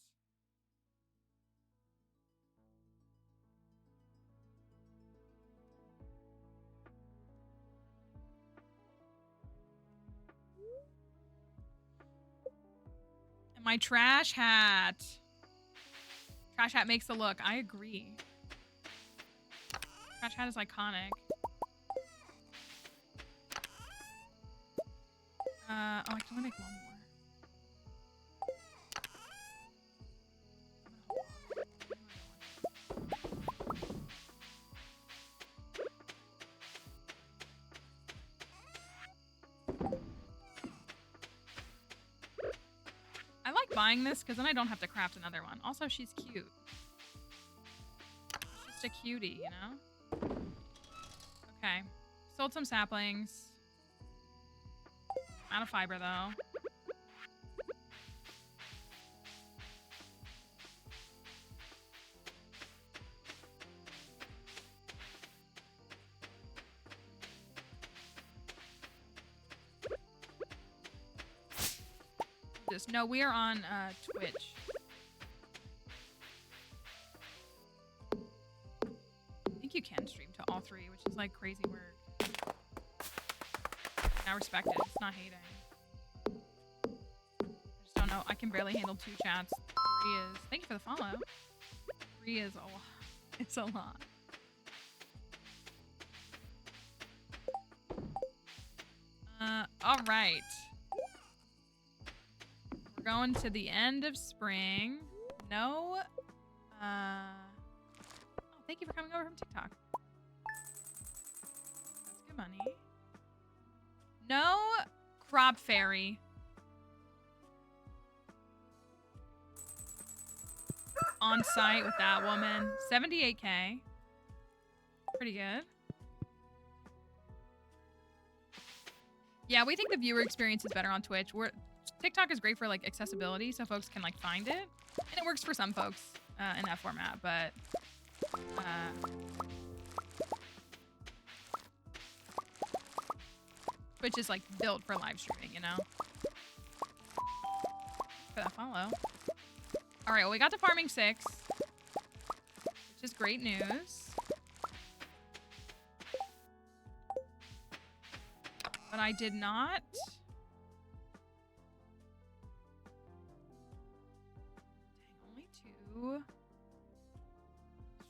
And my trash hat. Trash hat makes the look. I agree. Trash hat is iconic. Oh, I can only make one more. I like buying this because then I don't have to craft another one. Also, she's cute. She's just a cutie, you know? Okay. Sold some saplings. Out of fiber, though. No, we are on Twitch. I think you can stream to all three, which is like crazy work. I respect it. It's not hating. I just don't know. I can barely handle 2 chats. 3 is... Thank you for the follow. 3 is a lot. It's a lot. All right. We're going to the end of spring. No... Oh, thank you for coming over from TikTok. That's good money. No crop fairy. On site with that woman. 78K. Pretty good. Yeah, we think the viewer experience is better on Twitch. TikTok is great for like accessibility, so folks can like find it. And it works for some folks in that format, but Twitch is like built for live streaming, you know? For that follow. All right, well, we got to farming 6, which is great news. But I did not. Dang, only 2.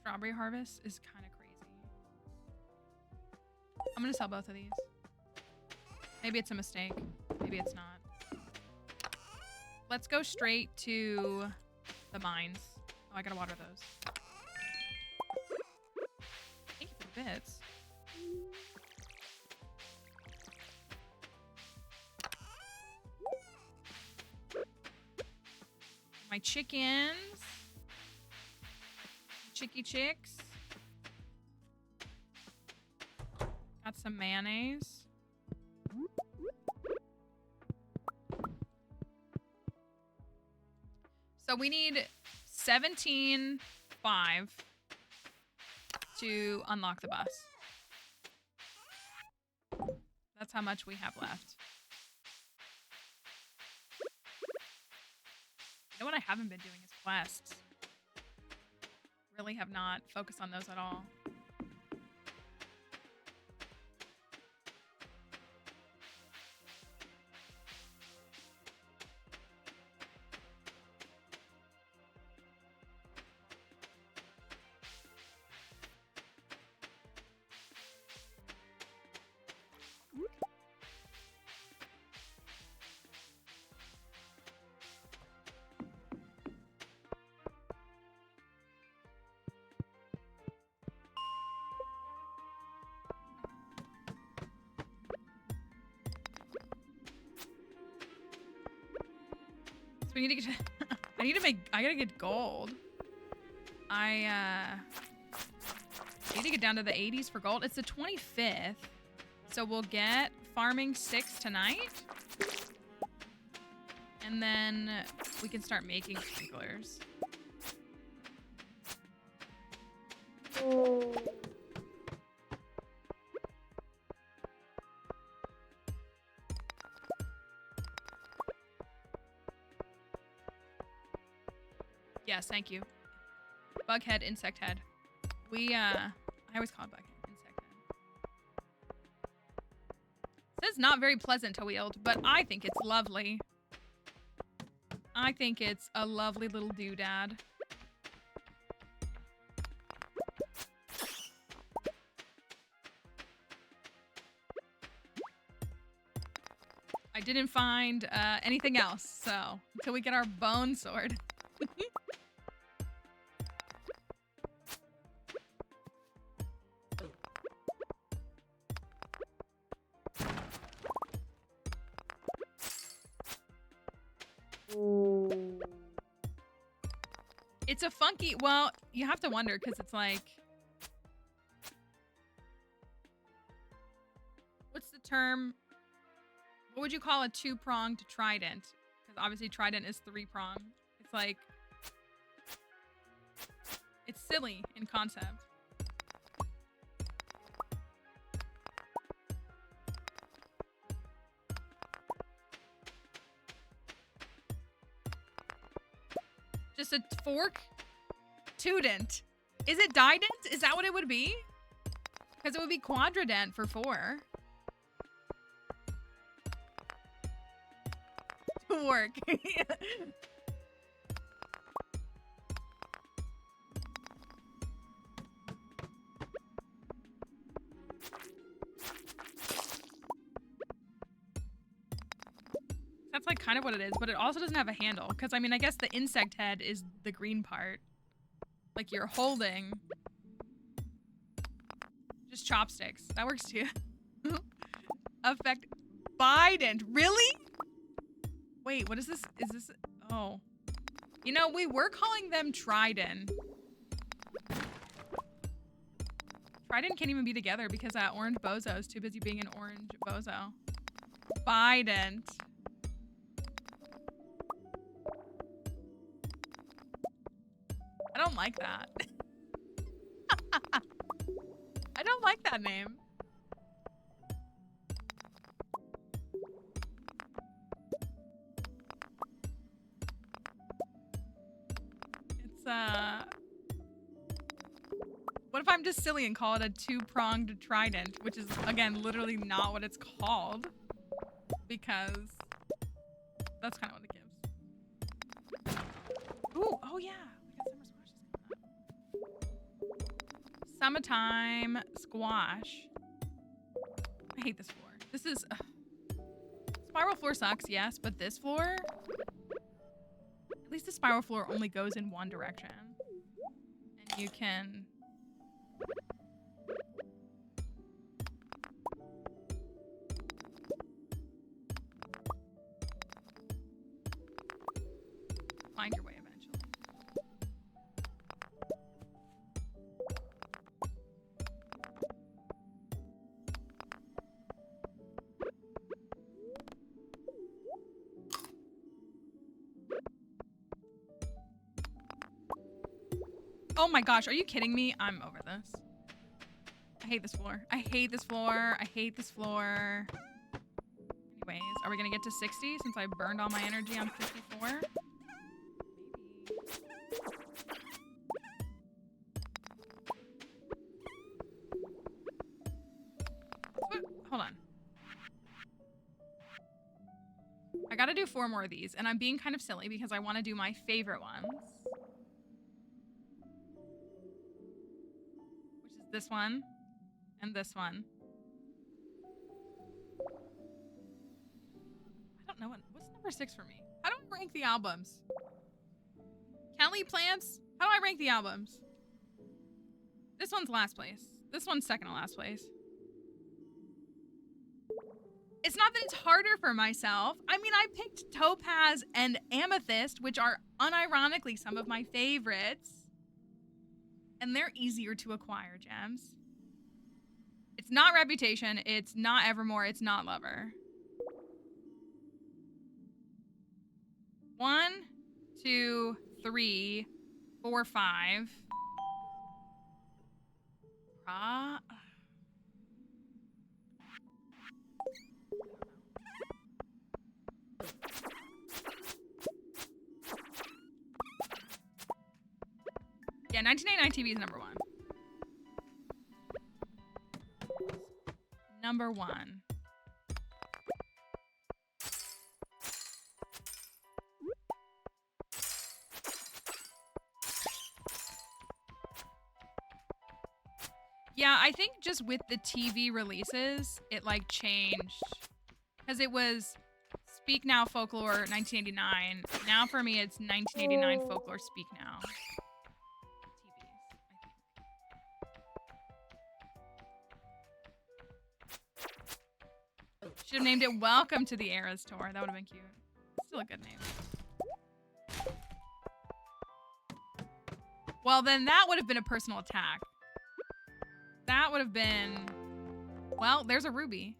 Strawberry harvest is kind of crazy. I'm gonna sell both of these. Maybe it's a mistake. Maybe it's not. Let's go straight to the mines. Oh, I gotta water those. Thank you for the bits. My chickens. Chicky chicks. Got some mayonnaise. So we need 17.5 to unlock the bus. That's how much we have left. You know what I haven't been doing is quests. Really have not focused on those at all. So we need to get I gotta get gold. I need to get down to the 80s for gold. It's the 25th. So we'll get farming 6 tonight. And then we can start making sprinklers. Yes, thank you. Bug head, insect head. I always call it bug head, insect head. It says not very pleasant to wield, but I think it's lovely. I think it's a lovely little doodad. I didn't find anything else, so until we get our bone sword. It's a funky, well, you have to wonder because it's like, what's the term? What would you call a 2-pronged trident? Because obviously trident is 3-pronged. It's like, it's silly in concept. Just a fork? Tudent. Is it dident? Is that what it would be? Because it would be quadrident for 4. Fork. That's like kind of what it is, but it also doesn't have a handle. Because I mean, I guess the insect head is the green part. Like you're holding. Just chopsticks. That works too. Effect. Bident. Really? Wait, what is this? Is this? Oh. You know, we were calling them Trident. Trident can't even be together because Orange Bozo is too busy being an Orange Bozo. Bident. I don't like that. don't like that name. It's what if I'm just silly and call it a two-pronged trident, which is again literally not what it's called, because that's kind of what it gives. Ooh, oh yeah, we got summer squashes coming up. Summertime squash. I hate this floor. This is spiral floor sucks, yes, but this floor, at least the spiral floor only goes in one direction, and you can. Find your way eventually. Oh my gosh, are you kidding me? I'm over this. I hate this floor. I hate this floor. I hate this floor. Anyways, are we gonna get to 60 since I burned all my energy on 54? Maybe. Hold on. I gotta do 4 more of these, and I'm being kind of silly because I want to do my favorite ones. Which is this one, and this one. I don't know what's number 6 for me. How do I rank the albums? Kelly Plants? How do I rank the albums? This one's last place. This one's second to last place. It's not that it's harder for myself. I mean, I picked Topaz and Amethyst, which are unironically some of my favorites. And they're easier to acquire gems. It's not Reputation. It's not Evermore. It's not Lover. 1, 2, 3, 4, 5. Yeah, 1989 TV is number 1. Number 1. Yeah, I think just with the TV releases, it like changed. Because it was Speak Now Folklore 1989. Now for me, it's 1989 Folklore Speak Now. Should have named it Welcome to the Eras Tour. That would have been cute. Still a good name. Well, then that would have been a personal attack. That would have been... Well, there's a Ruby.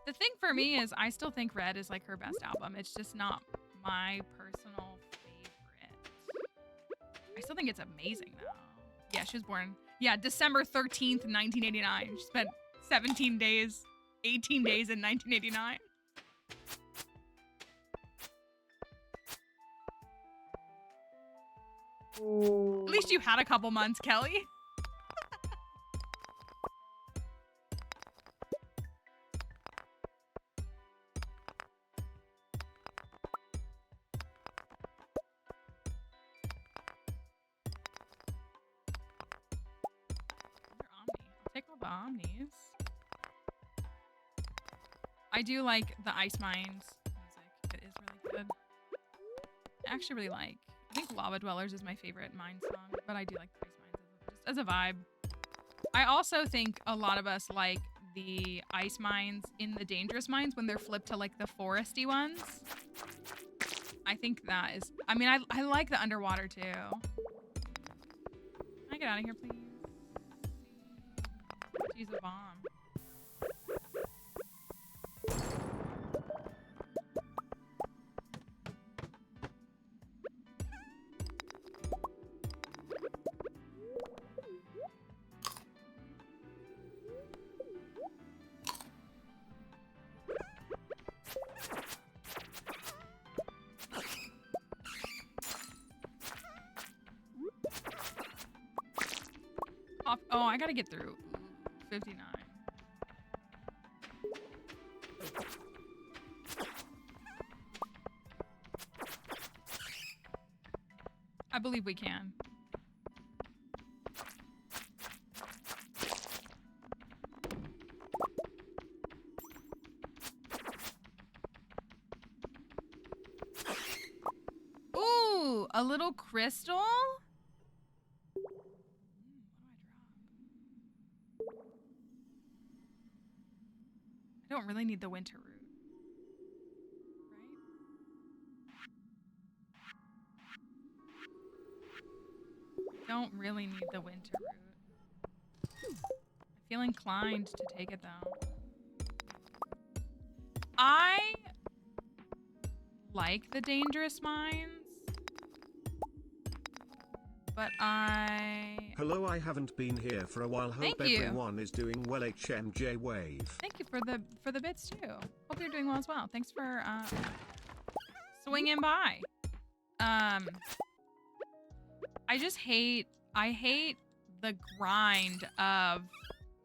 The thing for me is I still think Red is like her best album. It's just not my personal favorite. I still think it's amazing though. Yeah, she was born... Yeah, December 13th, 1989. She spent 17 days... 18 days in 1989. At least you had a couple months, Kelly. I'll take all the Omnis. I do like the Ice Mines music. It is really good. I actually really like. I think Lava Dwellers is my favorite mine song, but I do like the Ice Mines just as a vibe. I also think a lot of us like the Ice Mines in the Dangerous Mines when they're flipped to like the foresty ones. I think that is. I mean, I like the underwater too. Can I get out of here, please? Let's use a bomb. Oh, I gotta get through 59. I believe we can. Ooh, a little crystal? I don't really need the winter root, right? Don't really need the winter root. I feel inclined to take it though. I like the dangerous mines, but Hello, I haven't been here for a while. Hope Thank you. everyone is doing well. HMJ wave. Thank you for the bits too. Hope you're doing well as well. Thanks for swinging by. I hate the grind of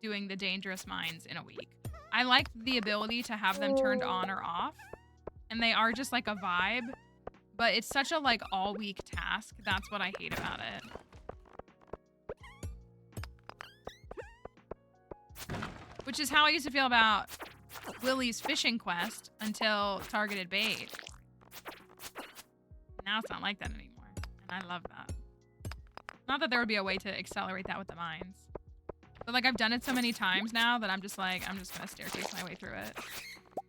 doing the dangerous mines in a week. I like the ability to have them turned on or off, and they are just like a vibe, but it's such a like all week task. That's what I hate about it. Which is how I used to feel about Willie's fishing quest until targeted bait. Now it's not like that anymore, and I love that. Not that there would be a way to accelerate that with the mines. But like I've done it so many times now that I'm just gonna staircase my way through it.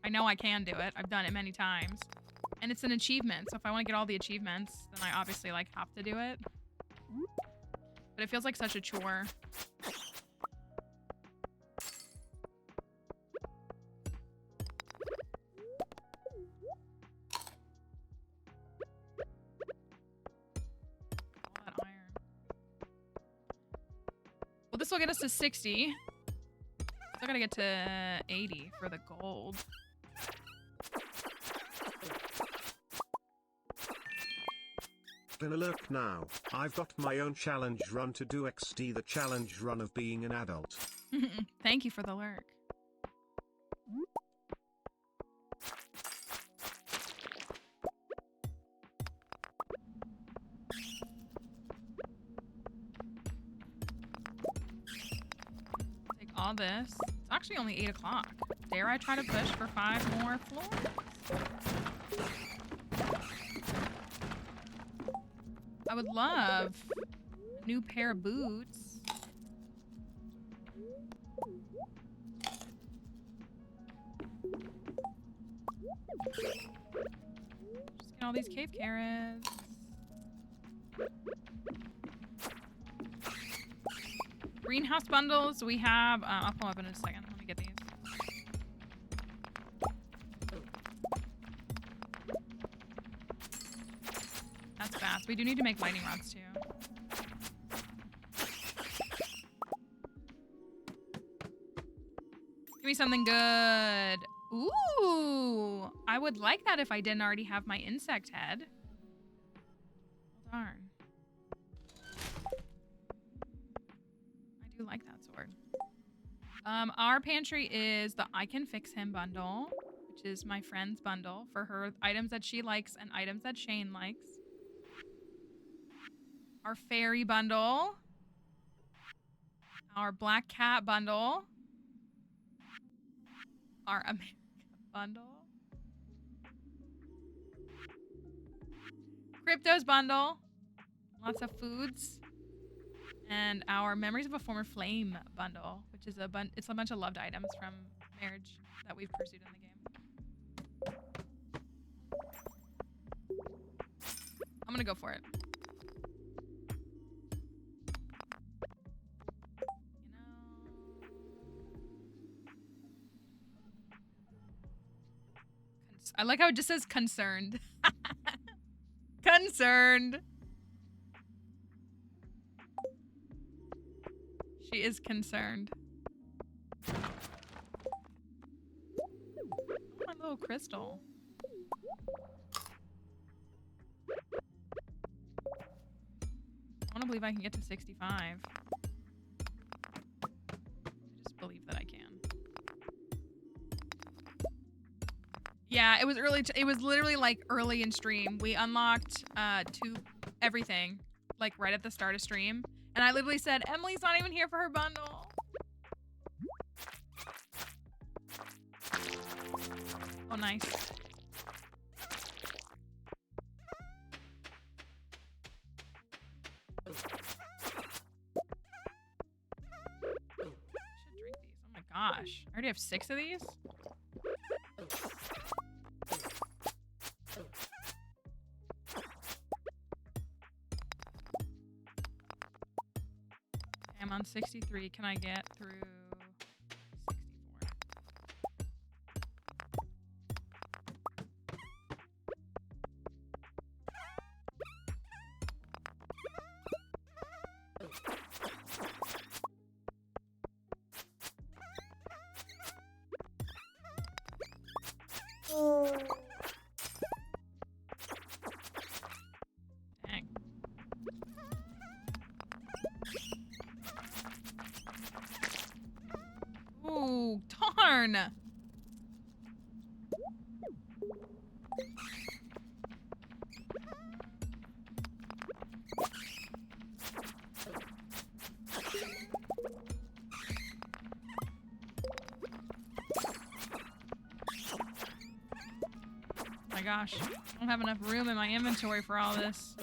I know I can do it. I've done it many times. And it's an achievement, so if I want to get all the achievements, then I obviously like have to do it. But it feels like such a chore. All that iron. Well, this will get us to 60. Still gotta get to 80 for the gold. In a look now, I've got my own challenge run to do XD, the challenge run of being an adult. Thank you for the lurk. Take all this. It's actually only 8 o'clock. Dare I try to push for 5 more floors? I would love a new pair of boots. Just get all these cave carrots. Greenhouse bundles. We have. I'll pull up in a second. Let me get these. That's fast. We do need to make lightning rods too. Give me something good. Ooh, I would like that if I didn't already have my insect head. Darn. I do like that sword. Our pantry is the I Can Fix Him bundle, which is my friend's bundle for her items that she likes and items that Shane likes. Our fairy bundle. Our black cat bundle. Our America bundle. Cryptos bundle. Lots of foods. And our Memories of a Former Flame bundle, which is it's a bunch of loved items from marriage that we've pursued in the game. I'm gonna go for it. I like how it just says concerned. Concerned. She is concerned. Oh, my little crystal. I want to believe I can get to 65. Yeah, it was early. It was literally like early in stream. We unlocked everything like right at the start of stream, and I literally said Emily's not even here for her bundle. Oh, nice. Gosh, I already have 6 of these? I'm on 63. Can I get through 64? Dang. Ooh, darn. Oh my gosh, I don't have enough room in my inventory for all this.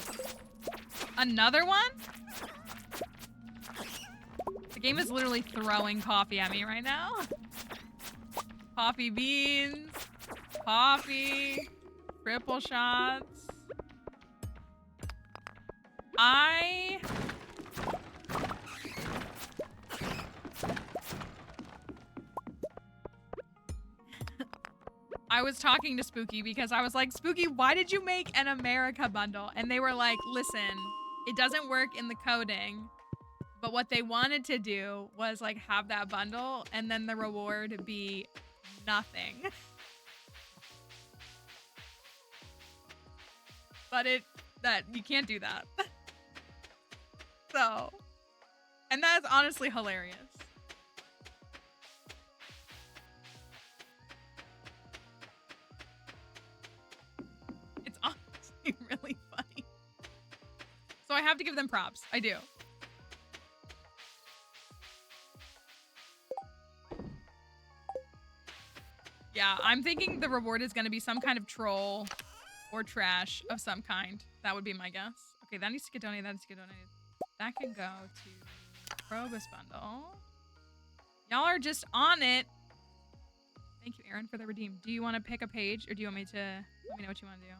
Another one? The game is literally throwing coffee at me right now. Coffee beans, coffee, triple shots. I was talking to Spooky because I was like, Spooky, why did you make an America bundle? And they were like, listen, it doesn't work in the coding. But what they wanted to do was like have that bundle and then the reward be nothing. But you can't do that. So, and that's honestly hilarious. It's honestly really funny. So I have to give them props. I do. Yeah, I'm thinking the reward is going to be some kind of troll or trash of some kind. That would be my guess. Okay, that needs to get donated. That needs to get donated. That can go to Probus bundle. Y'all are just on it. Thank you, Aaron, for the redeem. Do you want to pick a page or do you want me to let me know what you want to do?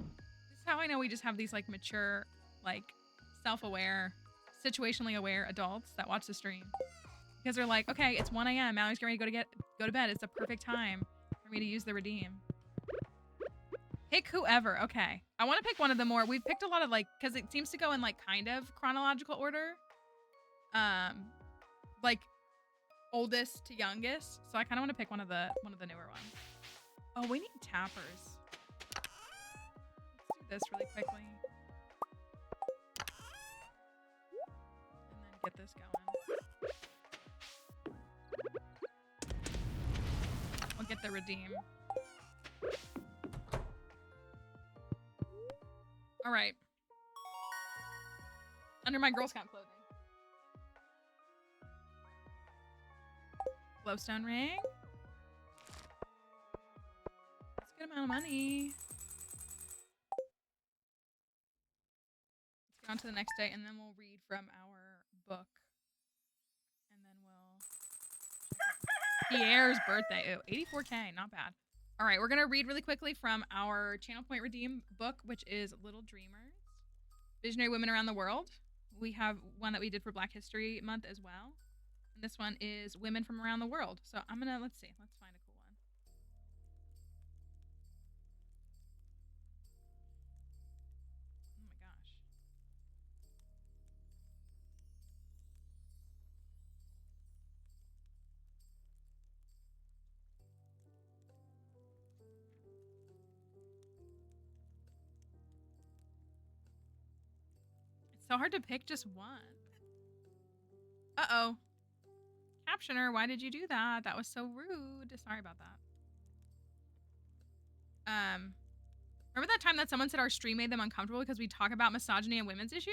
This is how I know we just have these like mature, like self-aware, situationally aware adults that watch the stream. Because they're like, okay, it's 1 a.m. Mallory's getting ready to go to bed. It's the perfect time for me to use the redeem. Pick whoever. Okay. I want to pick one of the more. We've picked a lot of like, because it seems to go in like kind of chronological order. Like oldest to youngest. So I kind of want to pick one of the newer ones. Oh, we need tappers. Let's do this really quickly. And then get this going. We'll get the redeem. All right. Under my Girl Scout clothing. Glowstone ring. That's a good amount of money. Let's get on to the next day and then we'll read from our book. And then we'll... Pierre's birthday. Oh, 84K. Not bad. All right, we're going to read really quickly from our Channel Point Redeem book, which is Little Dreamers, Visionary Women Around the World. We have one that we did for Black History Month as well. And this one is Women from Around the World. So I'm going to, let's see. Let's find a cool one. Oh my gosh. It's so hard to pick just one. Uh-oh. captioner. Why did you do that? That was so rude. Sorry about that. Remember that time that someone said our stream made them uncomfortable because we talk about misogyny and women's issues?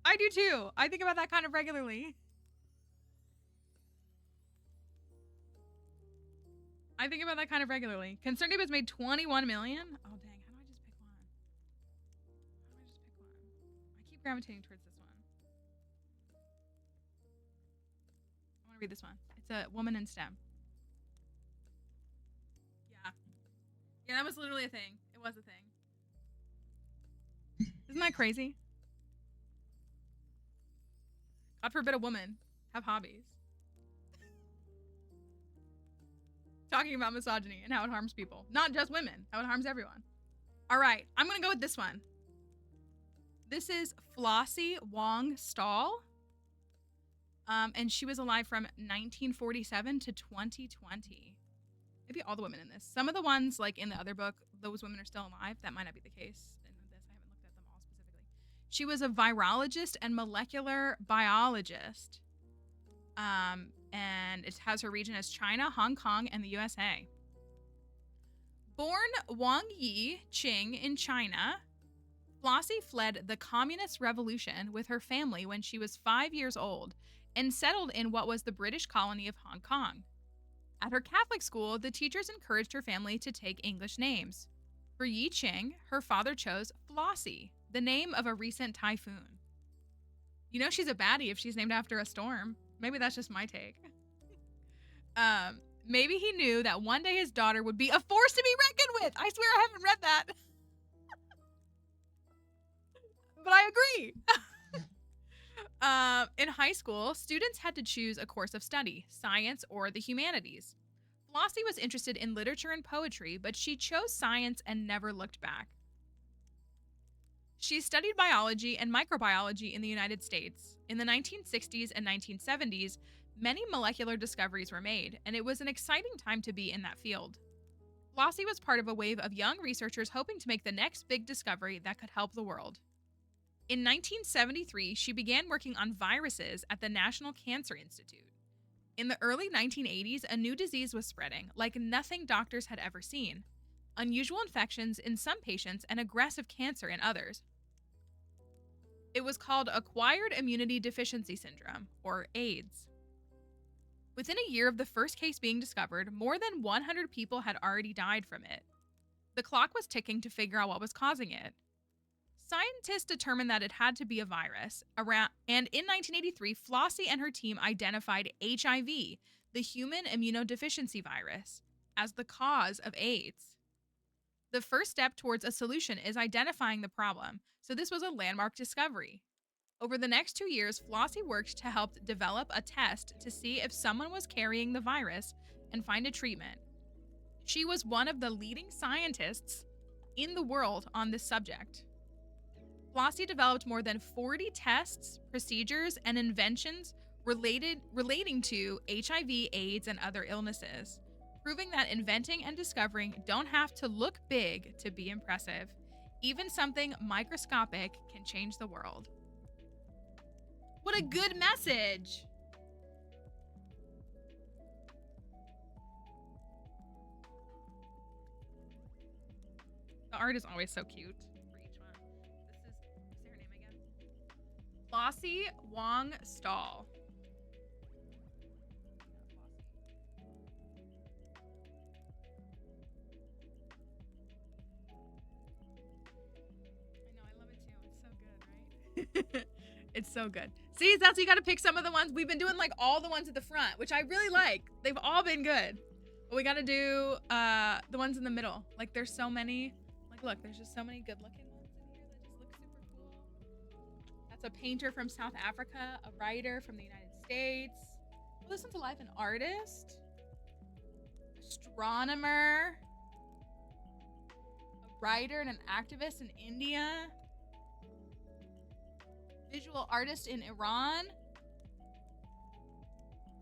I do too. I think about that kind of regularly. Concerned Ape has made 21 million. Oh dang, how do I just pick one? I keep gravitating towards this one. I want to read this one. It's a woman in STEM. Yeah. Yeah, that was literally a thing. It was a thing. Isn't that crazy? God forbid a woman have hobbies. Talking about misogyny and how it harms people. Not just women, how it harms everyone. All right, I'm gonna go with this one. This is Flossie Wong Stahl. And she was alive from 1947 to 2020. Maybe all the women in this. Some of the ones, like in the other book, those women are still alive. That might not be the case in this. I haven't looked at them all specifically. She was a virologist and molecular biologist. And it has her region as China, Hong Kong, and the USA. Born Wang Yi Qing in China, Flossie fled the Communist Revolution with her family when she was 5 years old and settled in what was the British colony of Hong Kong. At her Catholic school, the teachers encouraged her family to take English names. For Yi Qing, her father chose Flossie, the name of a recent typhoon. You know she's a baddie if she's named after a storm. Maybe that's just my take. Maybe he knew that one day his daughter would be a force to be reckoned with. I swear I haven't read that. But I agree. In high school, students had to choose a course of study, science or the humanities. Flossie was interested in literature and poetry, but she chose science and never looked back. She studied biology and microbiology in the United States. In the 1960s and 1970s, many molecular discoveries were made, and it was an exciting time to be in that field. Flossie was part of a wave of young researchers hoping to make the next big discovery that could help the world. In 1973, she began working on viruses at the National Cancer Institute. In the early 1980s, a new disease was spreading, like nothing doctors had ever seen. Unusual infections in some patients and aggressive cancer in others. It was called Acquired Immunity Deficiency Syndrome, or AIDS. Within a year of the first case being discovered, more than 100 people had already died from it. The clock was ticking to figure out what was causing it. Scientists determined that it had to be a virus, and in 1983, Flossie and her team identified HIV, the human immunodeficiency virus, as the cause of AIDS. The first step towards a solution is identifying the problem, so this was a landmark discovery. Over the next 2 years, Flossie worked to help develop a test to see if someone was carrying the virus and find a treatment. She was one of the leading scientists in the world on this subject. Flossie developed more than 40 tests, procedures, and inventions relating to HIV, AIDS, and other illnesses, proving that inventing and discovering don't have to look big to be impressive. Even something microscopic can change the world. What a good message! The art is always so cute for each one. Say her name again. Flossie Wong Stahl. I know, I love it too. It's so good, right? It's so good. See, that's, you gotta pick some of the ones. We've been doing like all the ones at the front, which I really like. They've all been good. But we gotta do the ones in the middle. Like there's so many. Like look, there's just so many good looking ones in here that just look super cool. That's a painter from South Africa, a writer from the United States. Oh, this one's a life, an artist, astronomer, a writer and an activist in India. Visual artist in Iran,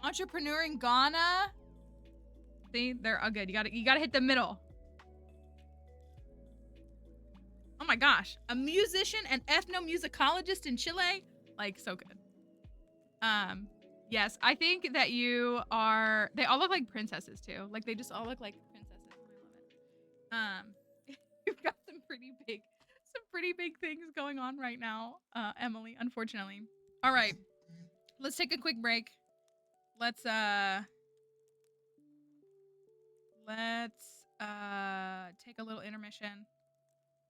entrepreneur in Ghana. See, they're all good. You gotta hit the middle. Oh my gosh, a musician and ethnomusicologist in Chile, like so good. Yes, I think that you are. They all look like princesses too. Like they just all look like princesses. I love it. You've got some pretty big things going on right now, Emily. Unfortunately. All right, let's take a quick break. Let's take a little intermission.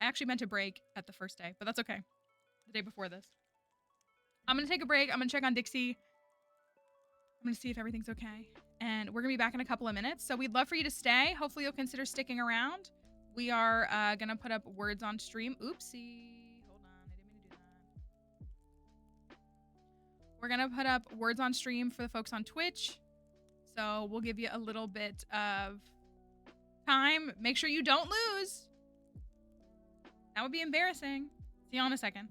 I actually meant to break at the first day, but that's okay. The day before this. I'm gonna take a break. I'm gonna check on Dixie. I'm gonna see if everything's okay. And we're gonna be back in a couple of minutes. So we'd love for you to stay. Hopefully you'll consider sticking around. We are gonna put up words on stream. Oopsie. Hold on, I didn't mean to do that. We're gonna put up words on stream for the folks on Twitch. So we'll give you a little bit of time. Make sure you don't lose. That would be embarrassing. See y'all in a second.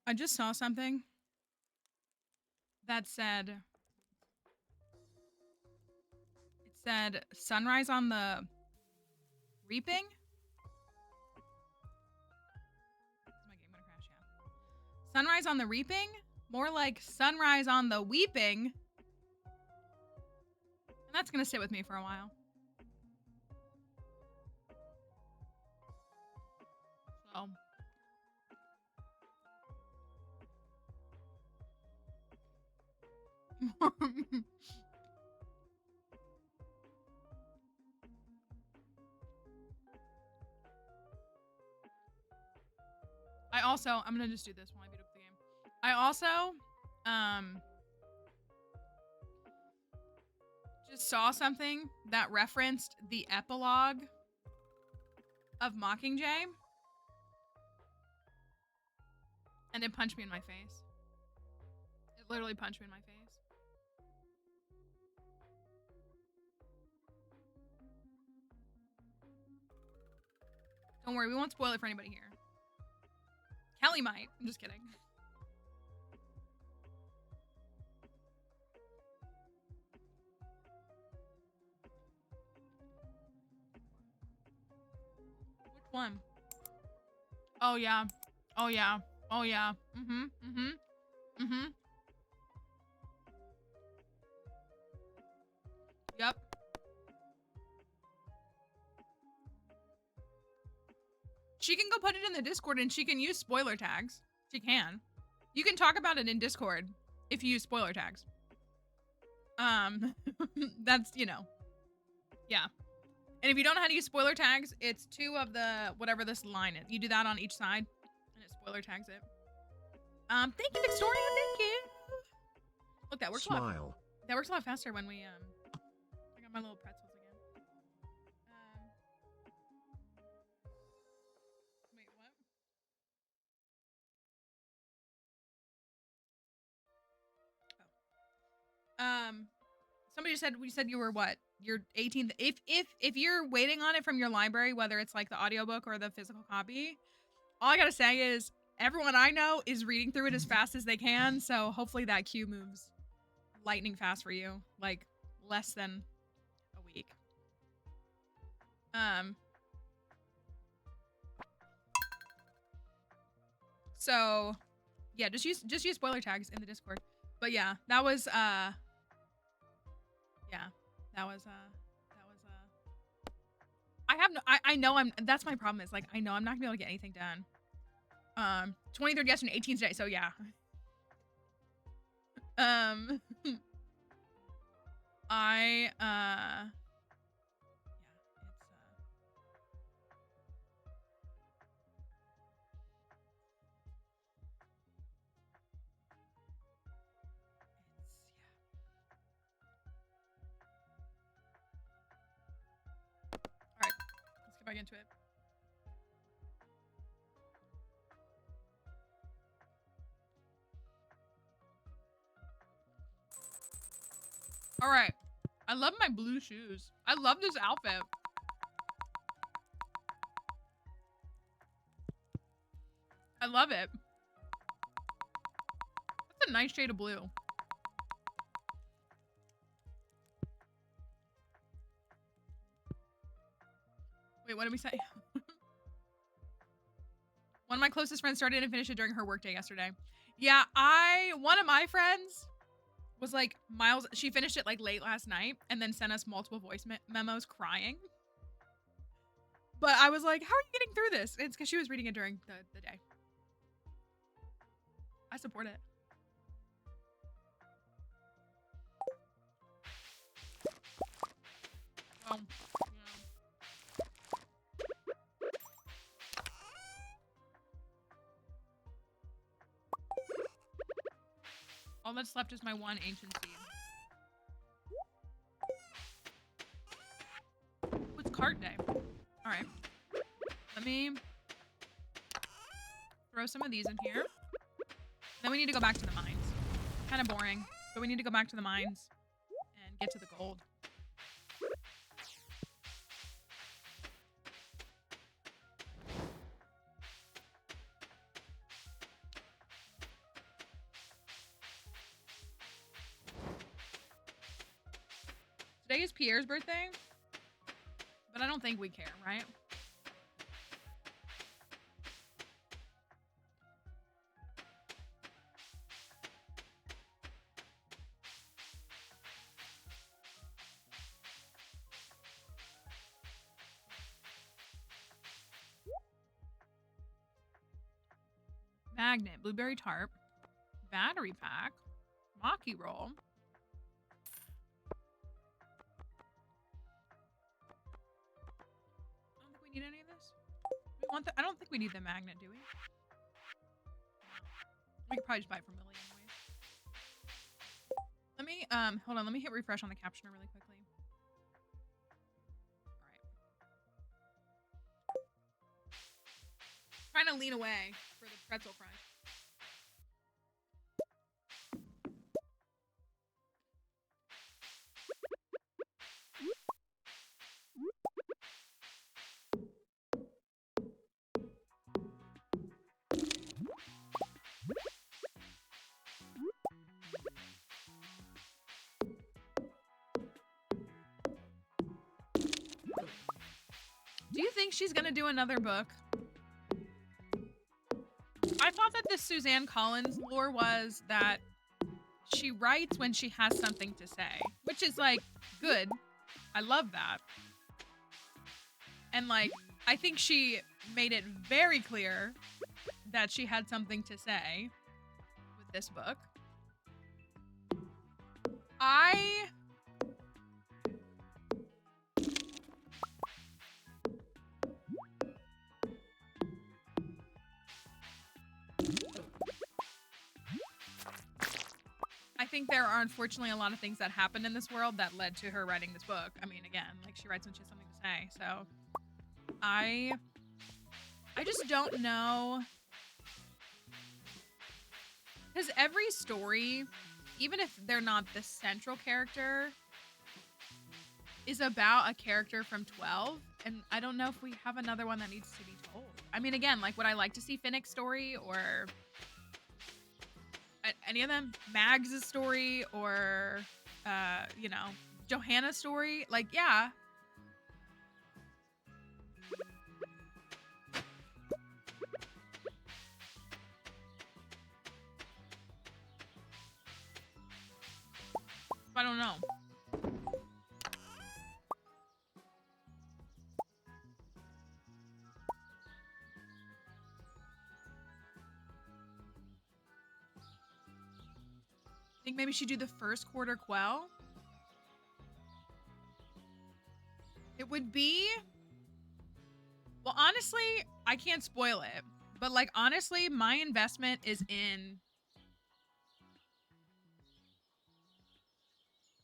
I just saw something that said, it said sunrise on the reaping. Is my game gonna crash? Yeah. Sunrise on the reaping? More like sunrise on the weeping. And that's gonna sit with me for a while. So. I'm gonna just do this while I beat up the game. I also, just saw something that referenced the epilogue of Mockingjay. And it punched me in my face. It literally punched me in my face. Don't worry, we won't spoil it for anybody here. Kelly might. I'm just kidding. Which one? Oh, yeah. Oh, yeah. Oh, yeah. Mm-hmm. Mm-hmm. Mm-hmm. Yep. She can go put it in the Discord and she can use spoiler tags. She can. You can talk about it in Discord if you use spoiler tags. That's, you know. Yeah. And if you don't know how to use spoiler tags, it's 2 of the whatever this line is. You do that on each side and it spoiler tags it. Thank you, Victoria. Thank you. Look, that works a lot. That works a lot faster when we I got my little pretzels again. Wait, what? Oh. Somebody said, we said you were what? You're 18th. If you're waiting on it from your library, whether it's like the audiobook or the physical copy, all I gotta say is everyone I know is reading through it as fast as they can, so hopefully that queue moves lightning fast for you. Like less than a week. So yeah, just use spoiler tags in the Discord. But yeah, that was I know that's my problem is like I know I'm not gonna be able to get anything done. 23rd yesterday, 18th today, so yeah. Alright, let's get back into it. Alright. I love my blue shoes. I love this outfit. I love it. That's a nice shade of blue. Wait, what did we say? One of my closest friends started and finished it during her workday yesterday. Yeah, one of my friends was like, Miles, she finished it like late last night and then sent us multiple voice memos crying. But I was like, how are you getting through this? It's because she was reading it during the day. I support it. Oh, all that's left is my one ancient seed. Oh, it's card day. Alright. Let me throw some of these in here. Then we need to go back to the mines. Kind of boring, but we need to go back to the mines and get to the gold. today is Pierre's birthday, but I don't think we care, right? Magnet, blueberry tarp, battery pack, Maki roll. I don't think we need any of this. We want the, I don't think we need the magnet, do we? We could probably just buy it from Lily anyways. Let me hold on, let me hit refresh on the captioner really quickly. Alright. Trying to lean away for the pretzel crunch. Do you think she's gonna do another book? I thought that this Suzanne Collins lore was that she writes when she has something to say, which is like good. I love that. And like, I think she made it very clear that she had something to say with this book. I think there are unfortunately a lot of things that happened in this world that led to her writing this book. I mean, again, like she writes when she has something to say. So I just don't know. Because every story, even if they're not the central character, is about a character from 12. And I don't know if we have another one that needs to be told. I mean, again, like, would I like to see Finnick's story or any of them? Mags' story or, you know, Johanna's story? Like, yeah. I don't know. Think maybe she'd do the first quarter quell. It would be, well, honestly, I can't spoil it, but like, honestly, my investment is in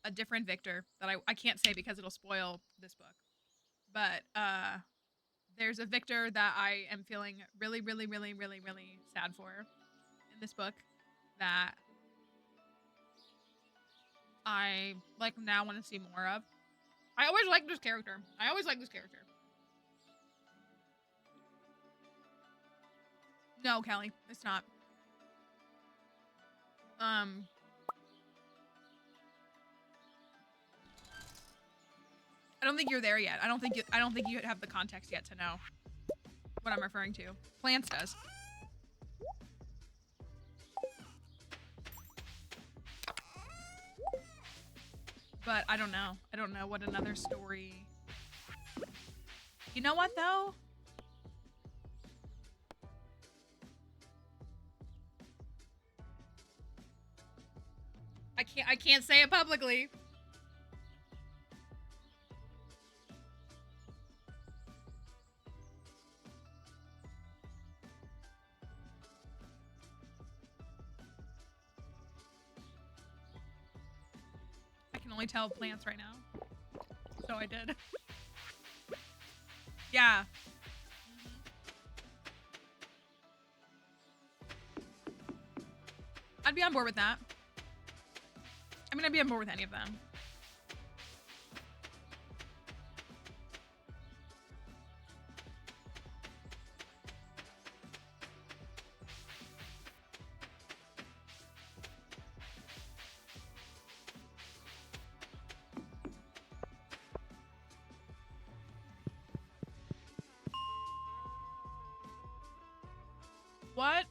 a different Victor that I can't say because it'll spoil this book. But there's a Victor that I am feeling really, really, really, really, really sad for in this book that I like now want to see more of. I always liked this character. I always liked this character. No, Kelly, it's not. I don't think you're there yet. I don't think you have the context yet to know what I'm referring to. Plants does. But I don't know. I don't know what another story. You know what though? I can't say it publicly. I can only tell plants right now. So I did. Yeah. I'd be on board with that. I mean, I'd be on board with any of them. What?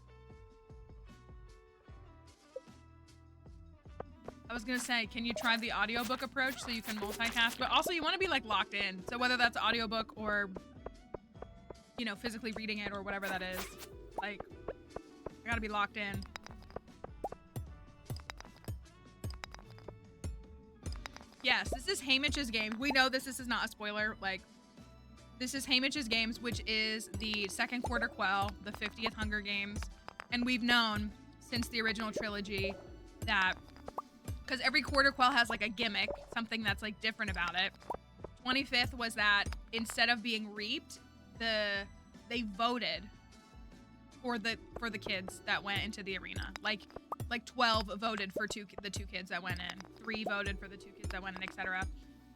I was gonna say, can you try the audiobook approach so you can multitask? But also you want to be like locked in. So whether that's audiobook or, you know, physically reading it or whatever that is, like, I gotta be locked in. Yes, this is Haymitch's Games. We know this is not a spoiler. Like, this is Haymitch's Games, which is the second quarter quell, the 50th Hunger Games. And we've known since the original trilogy that, because every quarter quell has like a gimmick, something that's like different about it. 25th was that instead of being reaped, they voted for the kids that went into the arena. Like 12 voted for the two kids that went in. 3 voted for the 2 kids that went in, etc.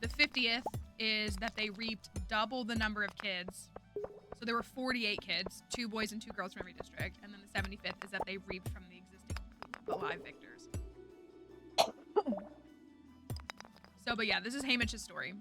The 50th is that they reaped double the number of kids. So there were 48 kids, 2 boys and 2 girls from every district. And then the 75th is that they reaped from the existing alive victors. So, but yeah, this is Haymitch's story.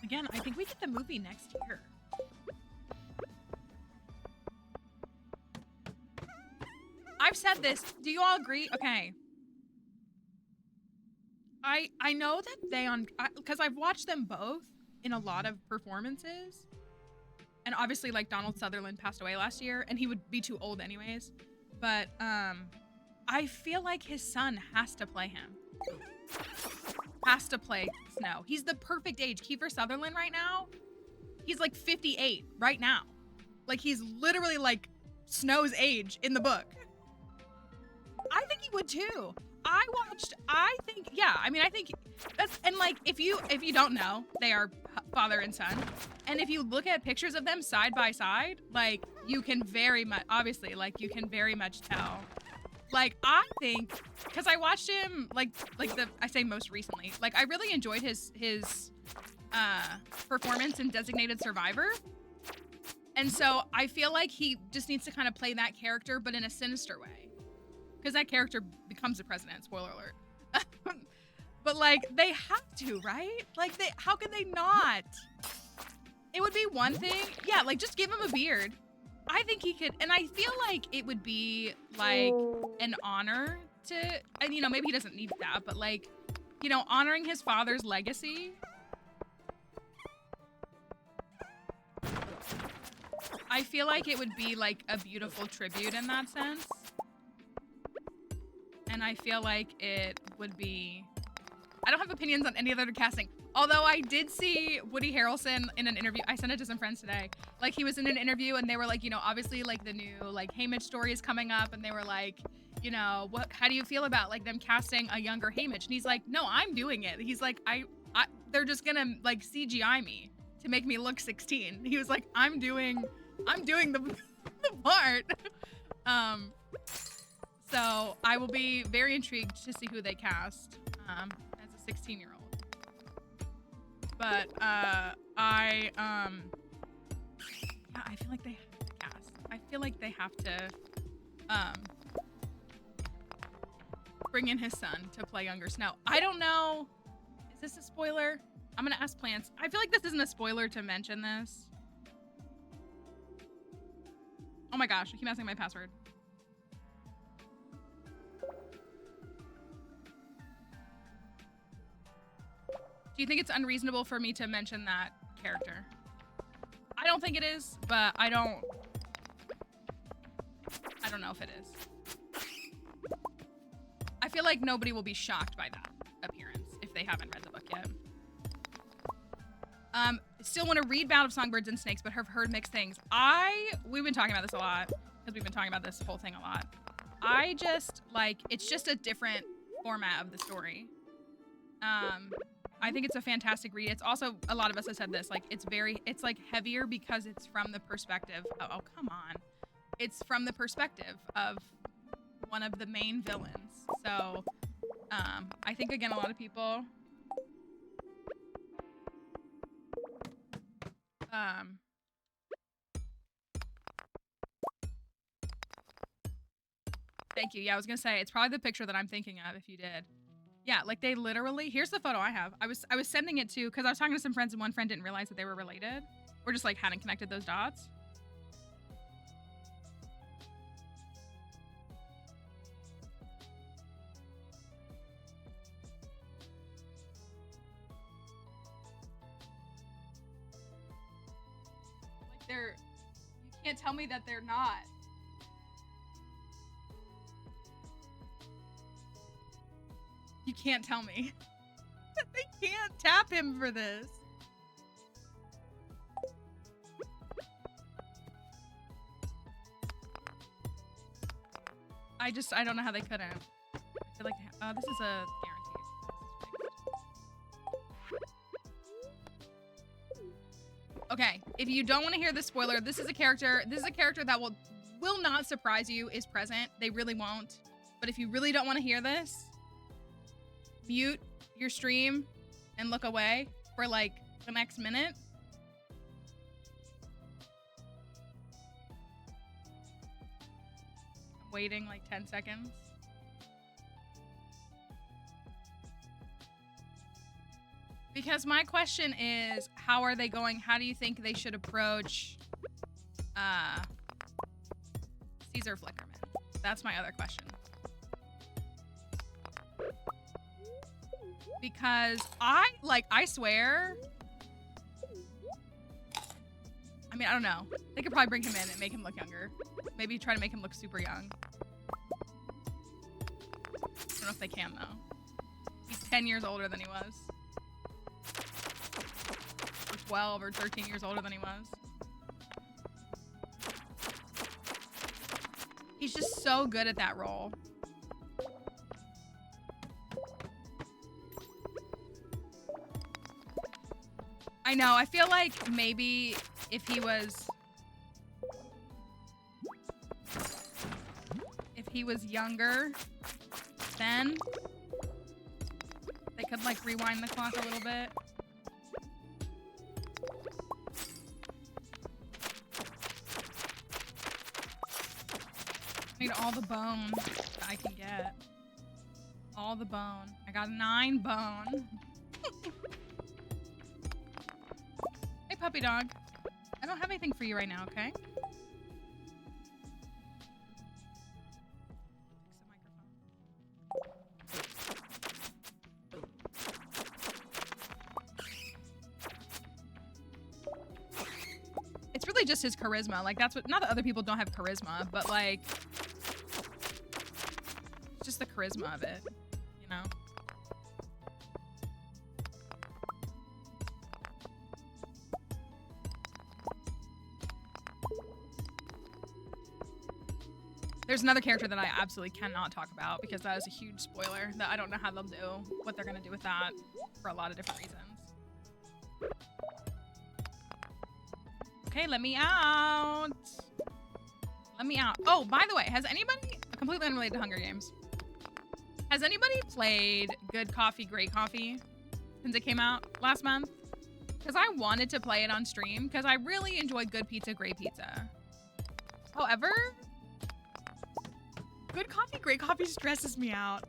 Again, I think we get the movie next year. I've said this. Do you all agree? Okay. I know that they because I've watched them both in a lot of performances. And obviously, like, Donald Sutherland passed away last year, and he would be too old anyways. But I feel like his son has to play him. Has to play Snow. He's the perfect age. Kiefer Sutherland right now, he's like 58 right now. Like, he's literally like Snow's age in the book. I think he would too. I think that's, and like, if you don't know, they are father and son. And if you look at pictures of them side by side, like, you can very much, obviously, like, you can very much tell. Like, I think, because I watched him, I say most recently, like, I really enjoyed his performance in Designated Survivor. And so I feel like he just needs to kind of play that character, but in a sinister way. Because that character becomes the president, spoiler alert. But, like, they have to, right? Like, how could they not? It would be one thing. Yeah, like, just give him a beard. I think he could, and I feel like it would be, like, an honor to, and, you know, maybe he doesn't need that, but, like, you know, honoring his father's legacy. I feel like it would be, like, a beautiful tribute in that sense. And I feel like it would be, I don't have opinions on any other casting. Although I did see Woody Harrelson in an interview. I sent it to some friends today. Like, he was in an interview and they were like, you know, obviously, like, the new, like, Haymitch story is coming up. And they were like, you know, how do you feel about, like, them casting a younger Haymitch? And he's like, no, I'm doing it. He's like, they're just gonna, like, CGI me to make me look 16. He was like, I'm doing the part. So I will be very intrigued to see who they cast as a 16-year-old. But yeah, I feel like they have to cast. I feel like they have to bring in his son to play younger Snow. I don't know. Is this a spoiler? I'm gonna ask Plants. I feel like this isn't a spoiler to mention this. Oh my gosh, I keep asking my password. Do you think it's unreasonable for me to mention that character? I don't think it is, but I don't know if it is. I feel like nobody will be shocked by that appearance if they haven't read the book yet. Still want to read Bound of Songbirds and Snakes, but have heard mixed things. We've been talking about this a lot, because we've been talking about this whole thing a lot. I just, like, it's just a different format of the story. I think it's a fantastic read. It's also, a lot of us have said this, like, it's like heavier because it's from the perspective, oh, come on. It's from the perspective of one of the main villains. So, I think, again, a lot of people Thank you. Yeah, I was gonna say it's probably the picture that I'm thinking of. If you did, yeah, like they literally. Here's the photo I have. I was sending it to because I was talking to some friends and one friend didn't realize that they were related, or just like hadn't connected those dots. Like they're. You can't tell me that they're not. You can't tell me. They can't tap him for this. I don't know how they couldn't. I feel like, this is a guaranteed. Okay, if you don't want to hear the spoiler, this is a character that will not surprise you is present. They really won't. But if you really don't want to hear this, mute your stream and look away for like the next minute. I'm waiting like 10 seconds. Because my question is, how are they going? How do you think they should approach Caesar Flickerman? That's my other question. Because I swear, I mean, I don't know. They could probably bring him in and make him look younger. Maybe try to make him look super young. I don't know if they can, though. He's 10 years older than he was. Or 12 or 13 years older than he was. He's just so good at that role. I know, I feel like maybe if he was younger, then they could like rewind the clock a little bit. I need all the bone that I can get. All the bone. I got 9 bone. Hey, puppy dog. I don't have anything for you right now, okay? It's really just his charisma. Like, that's what, not that other people don't have charisma, but like, it's just the charisma of it, you know? There's another character that I absolutely cannot talk about because that is a huge spoiler that I don't know how they'll do, what they're gonna do with that for a lot of different reasons. Okay, let me out. Let me out. Oh, by the way, has anybody, completely unrelated to Hunger Games, has anybody played Good Coffee, Great Coffee since it came out last month? Because I wanted to play it on stream because I really enjoy good pizza, great pizza. However, Good Coffee, Great Coffee stresses me out.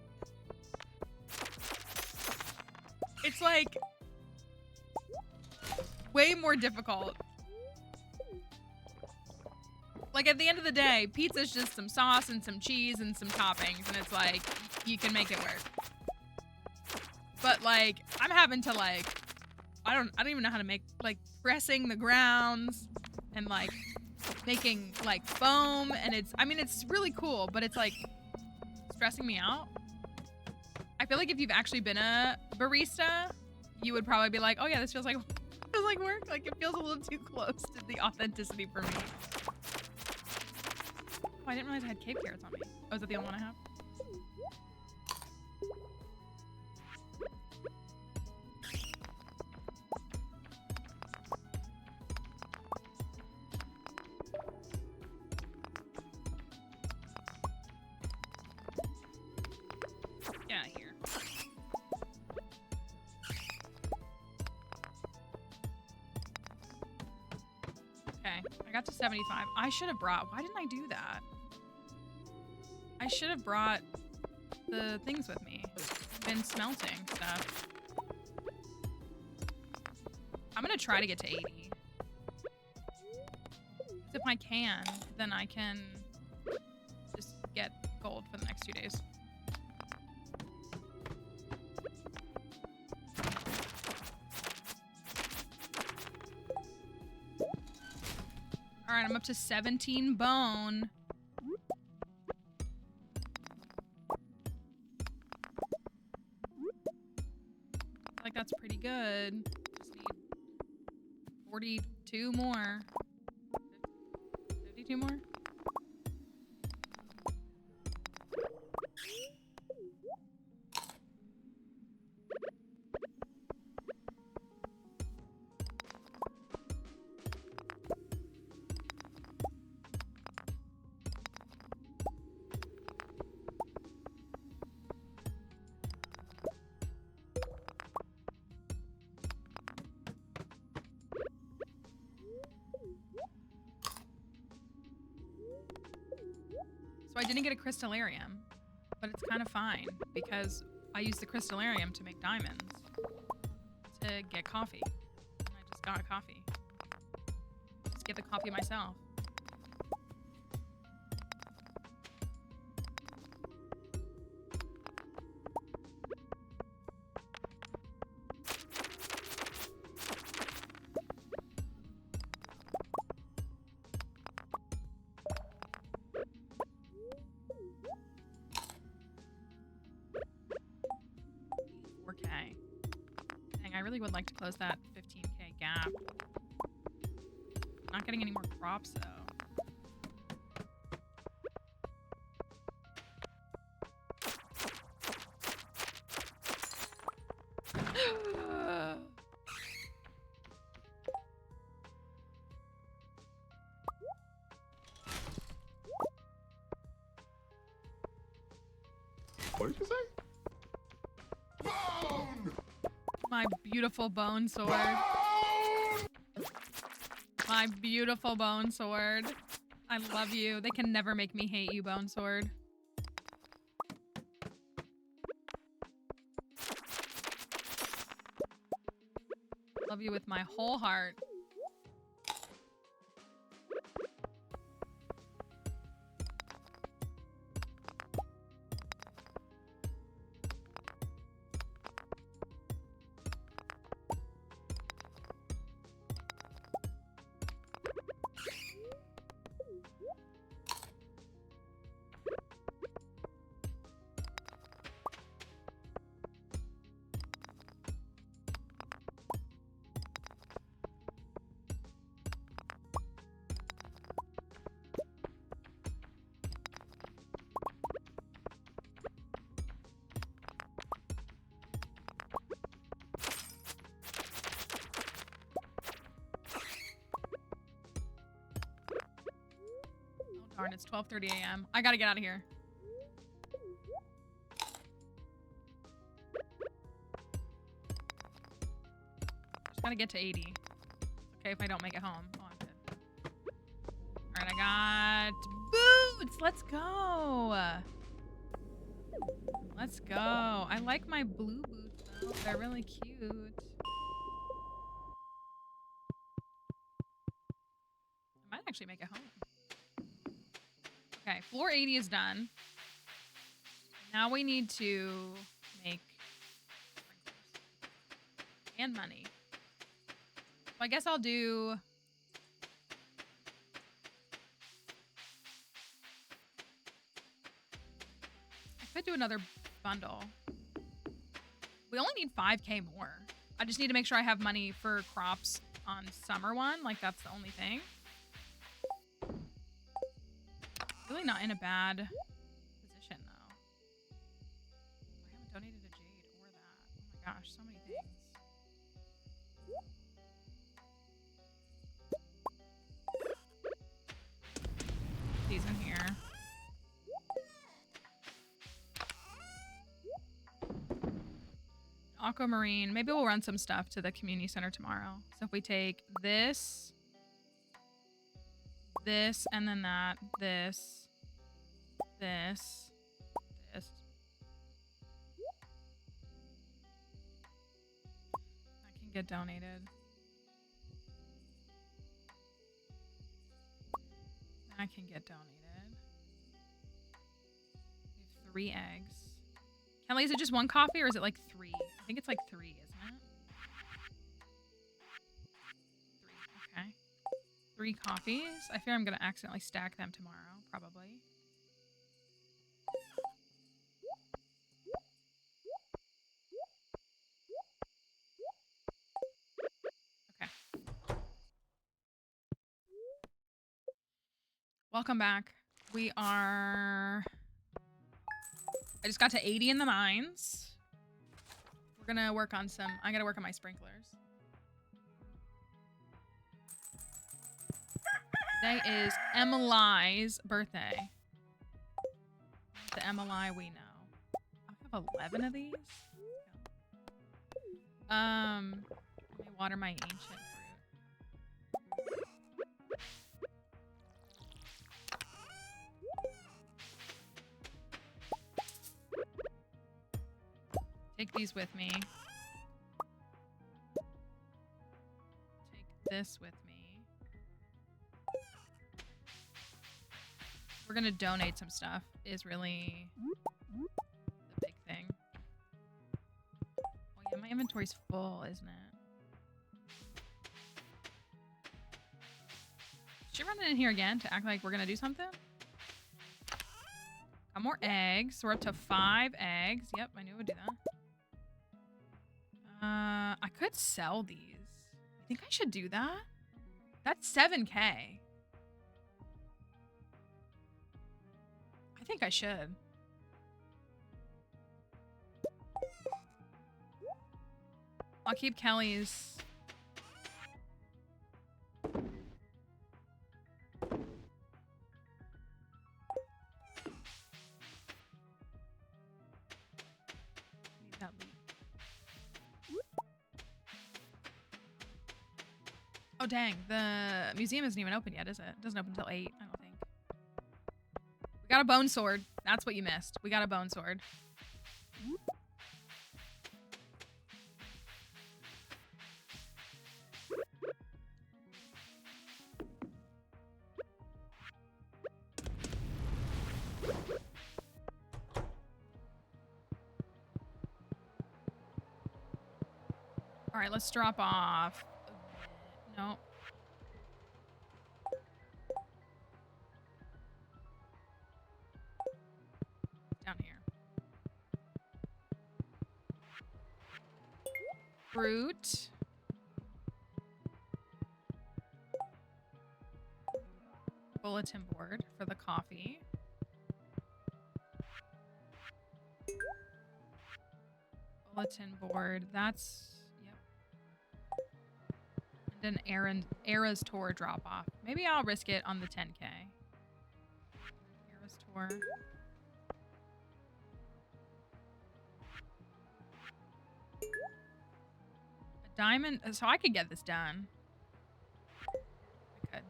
It's like way more difficult. Like at the end of the day, pizza's just some sauce and some cheese and some toppings, and it's like you can make it work. But like I'm having to like I don't even know how to make like pressing the grounds and like making like foam, and it's really cool, but it's like stressing me out. I feel like if you've actually been a barista, you would probably be like, oh yeah, this feels like work. Like it feels a little too close to the authenticity for me. Oh, I didn't realize I had cave carrots on me. Oh, is that the only one I have? Yeah, here. got to 75. I should have brought... Why didn't I do that? I should have brought the things with me. Been smelting stuff. I'm gonna try to get to 80. If I can, then I can just get gold for the next 2 days. All right, I'm up to 17 bone. Like that's pretty good. Just need 42 more. 52 more. So I didn't get a crystallarium, but it's kind of fine because I used the crystallarium to make diamonds to get coffee. And I just got coffee. Just get the coffee myself. I really would like to close that 15K gap. Not getting any more crops though. What did you say? My beautiful bone sword. My beautiful bone sword. I love you. They can never make me hate you, bone sword. Love you with my whole heart. Darn, it's 12:30 a.m. I gotta get out of here. Just gotta get to 80. It's okay if I don't make it home. Oh, I'm good. Alright, I got boots! Let's go! Let's go. I like my blue boots though. They're really cute. I might actually make it home. Okay, floor 80 is done. Now we need to make and money. So I guess I'll do I could do another bundle. We only need 5K more. I just need to make sure I have money for crops on summer one. Like that's the only thing. Really not in a bad position though. I haven't donated a jade or that. Oh my gosh, so many things. These in here. Aquamarine. Maybe we'll run some stuff to the community center tomorrow. So if we take this this, and then that. This. This. This. That can get donated. That can get donated. We have 3 eggs. Kelly, is it just 1 coffee or is it like 3? I think it's like 3, isn't it? 3, okay. 3 coffees. I fear I'm gonna accidentally stack them tomorrow, probably. Okay. Welcome back. We are... I just got to 80 in the mines. We're gonna work on some... I gotta work on my sprinklers. Today is Emily's birthday. The Emily we know. I have 11 of these. Let me water my ancient fruit. Take these with me. Take this with me. We're gonna donate some stuff is really the big thing. Oh yeah, my inventory's full, isn't it? Is she running in here again to act like we're gonna do something? Got more eggs. So we're up to 5 eggs. Yep, I knew it would do that. I could sell these. I think I should do that. That's 7K. I think I should. I'll keep Kelly's. That leaf. Oh dang, the museum isn't even open yet, is it? It doesn't open until 8, I don't think. We got a bone sword. That's what you missed. We got a bone sword. All right, let's drop off. No. Down here. Fruit. Bulletin board for the coffee. Bulletin board. That's... Yep. And an Era's tour drop off. Maybe I'll risk it on the 10K. Era's tour. A diamond. So I could get this done. I could.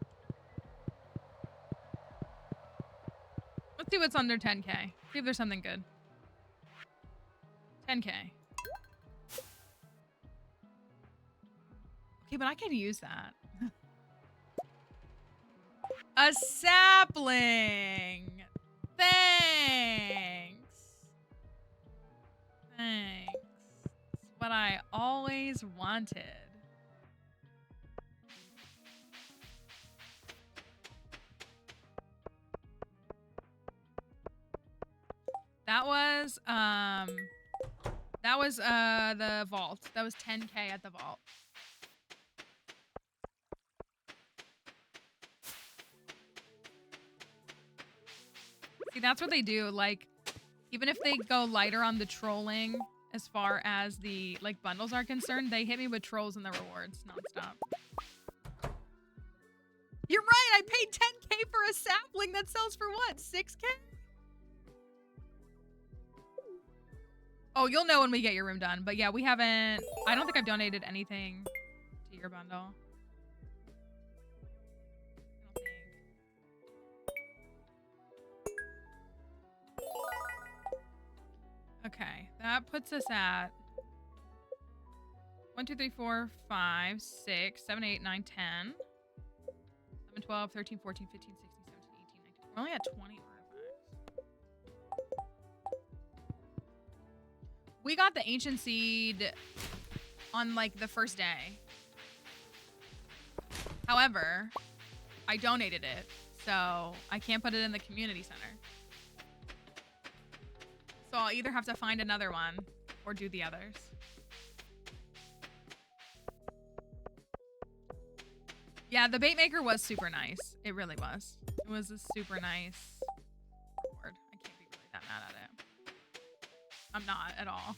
Let's see what's under 10K. See if there's something good. 10K. Okay, but I can use that. A sapling! Thanks! Thanks. It's what I always wanted. That was the vault. That was 10K at the vault. See, that's what they do. Like, even if they go lighter on the trolling as far as the, like, bundles are concerned, they hit me with trolls and the rewards nonstop. You're right! I paid 10K for a sapling that sells for what? 6K? Oh, you'll know when we get your room done. But yeah, we haven't... I don't think I've donated anything to your bundle. I don't think. that puts us at 1, 2, 3, 4, 5, 6, 7, 8, 9, 10, 11, 12, 13, 14, 15, 16, 17, 18, 19. We're only at 20 artifacts. We got the ancient seed on like the first day. However, I donated it, so I can't put it in the community center. So I'll either have to find another one or do the others. Yeah, the bait maker was super nice. It really was. It was a super nice board. I can't be really that mad at it. I'm not at all.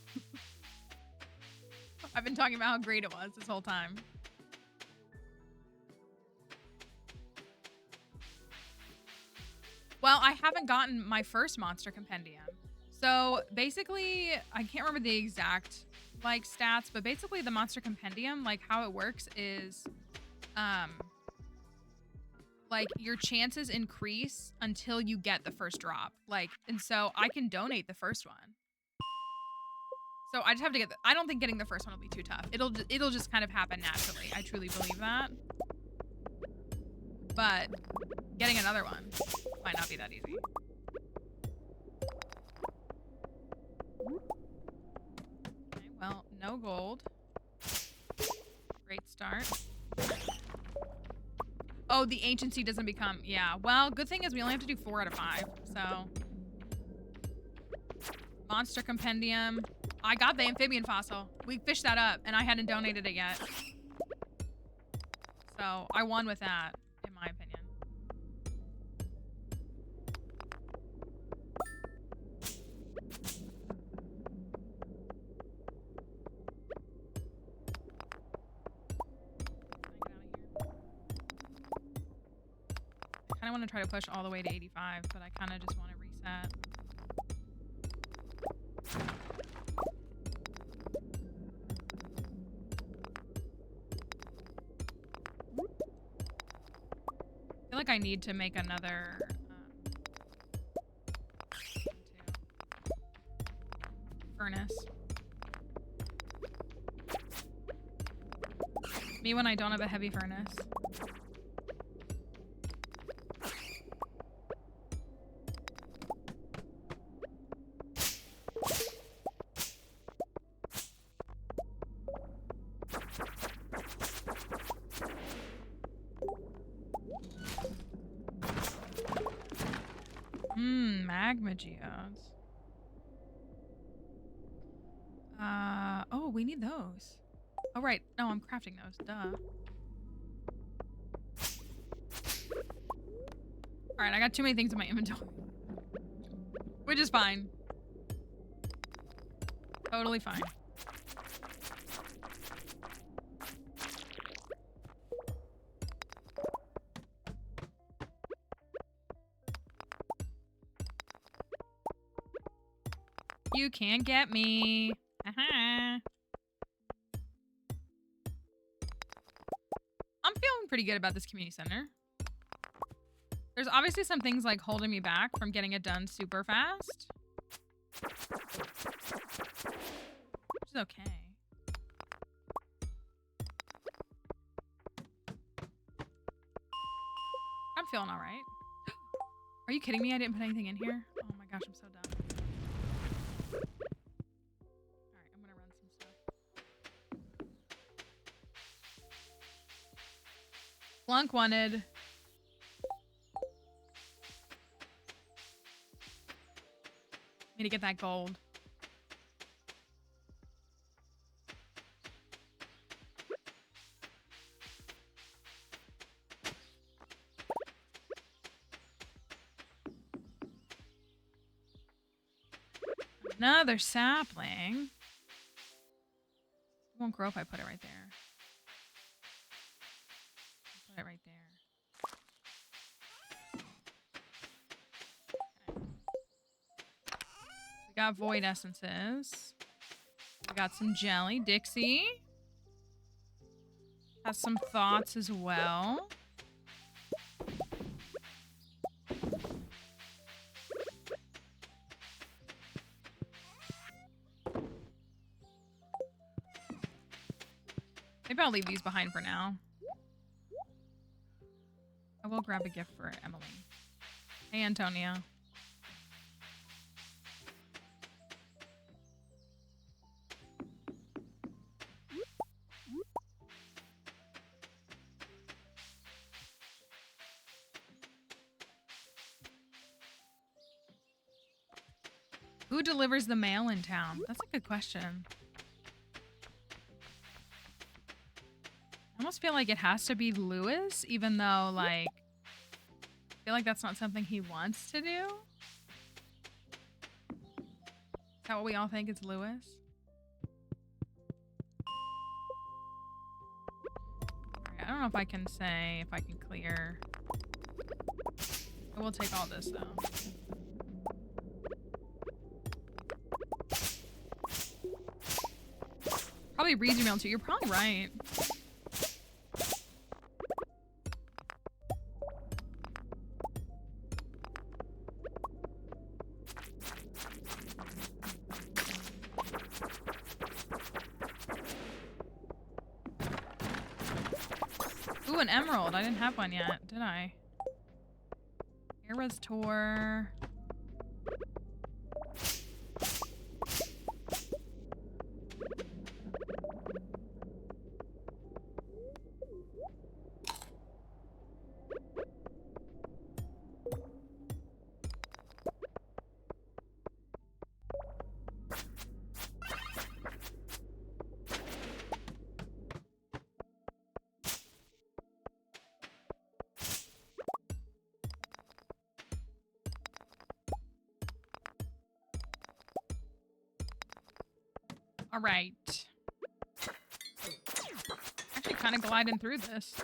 I've been talking about how great it was this whole time. Well, I haven't gotten my first monster compendium. So basically, I can't remember the exact like stats, but basically the monster compendium, like how it works is like your chances increase until you get the first drop. Like, and so I can donate the first one. So I just have to get I don't think getting the first one will be too tough. It'll just kind of happen naturally. I truly believe that. But getting another one might not be that easy. Okay, well, no gold. Great start. Oh, the anciency doesn't become... Yeah, well, good thing is we only have to do 4 out of 5, so... Monster compendium. I got the amphibian fossil. We fished that up, and I hadn't donated it yet. So, I won with that, in my opinion. I kind of want to try to push all the way to 85, but I kind of just want to reset. I feel like I need to make another furnace. Me when I don't have a heavy furnace. Magma geodes. Oh, we need those. Oh, right. No, I'm crafting those. Duh. Alright, I got too many things in my inventory. Which is fine. Totally fine. You can't get me. I'm feeling pretty good about this community center. There's obviously some things like holding me back from getting it done super fast. Which is okay. I'm feeling all right. Are you kidding me? I didn't put anything in here? Oh my gosh, I'm so dumb. Alright, I'm gonna run some stuff. Flunk wanted. Me to get that gold. Another sapling. It won't grow if I put it right there. Put it right there. Okay. We got void essences. We got some jelly. Dixie has some thoughts as well. Maybe I'll leave these behind for now. I will grab a gift for Emily. Hey, Antonia. Who delivers the mail in town? That's a good question. I almost feel like it has to be Lewis, even though, like, I feel like that's not something he wants to do. Is that what we all think? It's Lewis? Alright, I don't know if I can say, if I can clear. I will take all this, though. Probably reads your mail too. You're probably right. Ooh, an emerald. I didn't have one yet, did I? Era's tour. All right. Actually kind of gliding through this,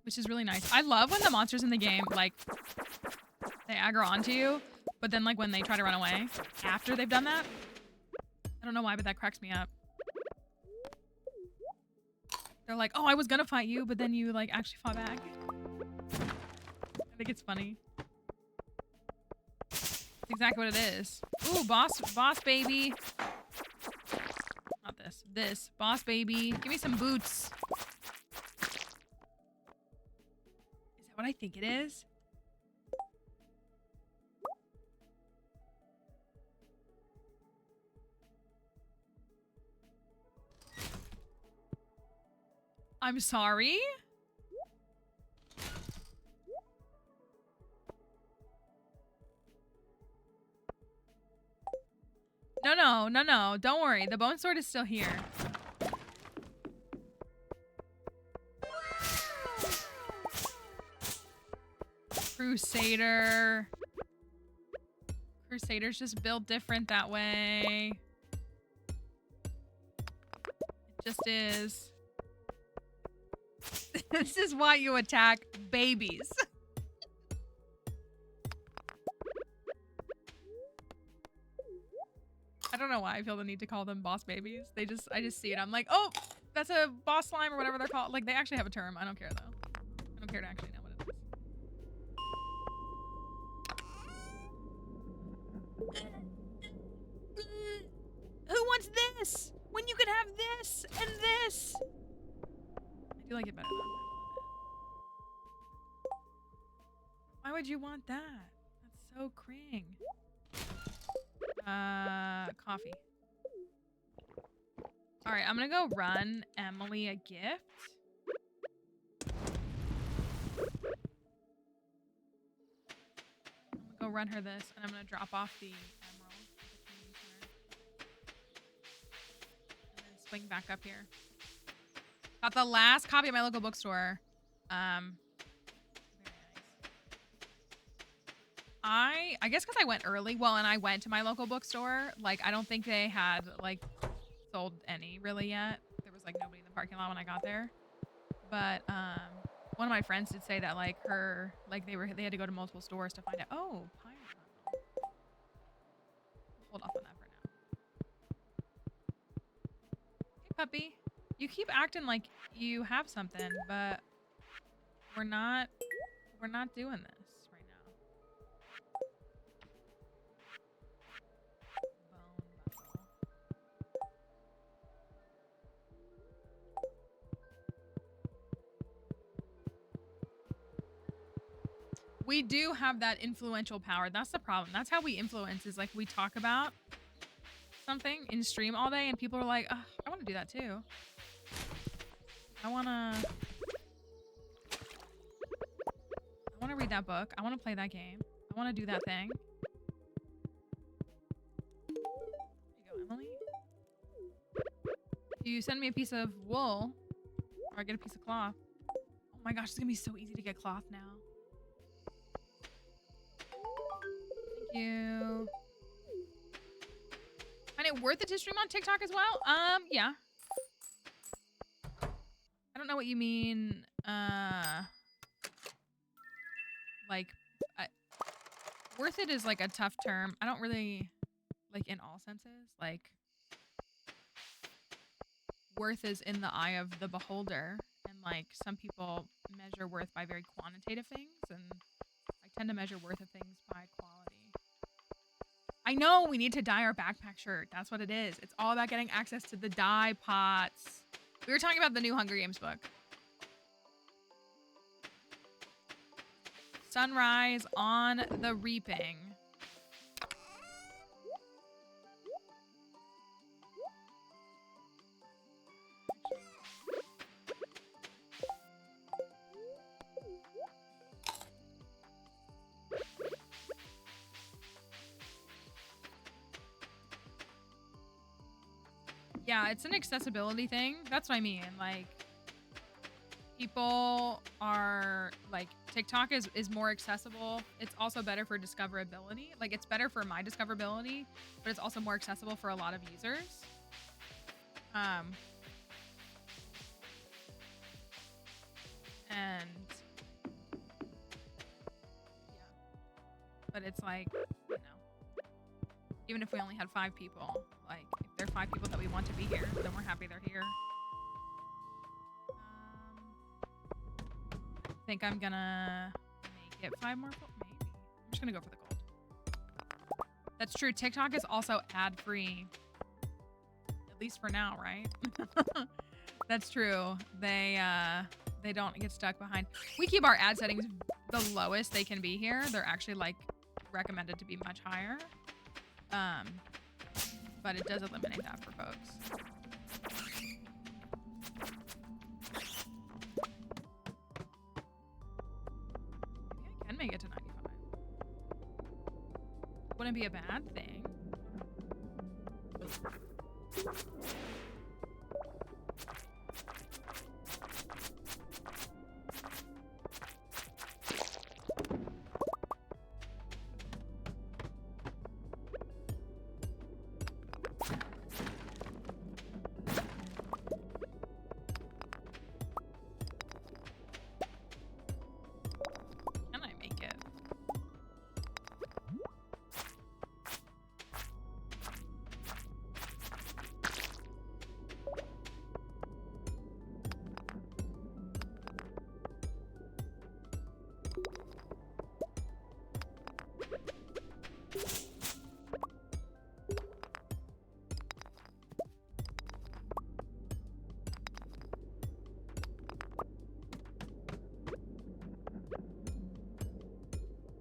which is really nice. I love when the monsters in the game, like, they aggro onto you, but then, like, when they try to run away after they've done that. I don't know why, but that cracks me up. They're like, oh, I was gonna fight you, but then you, like, actually fought back. I think it's funny. It's exactly what it is. Ooh, boss baby. Not this. This. Boss baby. Give me some boots. Is that what I think it is? I'm sorry? No. Don't worry. The bone sword is still here. Crusader. Crusader's just built different that way. It just is. This is why you attack babies. I don't know why I feel the need to call them boss babies. I just see it. I'm like, oh, that's a boss slime or whatever they're called. Like, they actually have a term. I don't care, though. I don't care to actually know what it is. Who wants this? When you could have this and this? I do like it better, though. Why would you want that? That's so cring. Coffee. All right, I'm gonna go run Emily a gift. I'm gonna go run her this, and I'm gonna drop off the emerald. And then swing back up here. Got the last copy at my local bookstore. I guess because I went early. Well, and I went to my local bookstore. Like, I don't think they had, like, sold any really yet. There was, like, nobody in the parking lot when I got there. But, one of my friends did say that, like, they had to go to multiple stores to find out. Oh, pirate. Hold off on that for now. Hey, puppy. You keep acting like you have something, but we're not doing this. We do have that influential power. That's the problem. That's how we influence, is like we talk about something in stream all day and people are like, oh, I want to do that too. I want to read that book. I want to play that game. I want to do that thing. There you go, Emily. If you send me a piece of wool, or I get a piece of cloth. Oh my gosh, it's gonna be so easy to get cloth now. Thank you. Find it worth it to stream on TikTok as well? Yeah. I don't know what you mean. Like, worth it is like a tough term. I don't really, like, in all senses. Like, worth is in the eye of the beholder. And like, some people measure worth by very quantitative things. And I tend to measure worth of things by quality. I know we need to dye our backpack shirt. That's what it is. It's all about getting access to the dye pots. We were talking about the new Hunger Games book. Sunrise on the reaping. Yeah, it's an accessibility thing. That's what I mean. Like, people are like, TikTok is more accessible. It's also better for discoverability. Like, it's better for my discoverability, but it's also more accessible for a lot of users. And yeah, but it's like, you know, even if we only had 5 people, like, if there are 5 people that we want to be here, then we're happy they're here. I think I'm gonna make it 5 more gold, maybe. I'm just gonna go for the gold. That's true. TikTok is also ad-free. At least for now, right? That's true. They don't get stuck behind. We keep our ad settings the lowest they can be here. They're actually like recommended to be much higher. But it does eliminate that for folks. Maybe I can make it to 95. Wouldn't be a bad thing.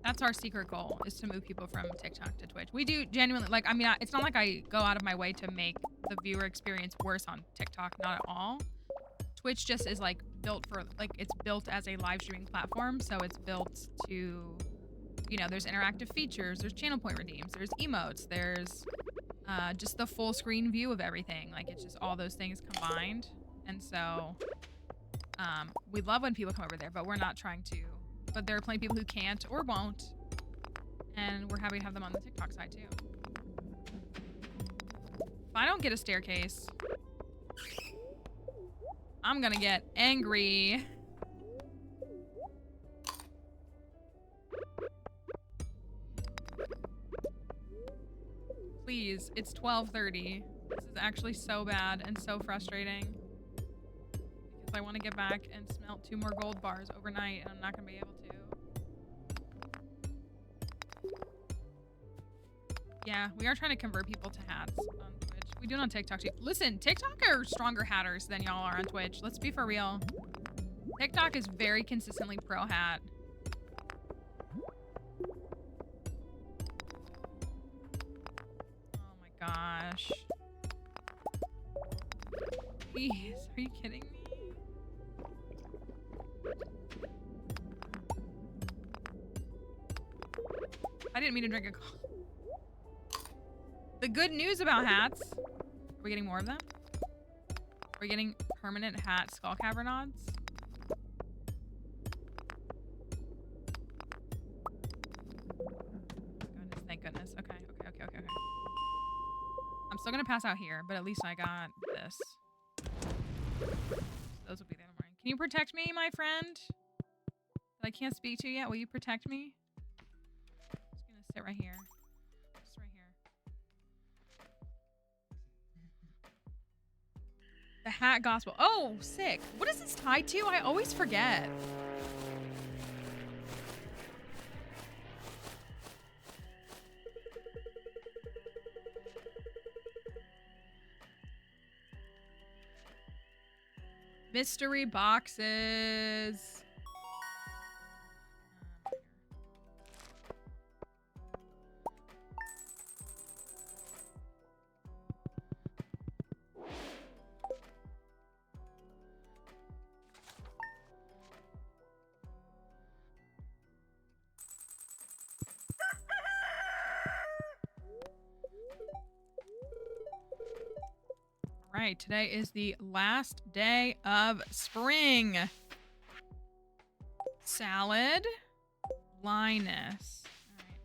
That's our secret goal, is to move people from TikTok to Twitch. We do genuinely, like, I mean, it's not like I go out of my way to make the viewer experience worse on TikTok, not at all. Twitch just is like built for, like, it's built as a live streaming platform. So it's built to, you know, there's interactive features, there's channel point redeems, there's emotes, there's just the full screen view of everything. Like, it's just all those things combined. And so we love when people come over there, but we're not trying to. But there are plenty of people who can't or won't. And we're happy to have them on the TikTok side too. If I don't get a staircase, I'm gonna get angry. Please, it's 12:30. This is actually so bad and so frustrating. Because I want to get back and smelt 2 more gold bars overnight, and I'm not gonna be able to. Yeah, we are trying to convert people to hats on Twitch. We do it on TikTok too. Listen, TikTok are stronger hatters than y'all are on Twitch. Let's be for real. TikTok is very consistently pro hat. gosh. Please, are you kidding me? I didn't mean to drink a coffee. The good news about hats. Are we getting more of them? Are we getting permanent hat skull cavernods? Goodness, thank goodness. Okay. I'm still gonna pass out here, but at least I got this. Those will be there in the morning. Can you protect me, my friend? That I can't speak to yet. Will you protect me? I'm just gonna sit right here. Just right here. The hat gospel. Oh, sick. What is this tied to? I always forget. Mystery boxes. All right, today is the last day of spring. Salad. Linus. All right.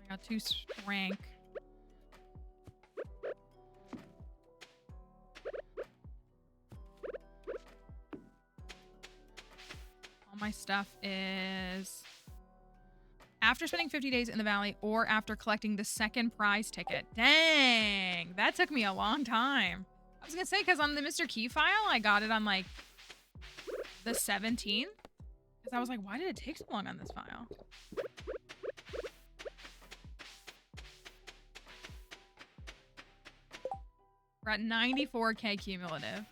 I got 2 rank. All my stuff is after spending 50 days in the valley or after collecting the second prize ticket. Dang, that took me a long time. I was gonna say, because on the Mr. Key file, I got it on like the 17th. Because I was like, why did it take so long on this file? We're at 94K cumulative.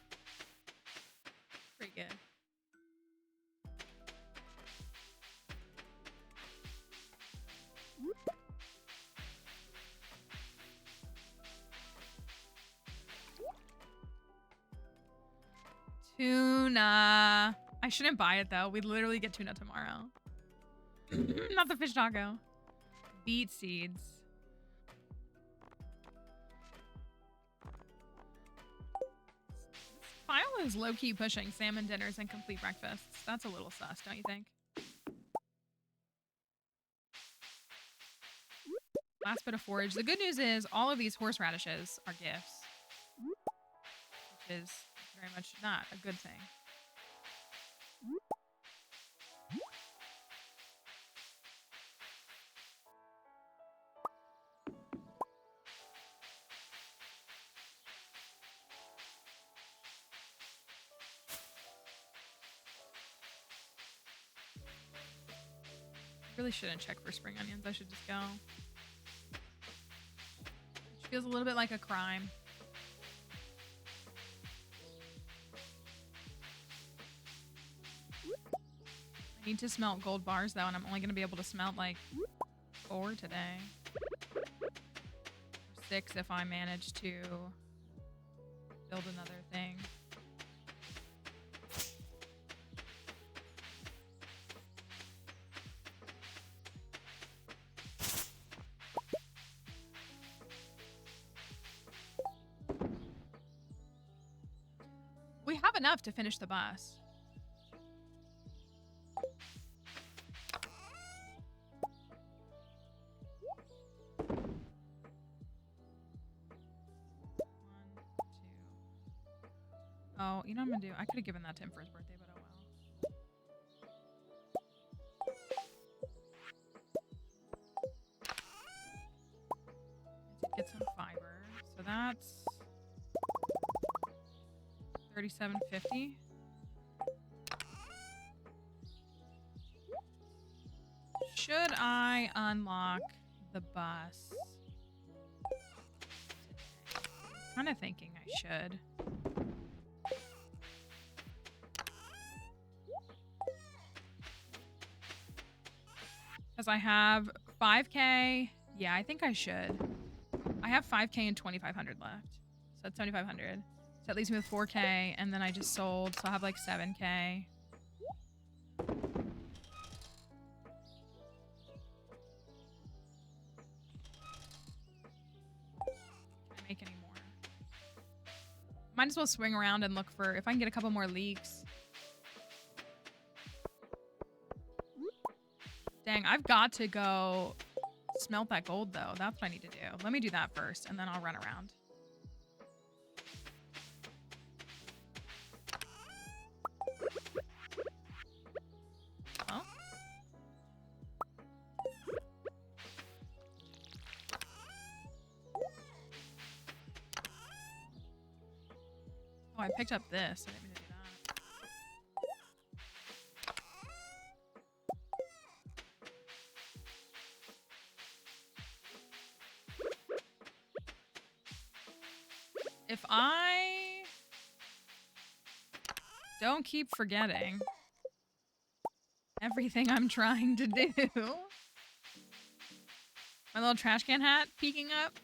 Pretty good. Tuna. I shouldn't buy it though. We literally get tuna tomorrow. Not the fish taco. Beet seeds. This file is low-key pushing salmon dinners and complete breakfasts. That's a little sus, don't you think? Last bit of forage. The good news is all of these horseradishes are gifts. Which is very much not a good thing. Really shouldn't check for spring onions. I should just go. Which feels a little bit like a crime. I need to smelt gold bars though, and I'm only gonna be able to smelt like 4 today. Or 6 if I manage to build another thing. We have enough to finish the bus. Oh, you know what I'm gonna do? I could have given that to him for his birthday, but oh well. Get some fiber. So that's $37.50. Should I unlock the bus today? I'm kind of thinking I should. Because I have 5K. Yeah, I think I should. I have 5K and 2,500 left. So that's 7,500. So that leaves me with 4K, and then I just sold, so I'll have like 7K. Make any more. Might as well swing around and look for if I can get a couple more leaks. Dang, I've got to go smelt that gold though. That's what I need to do. Let me do that first and then I'll run around. Oh. Oh, I picked up this. I didn't mean to do that. If I don't keep forgetting everything I'm trying to do. My little trash can hat peeking up.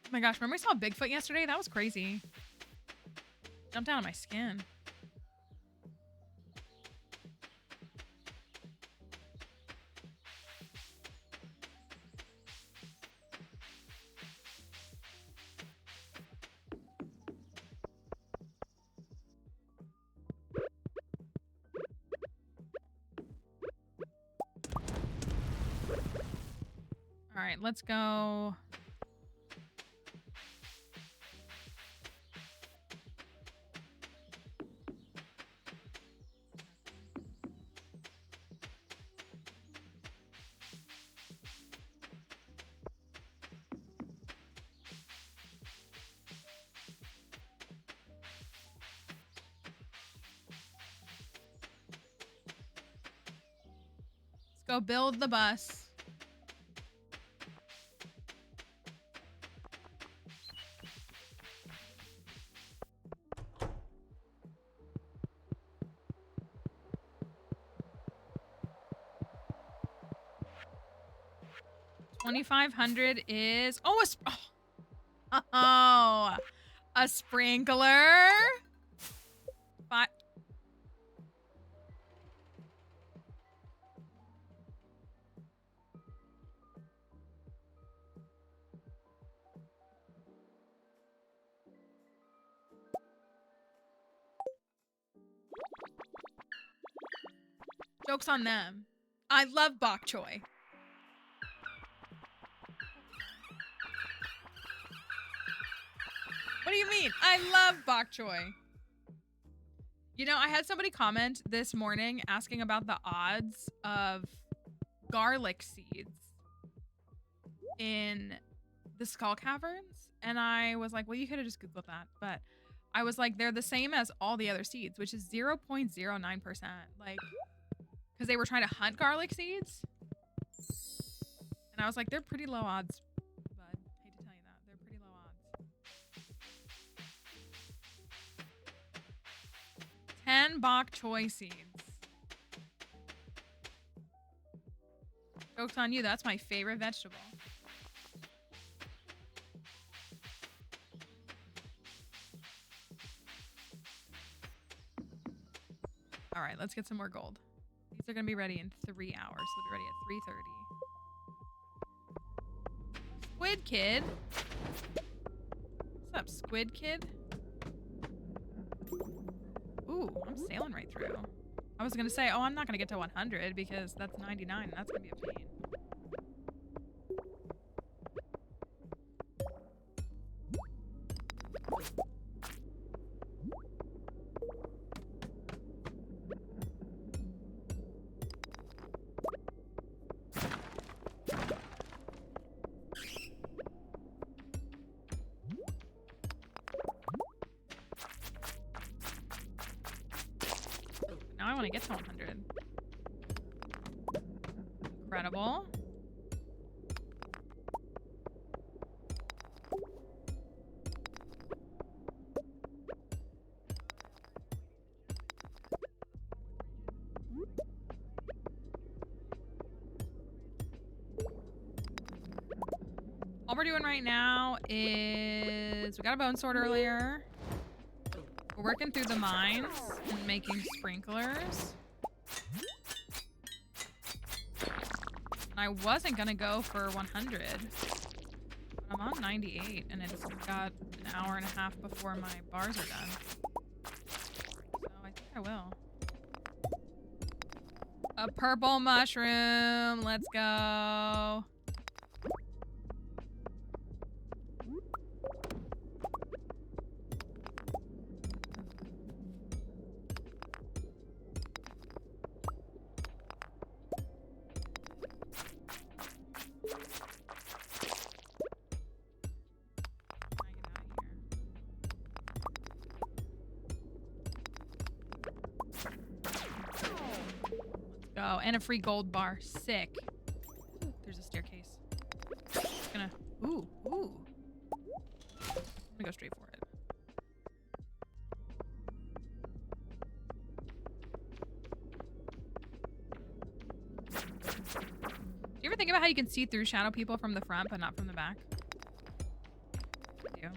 Oh my gosh, remember we saw Bigfoot yesterday? That was crazy. Jumped out of my skin. All right, let's go. Let's go build the bus. $2,500 is oh, a sprinkler. But joke's on them. I love bok choy. What do you mean? I love bok choy. You know, I had somebody comment this morning asking about the odds of garlic seeds in the Skull Caverns. And I was like, well, you could have just Googled that. But I was like, they're the same as all the other seeds, which is 0.09%. Like, because they were trying to hunt garlic seeds. And I was like, they're pretty low odds, bud. Hate to tell you that. They're pretty low odds. 10 bok choy seeds. Joke's on you. That's my favorite vegetable. All right, let's get some more gold. These are going to be ready in 3 hours. They'll be ready at 3:30. Squid Kid. What's up, Squid Kid? Ooh, I'm sailing right through. I was going to say, oh, I'm not going to get to 100 because that's 99 and that's going to be a pain. Now I want to get to 100. Incredible. we're doing right now is we got a bone sword earlier. We're working through the mines and making sprinklers. And I wasn't gonna go for 100. But I'm on 98 and it's got an hour and a half before my bars are done. So I think I will. A purple mushroom. Let's go. Oh, and a free gold bar. Sick. Ooh, there's a staircase. Just gonna. Ooh. I'm gonna go straight for it. Do you ever think about how you can see through shadow people from the front but not from the back? I do.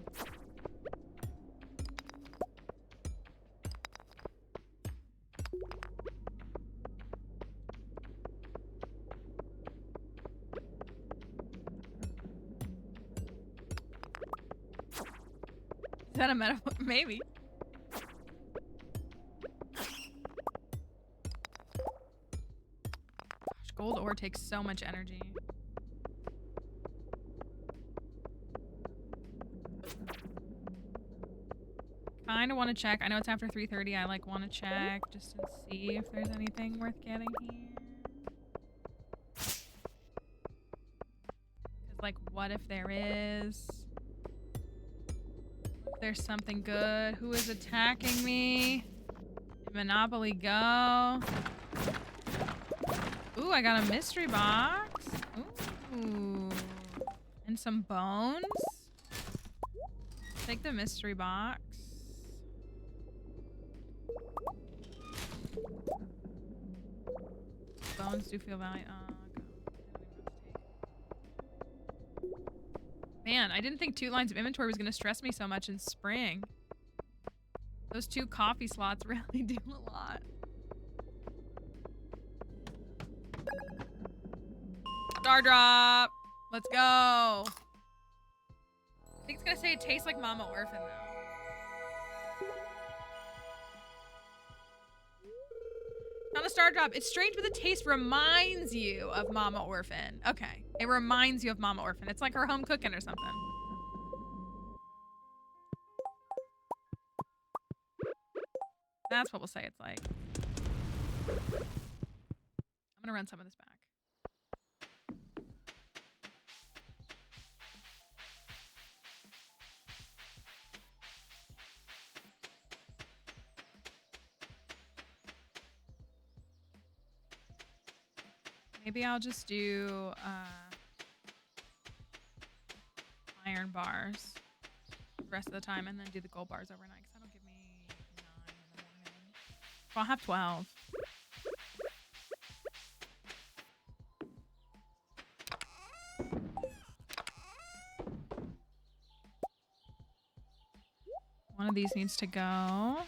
Is that a metaphor? Maybe. Gosh, gold ore takes so much energy. Kind of want to check. I know it's after 3:30. I like want to check just to see if there's anything worth getting here. Because like, what if there is? There's something good. Who is attacking me? Monopoly go. Ooh, I got a mystery box. Ooh. And some bones. Take the mystery box. Bones do feel valuable. Man, I didn't think 2 lines of inventory was going to stress me so much in spring. Those 2 coffee slots really do a lot. Star drop! Let's go! I think it's going to say it tastes like Mama Orphan, though. Not a star drop. It's strange, but the taste reminds you of Mama Orphan. Okay. It reminds you of Mama Orphan. It's like her home cooking or something. That's what we'll say it's like. I'm gonna run some of this back. Maybe I'll just do iron bars the rest of the time and then do the gold bars overnight because that'll give me 9 in the morning. So I'll have 12. One of these needs to go.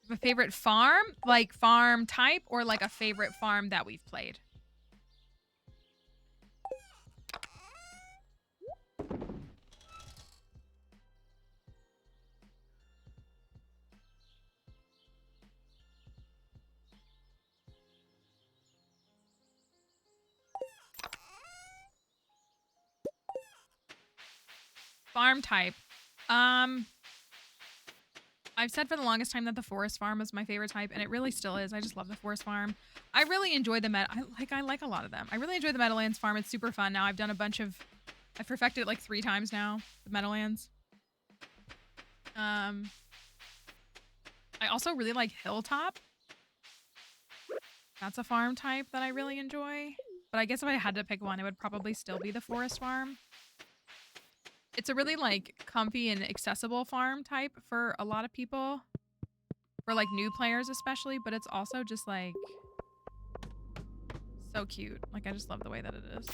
A favorite farm? Like farm type or like a favorite farm that we've played? Farm type. I've said for the longest time that the forest farm was my favorite type, and it really still is. I just love the forest farm. I really enjoy the I like a lot of them. I really enjoy the Meadowlands farm. It's super fun. Now I've done a bunch of, I've perfected it like 3 times now, the Meadowlands. I also really like Hilltop. That's a farm type that I really enjoy. But I guess if I had to pick one, it would probably still be the forest farm. It's a really like comfy and accessible farm type for a lot of people. For like new players especially, but it's also just like so cute. Like I just love the way that it is.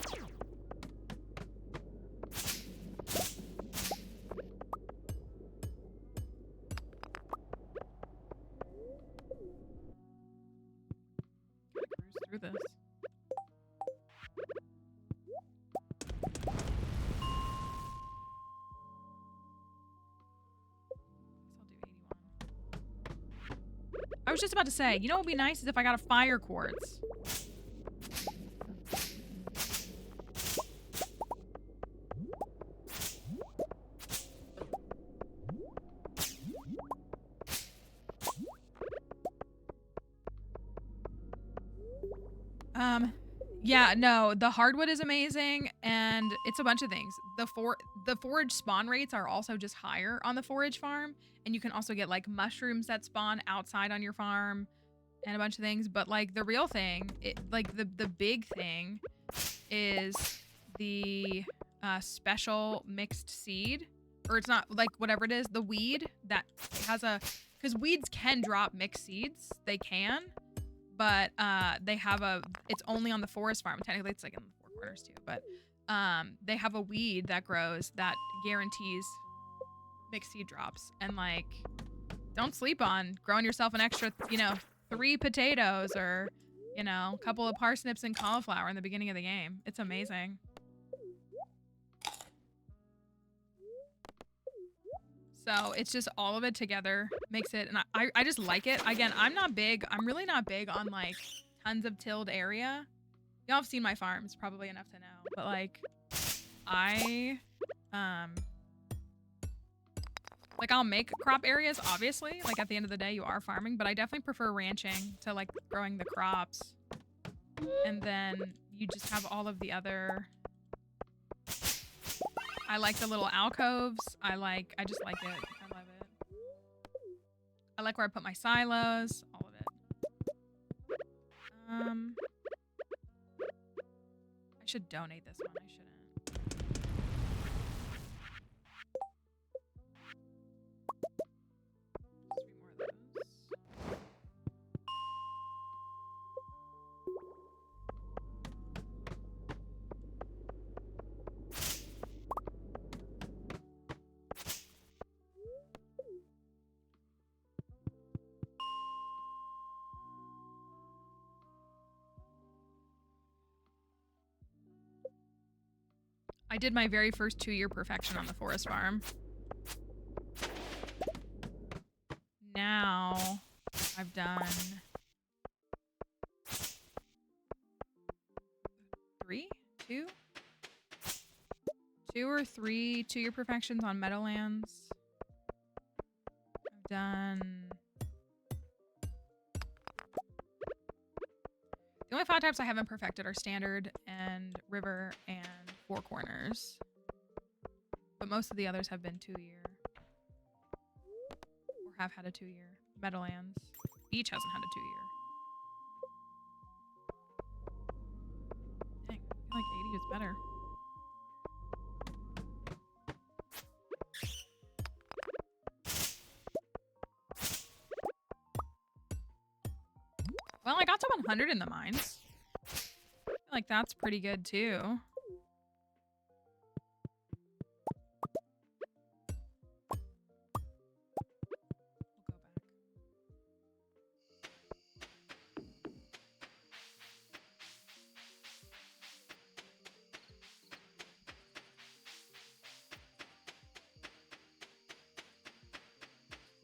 Cruise through this. I was just about to say, you know what would be nice is if I got a fire quartz. Yeah, no, the hardwood is amazing, and it's a bunch of things. The forage spawn rates are also just higher on the forage farm, and you can also get like mushrooms that spawn outside on your farm and a bunch of things. But like the real thing, like the big thing is the special mixed seed, or it's not like whatever it is, the weed that has a, because weeds can drop mixed seeds, they can. But they have it's only on the forest farm. Technically, it's like in the Four Corners too. But they have a weed that grows that guarantees mixed seed drops. And like, don't sleep on growing yourself an extra, 3 potatoes or, a couple of parsnips and cauliflower in the beginning of the game. It's amazing. So it's just all of it together makes it, and I just like it. Again, I'm really not big on like tons of tilled area. Y'all have seen my farms probably enough to know, but like I'll make crop areas, obviously. Like at the end of the day, you are farming, but I definitely prefer ranching to like growing the crops. And then you just have all of the other, I like the little alcoves. I just like it. I love it. I like where I put my silos, all of it. I should donate this one. I shouldn't. Just 3 more of those. I did my very first 2-year perfection on the forest farm. Now I've done 2 or 3 2-year perfections on Meadowlands. I've done, the only 5 types I haven't perfected are Standard and River and Four Corners. But most of the others have been 2-year. Or have had a 2-year. Meadowlands. Beach hasn't had a 2-year. Dang, I feel like 80 is better. Well, I got to 100 in the mines. I feel like that's pretty good too.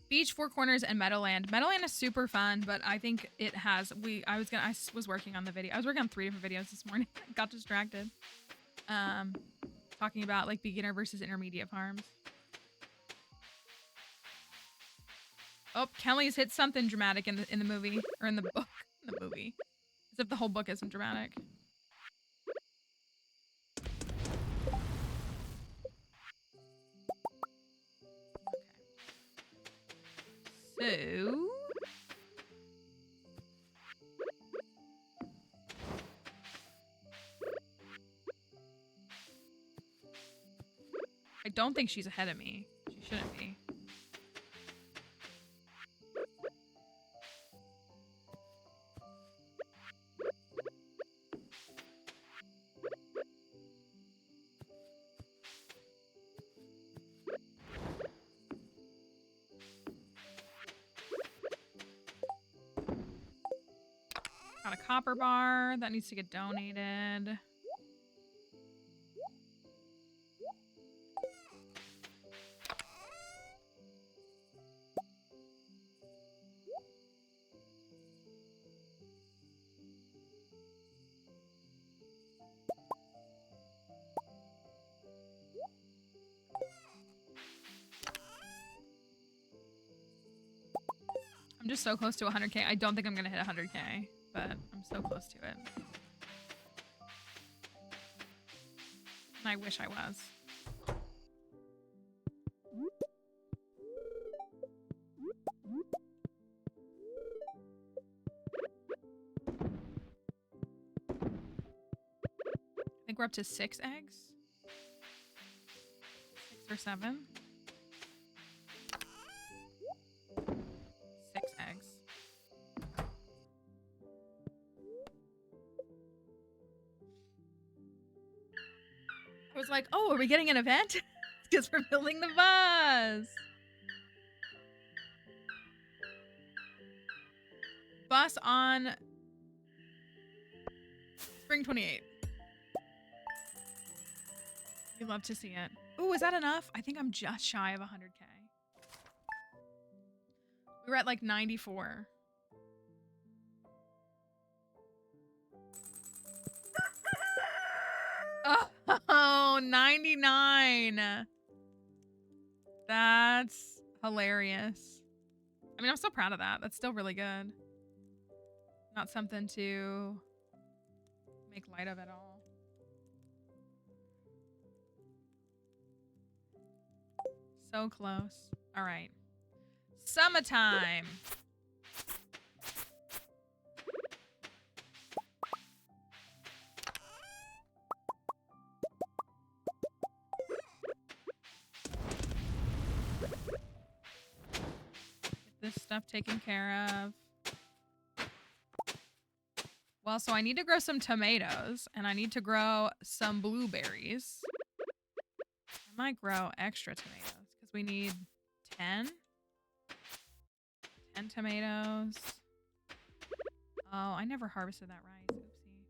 Beach, Four Corners, and Meadowland. Meadowland is super fun, but I think it has, I was working on the video. I was working on 3 different videos this morning. Got distracted. Talking about like beginner versus intermediate farms. Oh, Kelly's hit something dramatic in the movie, or in the book. In the movie. As if the whole book isn't dramatic. So I don't don't think she's ahead of me. She shouldn't be. Got a copper bar that needs to get donated. I'm just so close to 100K. I don't think I'm gonna hit 100K, but I'm so close to it. And I wish I was. I think we're up to 6 eggs. 6 or 7. 6 eggs. I was like, oh, are we getting an event? Because we're building the bus. Bus on Spring 28. We'd love to see it. Ooh, is that enough? I think I'm just shy of 100K. We were at like 94. Oh, 99. That's hilarious. I mean, I'm still proud of that. That's still really good. Not something to make light of at all. So close. All right. Summertime. Get this stuff taken care of. Well, so I need to grow some tomatoes and I need to grow some blueberries. I might grow extra tomatoes because we need 10. 10 tomatoes. Oh, I never harvested that rice. Oopsie.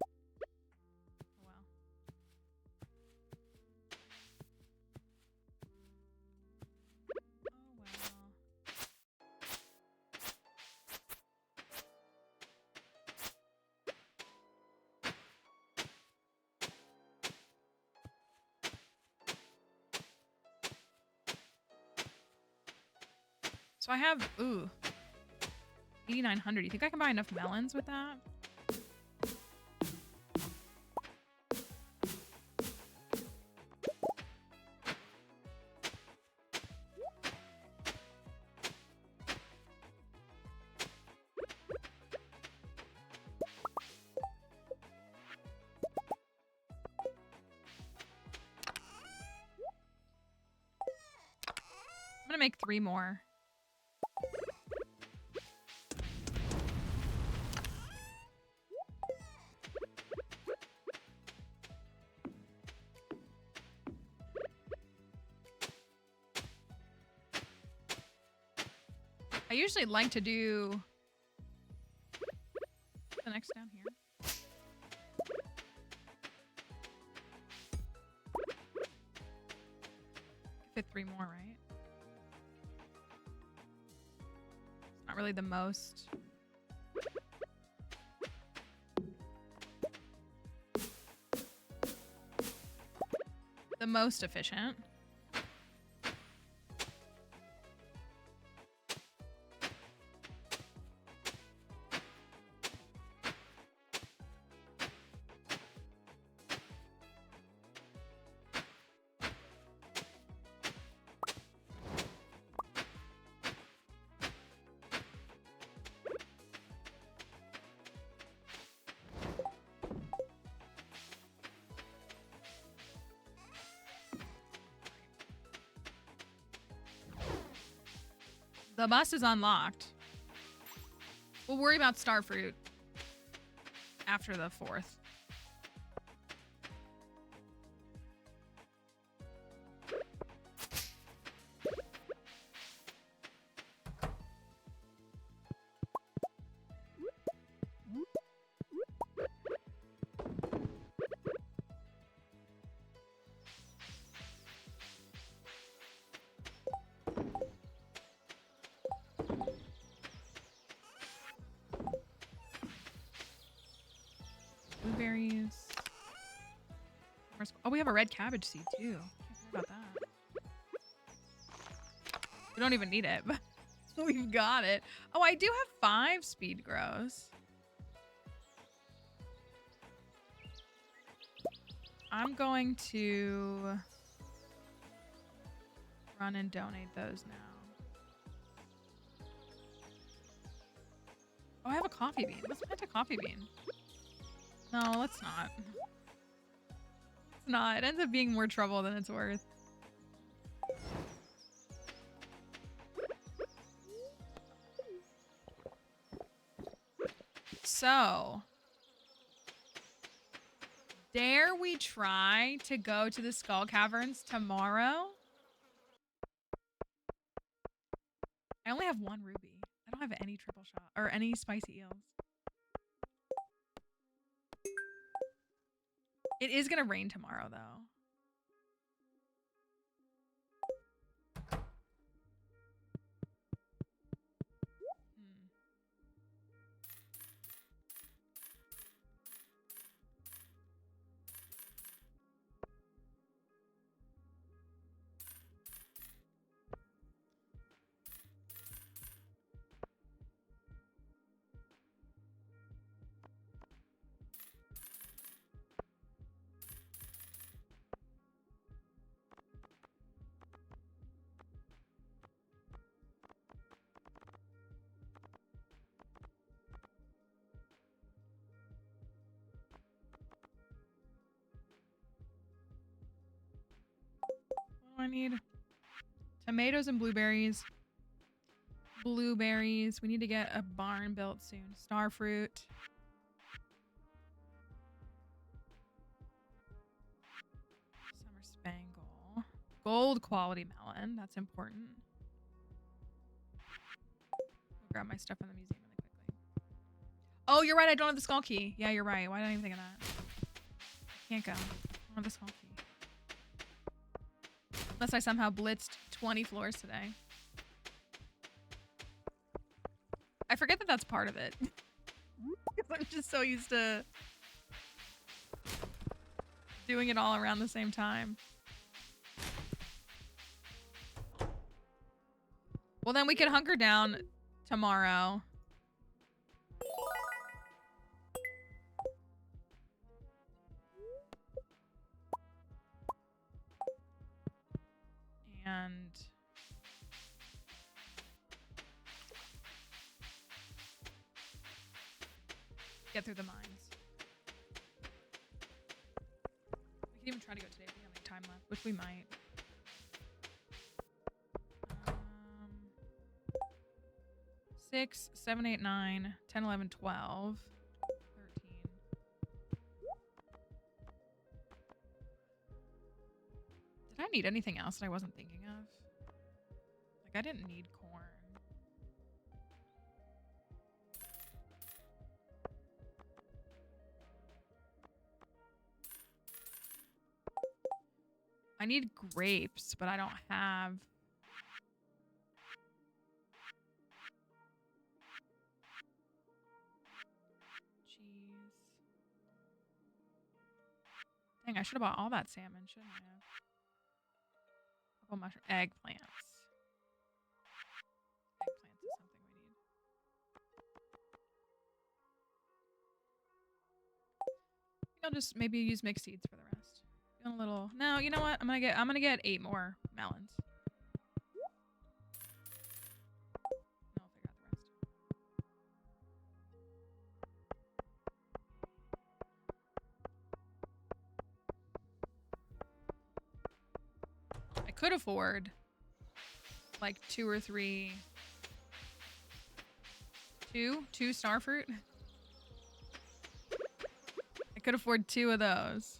Oh well. Oh well. So I have, ooh, 8,900. You think I can buy enough melons with that? I'm gonna make 3 more. I usually like to do the next down here. Fit 3 more, right? It's not really the most. The most efficient. The bus is unlocked. We'll worry about Starfruit after the 4th. Blueberries. Oh, we have a red cabbage seed too. Can't forget about that. We don't even need it, but we've got it. Oh, I do have 5 speed grows. I'm going to run and donate those now. Oh, I have a coffee bean. Let's plant a coffee bean. No, let's not. It's not. It ends up being more trouble than it's worth. So, dare we try to go to the Skull Caverns tomorrow? I only have 1 ruby. I don't have any triple shot or any spicy eels. It is gonna rain tomorrow, though. I need tomatoes and blueberries. Blueberries. We need to get a barn built soon. Starfruit. Summer spangle. Gold quality melon. That's important. I'll grab my stuff from the museum really quickly. Oh, you're right. I don't have the skull key. Yeah, you're right. Why didn't I even think of that? I can't go. I don't have the skull key. Unless I somehow blitzed 20 floors today. I forget that that's part of it. Because I'm just so used to doing it all around the same time. Well, then we can hunker down tomorrow. And get through the mines. We can even try to go today if we have any time left, which we might. 6, 7, 8, 9, 10, 11, 12, 13. Did I need anything else that I wasn't thinking of? Like, I didn't need corn. I need grapes, but I don't have... cheese. Dang, I should have bought all that salmon, shouldn't I have? Couple mushroom eggplants. Eggplants is something we need. I'll just maybe use mixed seeds for the rest. Feeling a little. No, you know what? I'm gonna get 8 more melons. And I'll figure out the rest. I could afford like 2 or 3 Two starfruit. I could afford 2 of those.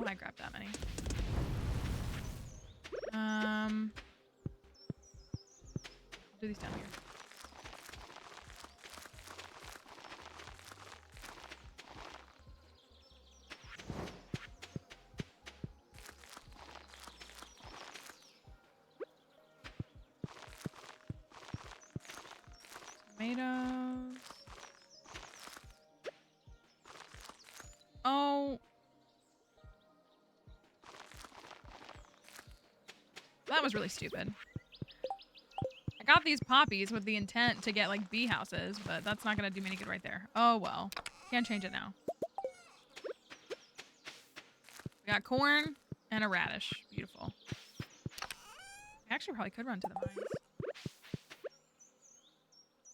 Oh, I grabbed that many. I'll do these down here. Tomatoes. Oh. That was really stupid. I got these poppies with the intent to get like bee houses, but that's not gonna do me any good right there. Oh well. Can't change it now. We got corn and a radish. Beautiful. I actually probably could run to the mines.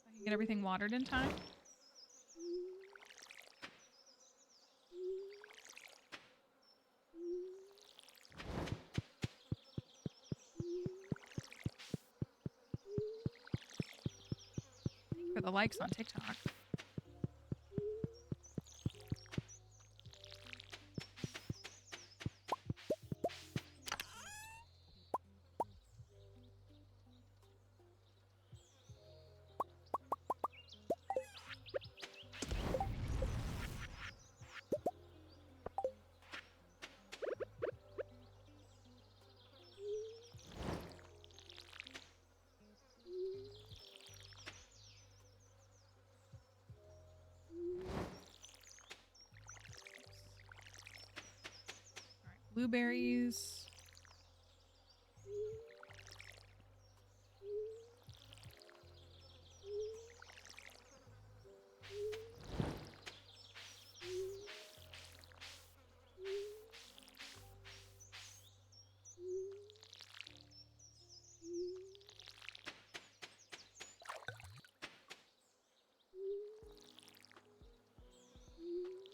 I can get everything watered in time. For the likes on TikTok. Blueberries.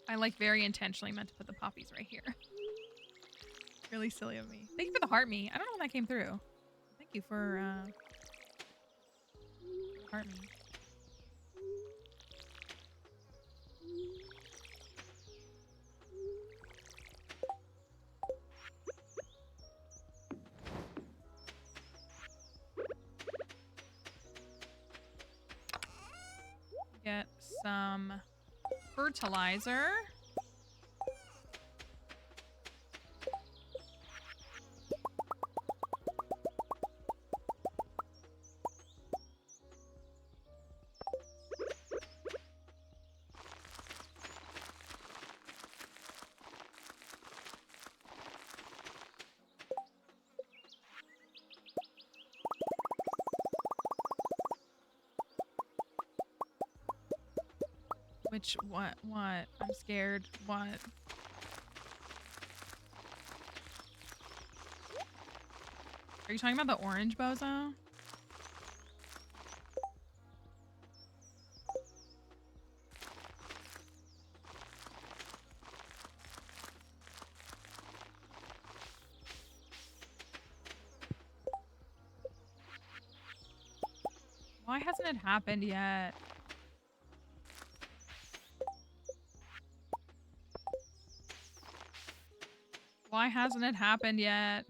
I like very intentionally meant to put the poppies right here. Really silly of me. Thank you for the heart me. I don't know when that came through. Thank you for heart me. Get some fertilizer. Which, what? I'm scared. What? Are you talking about the orange bozo? Why hasn't it happened yet? Why hasn't it happened yet?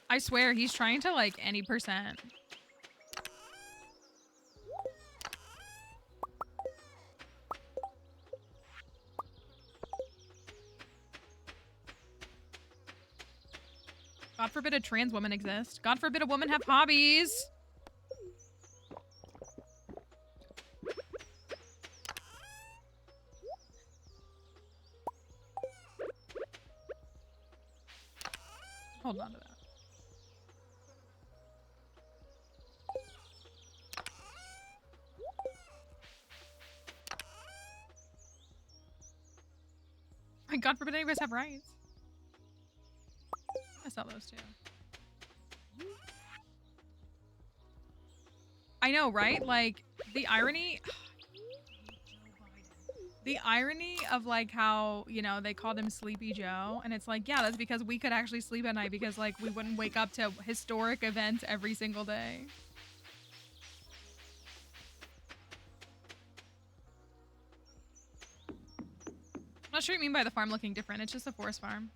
I swear, he's trying to like any percent. God forbid a trans woman exist. God forbid a woman have hobbies. Hold on to that. like, God forbid any of us have rights. I saw those too. I know, right? Like, the irony... The irony of, like, how, you know, they called him Sleepy Joe. And it's like, yeah, that's because we could actually sleep at night because, like, we wouldn't wake up to historic events every single day. I'm not sure what you mean by the farm looking different. It's just a forest farm.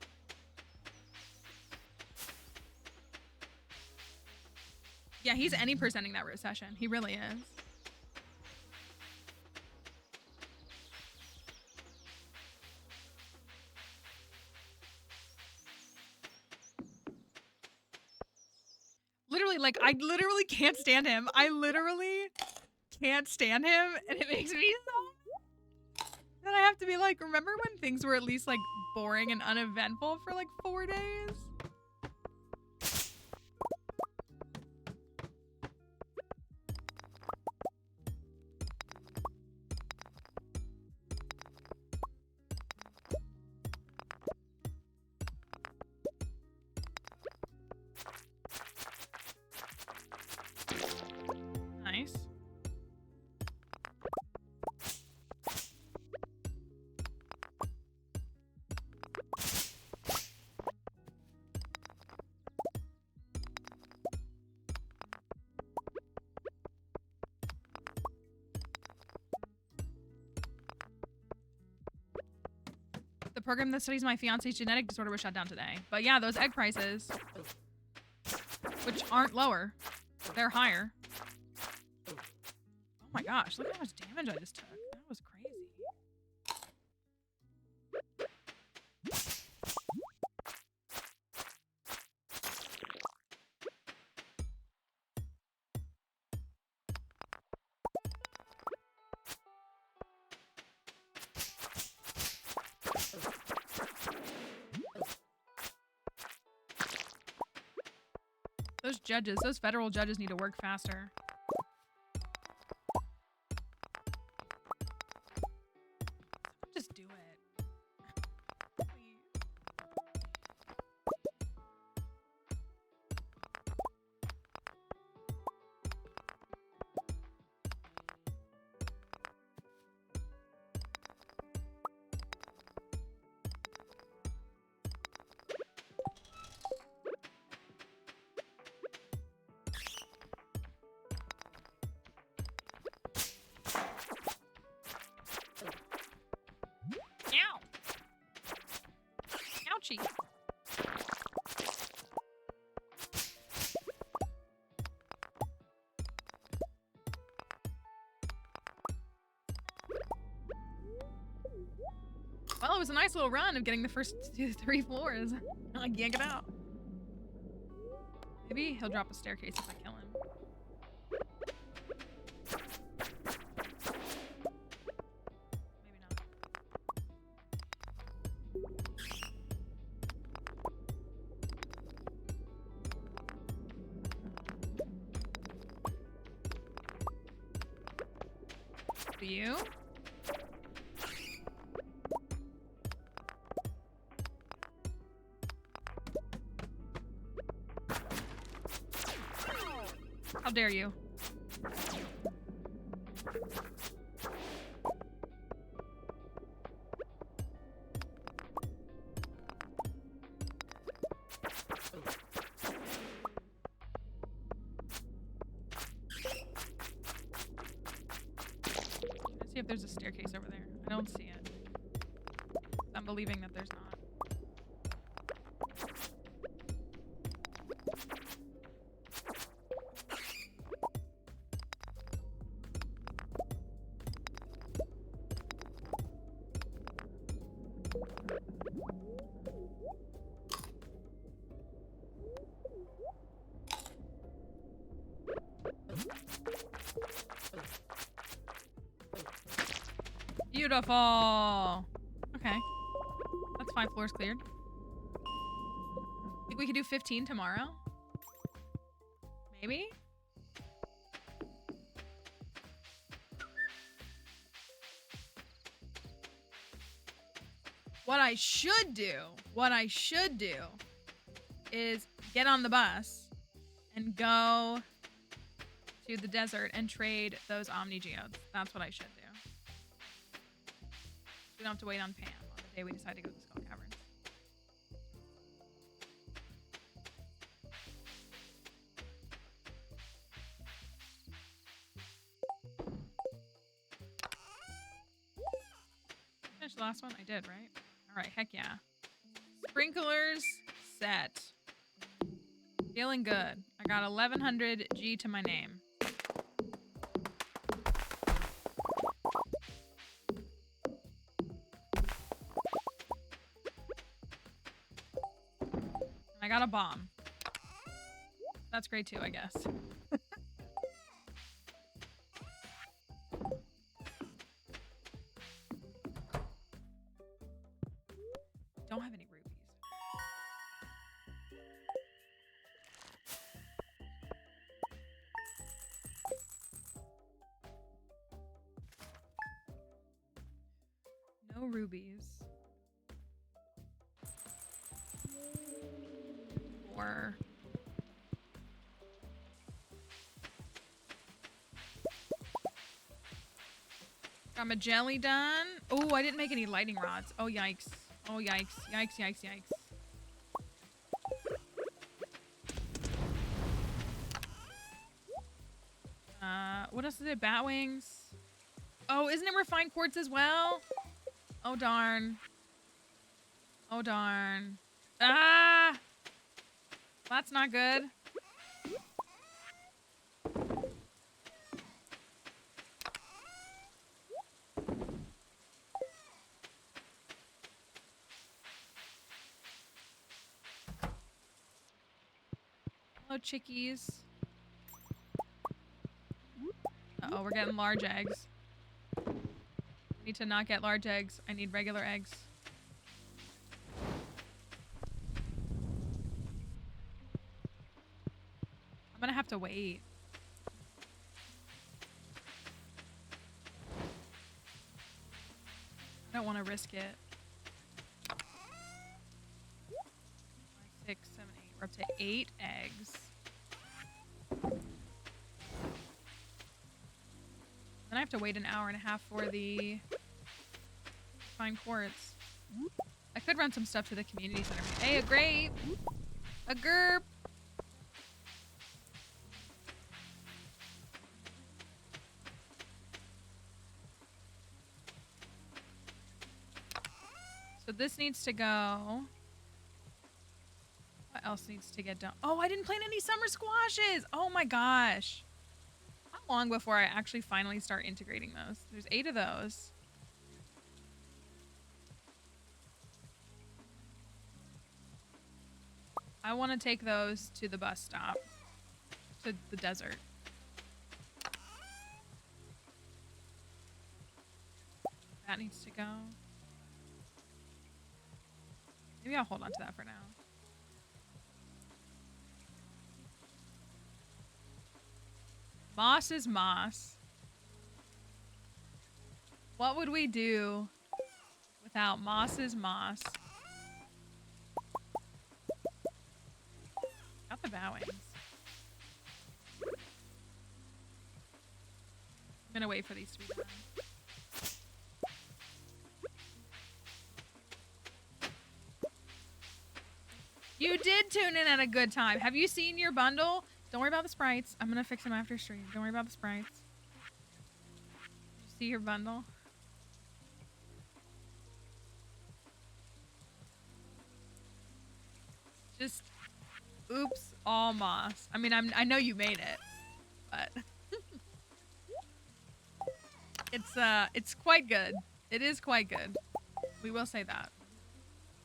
Yeah, he's any percenting that recession. He really is. Literally, like, I literally can't stand him. I literally can't stand him, and it makes me so... Then I have to be like, remember when things were at least, like, boring and uneventful for, like, 4 days? Nice. The program that studies my fiance's genetic disorder was shut down today. But yeah, those egg prices, which aren't lower, they're higher. Oh my gosh, look how much damage I just took. That was crazy. Those judges, those federal judges need to work faster. Just do it. Please. Ow! Ouchie. Well, it was a nice little run of getting the first 3 floors. I can't get out. Maybe he'll drop a staircase if I kill him. Maybe not. Do you? How dare you? Let's see if there's a staircase over there. I don't see it. I'm believing that there's not. Beautiful. Okay. That's 5 floors cleared. Think we could do 15 tomorrow? Maybe? what I should do is get on the bus and go to the desert and trade those Omni Geodes. That's what I should do. We don't have to wait on Pam on the day we decide to go to the Skull Caverns. Finish the last one? I did, right? All right, heck yeah. Sprinklers set. Feeling good. I got 1100 G to my name. And I got a bomb. That's great too, I guess. Don't have any rupees. No rubies. Or got my jelly done. Oh, I didn't make any lightning rods. Oh, yikes. Oh, yikes. Yikes, yikes, yikes. What else is it? Bat wings. Oh, isn't it refined quartz as well? Oh, darn. Oh, darn. Ah! That's not good. Hello, chickies. Uh-oh, we're getting large eggs. I need to not get large eggs. I need regular eggs. I'm gonna have to wait. I don't want to risk it. 5, 6, 7, 8. We're up to 8 eggs. Then I have to wait an hour and a half for the fine quartz. I could run some stuff to the community center. Hey, a grape! A gerp! So this needs to go. What else needs to get done? Oh, I didn't plant any summer squashes! Oh my gosh. How long before I actually finally start integrating those? There's 8 of those. I want to take those to the bus stop. To the desert. That needs to go. Maybe I'll hold on to that for now. Moss is moss. What would we do without moss is moss? Got the bowings. I'm gonna wait for these to be done. You did tune in at a good time. Have you seen your bundle? Don't worry about the sprites. I'm gonna fix them after stream. Don't worry about the sprites. Did you see your bundle? Just oops, all moss. I mean, I know you made it, but it's quite good. It is quite good. We will say that.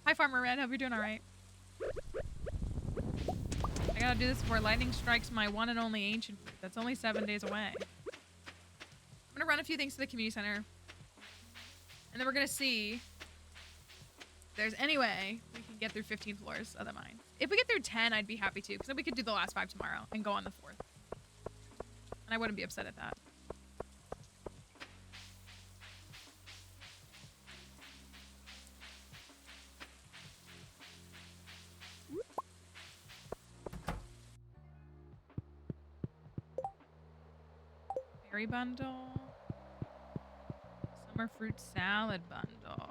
Hi, Farmer Red. Hope you're doing all right. I gotta do this before lightning strikes my one and only ancient fruit. That's only 7 days away. I'm gonna run a few things to the community center, and then we're gonna see if there's any way we can get through 15 floors of the mine. If we get through 10, I'd be happy too, because then we could do the last 5 tomorrow and go on the 4th. And I wouldn't be upset at that. berry bundle. Summer fruit salad bundle.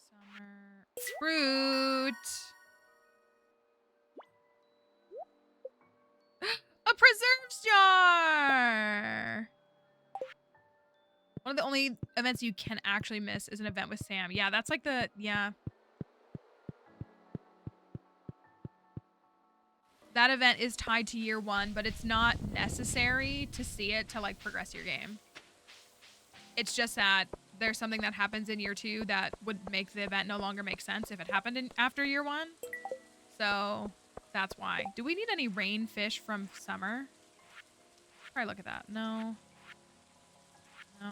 Summer fruit. A preserves jar. One of the only events you can actually miss is an event with Sam. Yeah, that's like the, yeah. That event is tied to year 1, but it's not necessary to see it to like progress your game. It's just that there's something that happens in year 2 that would make the event no longer make sense if it happened after year 1. So that's why. Do we need any rain fish from summer? Probably look at that. No. No.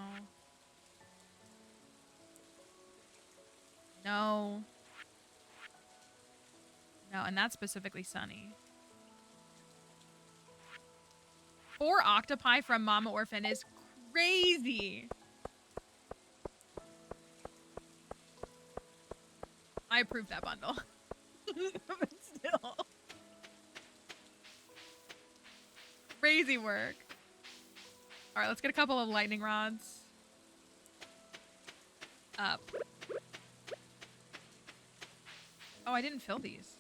No. No, and that's specifically sunny. 4 octopi from Mama Orphan is crazy. I approved that bundle. But still. Crazy work. All right, let's get a couple of lightning rods. Up. Oh, I didn't fill these.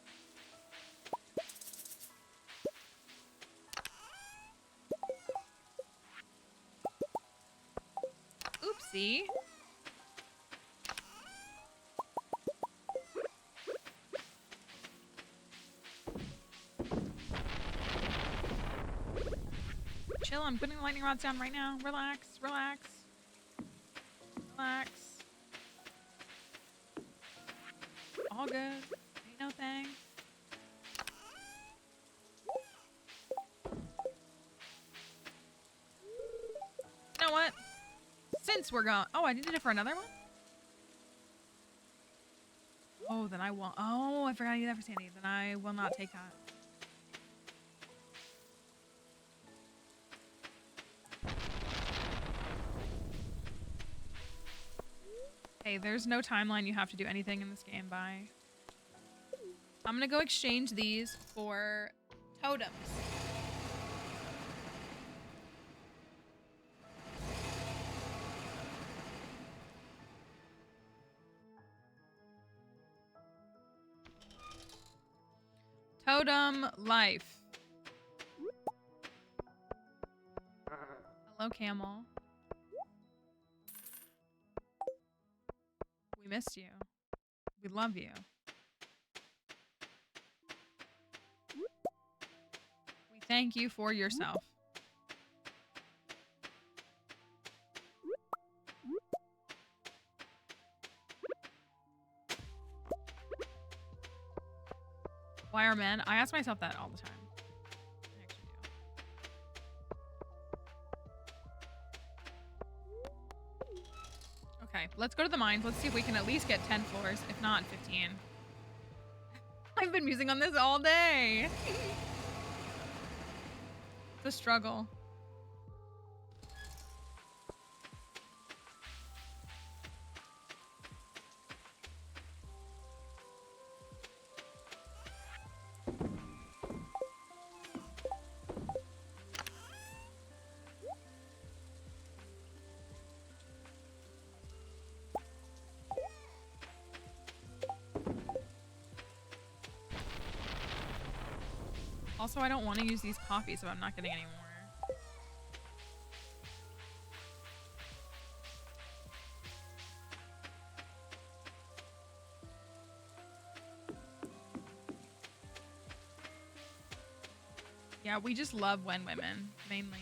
Oopsie. Chill, I'm putting the lightning rods down right now. Relax, relax. Relax. All good. Ain't no thing. You know what? Since we're going... Oh, I needed it for another one? Oh, then I won't. Oh, I forgot I need that for Sandy. Then I will not take that. Hey, there's no timeline you have to do anything in this game by. I'm gonna go exchange these for totems. Totem life. Hello, camel. We missed you. We love you. We thank you for yourself. Why are men? I ask myself that all the time. I actually do. Okay, let's go to the mines. Let's see if we can at least get 10 floors, if not 15. I've been musing on this all day. It's a struggle. Also, I don't want to use these coffees, so I'm not getting any more. Yeah, we just love when women, mainly.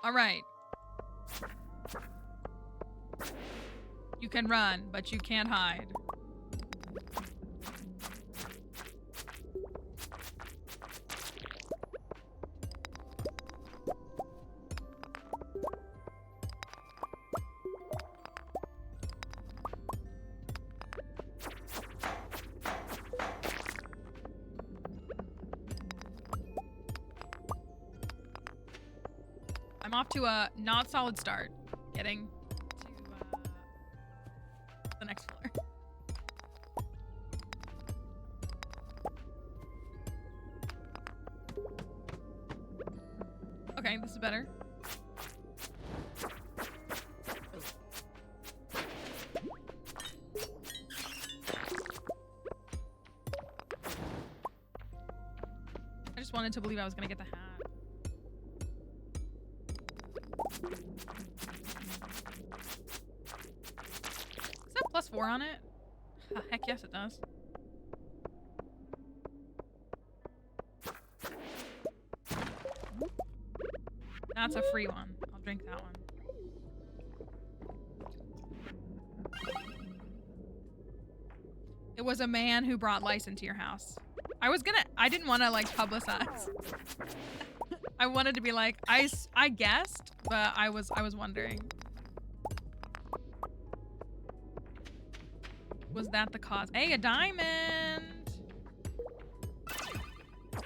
All right. You can run, but you can't hide. I'm off to a not solid start. Getting to the next floor. Okay, this is better. I just wanted to believe I was gonna get the hat. Is that +4 on it? Heck yes, it does. That's a free one. I'll drink that one. It was a man who brought lice into your house. I didn't want to like publicize. I wanted to be like, I guessed, but I was wondering. Was that the cause? Hey, a diamond!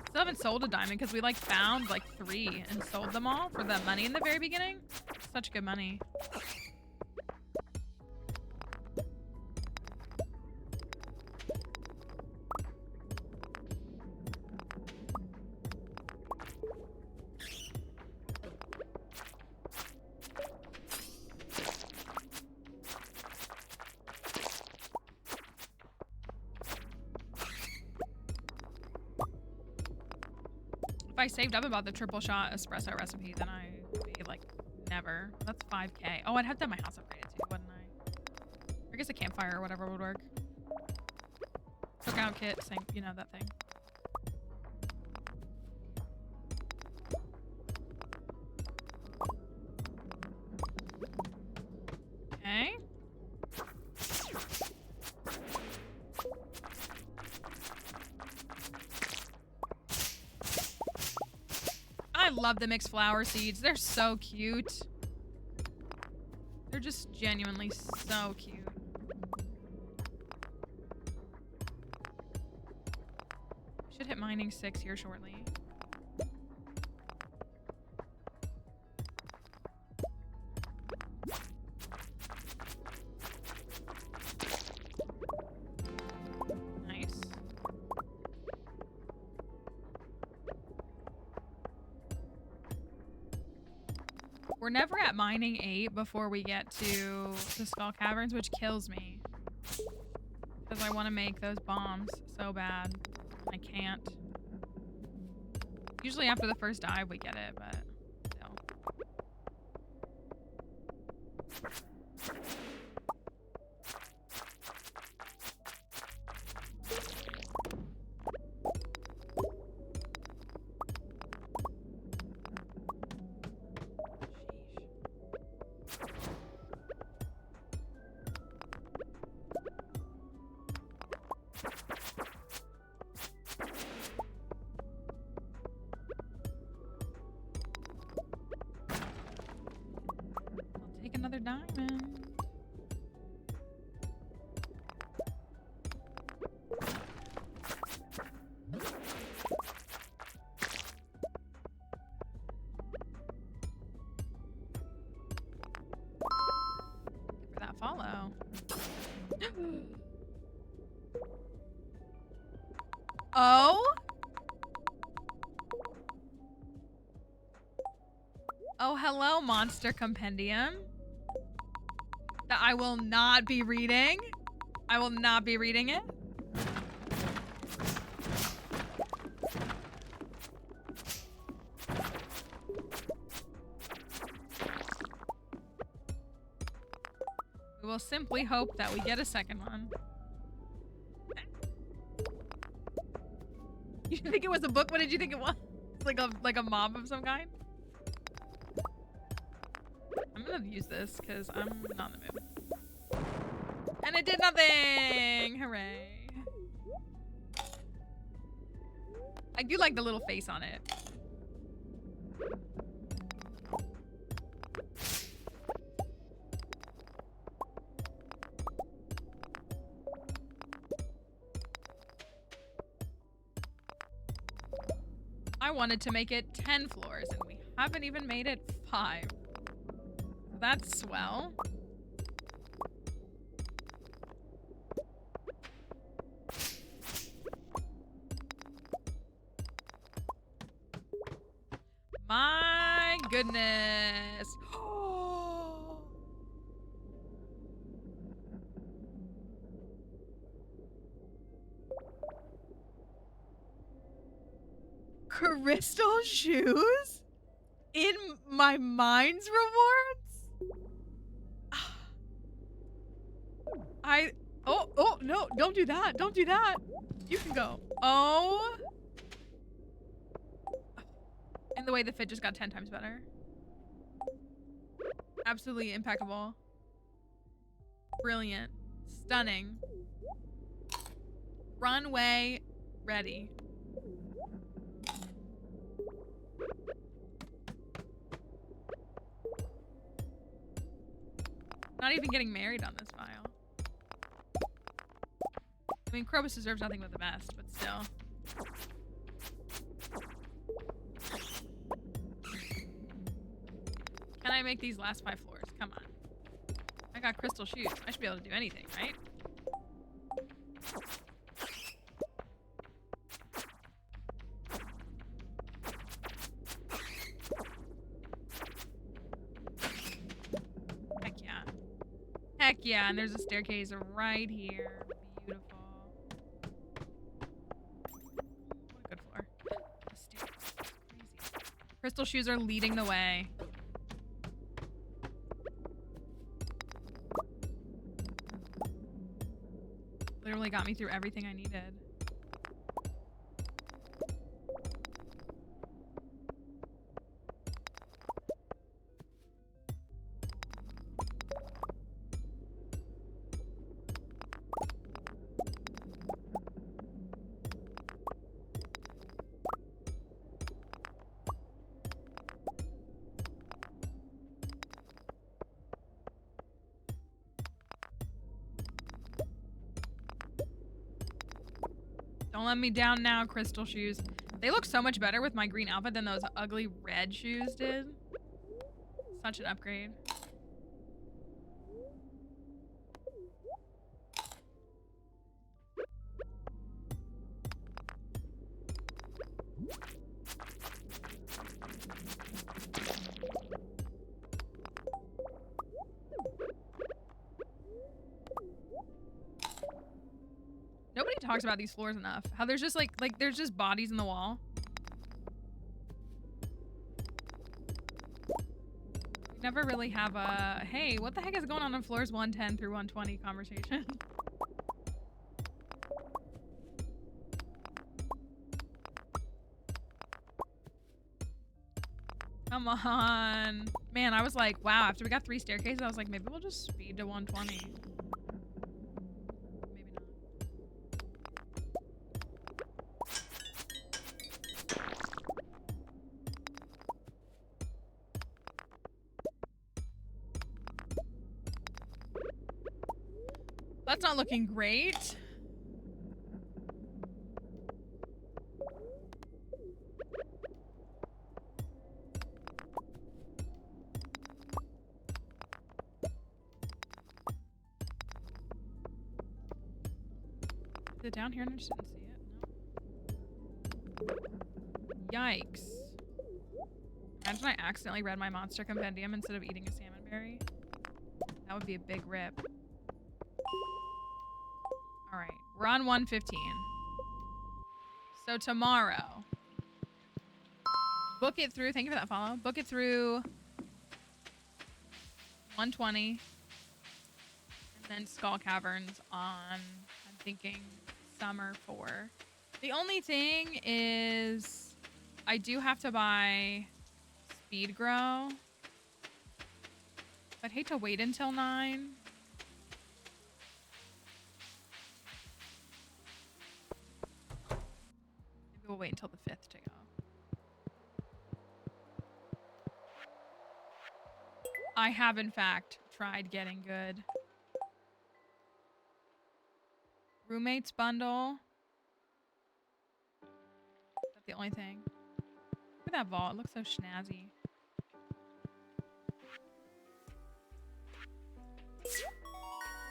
Still haven't sold a diamond because we like found like 3 and sold them all for the money in the very beginning. Such good money. If I saved up about the triple shot espresso recipe, then I would be like, never. That's 5K. Oh, I'd have to have my house upgraded too, wouldn't I? I guess a campfire or whatever would work. Cookout kit, same, you know, that thing. Okay. I love the mixed flower seeds. They're so cute. They're just genuinely so cute. Should hit mining 6 here shortly. Nice. We're never at mining 8 before we get to the Skull Caverns, which kills me. Because I want to make those bombs so bad. I can't. Usually after the first dive we get it, but still. I'll take another diamond. For that follow. Oh? Oh, hello, Monster Compendium. That I will not be reading. I will not be reading it. We will simply hope that we get a second one. You think it was a book? What did you think it was? Like a mob of some kind? I'm gonna use this because I'm not in the mood. And it did nothing! Hooray. I do like the little face on it. I wanted to make it 10 floors and we haven't even made it 5. That's swell. My goodness. Crystal shoes in my mines rewards? Oh, no, don't do that. Don't do that. You can go. Oh. And the way the fit just got 10 times better. Absolutely impeccable. Brilliant. Stunning. Runway ready. Not even getting married on this file. I mean, Krobus deserves nothing but the best, but still. Can I make these last 5 floors? Come on. I got crystal shoes. I should be able to do anything, right? Heck yeah. Heck yeah, and there's a staircase right here. Beautiful. What a good floor. This staircase is crazy. Crystal shoes are leading the way. Literally got me through everything I needed. Don't let me down now, crystal shoes. They look so much better with my green outfit than those ugly red shoes did. Such an upgrade. Nobody talks about these floors enough. How there's just like there's just bodies in the wall. We never really have a, hey, what the heck is going on floors 110 through 120 conversation? Come on. Man, I was like, wow, after we got 3 staircases, I was like, maybe we'll just speed to 120. That's not looking great. Is it down here and I just didn't see it? No. Yikes. Imagine I accidentally read my monster compendium instead of eating a salmon berry. That would be a big rip. Alright, we're on 115. So tomorrow, book it through, thank you for that follow, book it through 120, and then Skull Caverns on, I'm thinking, summer 4. The only thing is, I do have to buy Speed Grow. I'd hate to wait until 9. We'll wait until the 5th to go. I have, in fact, tried getting good. Roommates bundle. That's the only thing. Look at that vault. It looks so snazzy.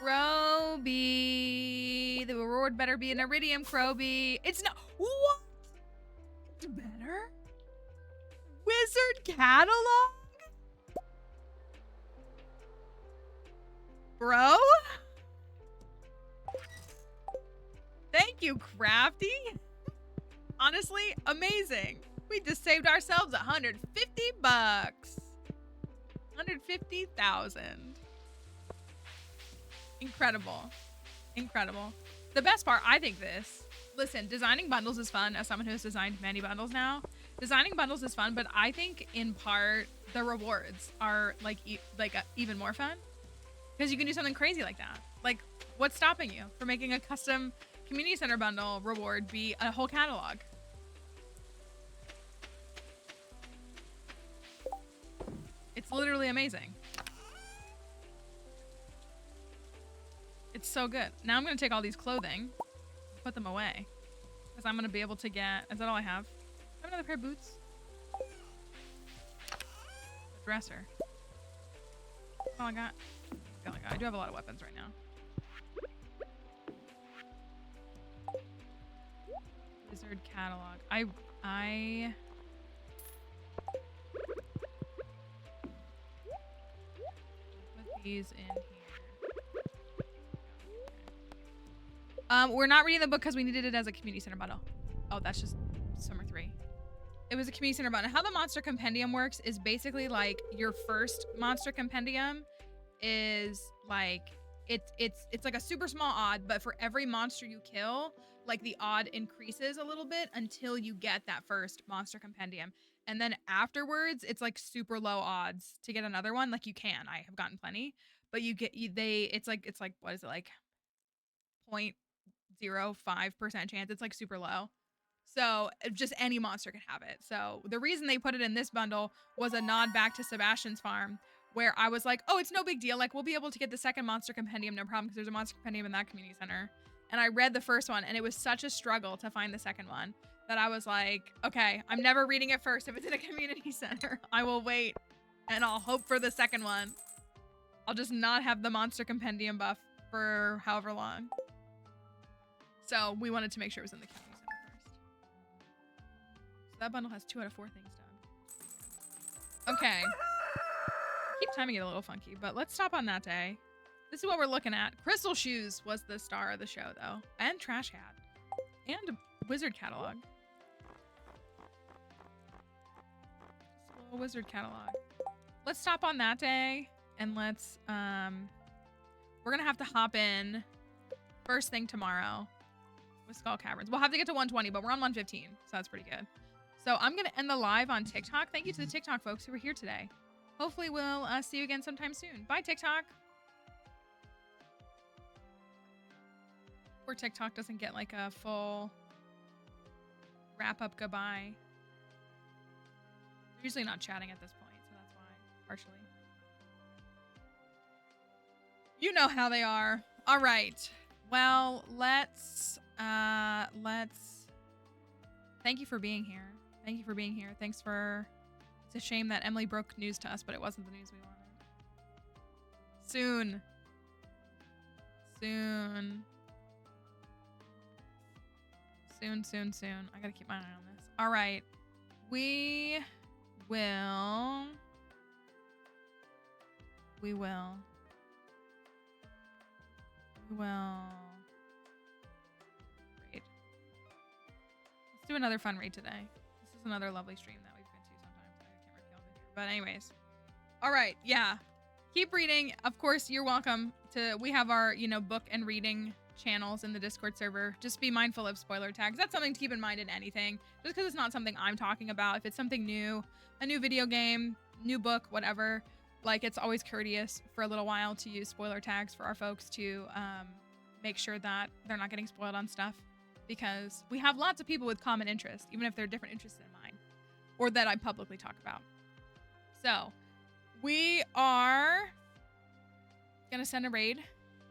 Croby. The reward better be an iridium, Croby. It's not. What? It's better? Wizard catalog? Bro? Thank you, Crafty. Honestly, amazing. We just saved ourselves 150 bucks. 150,000. Incredible. Incredible. The best part, I think listen, designing bundles is fun as someone who has designed many bundles now. Designing bundles is fun, but I think in part the rewards are like even more fun because you can do something crazy like that. Like, what's stopping you from making a custom community center bundle reward be a whole catalog? It's literally amazing. It's so good. Now I'm going to take all these clothing, put them away, because I'm going to be able to get... Is that all I have? I have another pair of boots. A dresser. That's all I got. That's all I got. I do have a lot of weapons right now. Wizard catalog. I put these in here. We're not reading the book because we needed it as a community center bundle. Oh, that's just summer 3. It was a community center bundle. How the monster compendium works is basically like your first monster compendium is like it's like a super small odd, but for every monster you kill, like the odd increases a little bit until you get that first monster compendium. And then afterwards, it's like super low odds to get another one. Like you can, I have gotten plenty, but it's like what is it, like 0.05% chance. It's like super low. So just any monster can have it. So the reason they put it in this bundle was a nod back to Sebastian's farm, where I was like, oh, it's no big deal. Like, we'll be able to get the second monster compendium, no problem, because there's a monster compendium in that community center. And I read the first one, and it was such a struggle to find the second one that I was like, okay, I'm never reading it first if it's in a community center. I will wait, and I'll hope for the second one. I'll just not have the monster compendium buff for however long. So we wanted to make sure it was in the community center first. So that bundle has 2 out of 4 things done. Okay. Keep timing it a little funky, but let's stop on that day. This is what we're looking at. Crystal Shoes was the star of the show, though. And Trash Hat. And Wizard Catalog. Slow Wizard Catalog. Let's stop on that day, and let's, we're gonna have to hop in first thing tomorrow with Skull Caverns. We'll have to get to 120, but we're on 115, so that's pretty good. So I'm gonna end the live on TikTok. Thank you to the TikTok folks who were here today. Hopefully we'll see you again sometime soon. Bye, TikTok. Poor TikTok doesn't get like a full wrap-up goodbye. They're usually not chatting at this point, so that's why, partially. You know how they are. All right. Well, let's thank you for being here. Thank you for being here. Thanks for... It's a shame that Emily broke news to us, but it wasn't the news we wanted. Soon. Soon. Soon, soon, soon. I gotta keep my eye on this. All right. We will... Raid. Let's do another fun raid today. This is another lovely stream that we've been to sometimes. I can't remember if y'all been here. But anyways. All right. Yeah. Keep reading. Of course, you're welcome to... We have our, book and reading channels in the Discord server. Just be mindful of spoiler tags. That's something to keep in mind in anything. Just because it's not something I'm talking about. If it's something new, a new video game, new book, whatever... Like, it's always courteous for a little while to use spoiler tags for our folks to make sure that they're not getting spoiled on stuff. Because we have lots of people with common interests, even if they're different interests than mine. Or that I publicly talk about. So, we are going to send a raid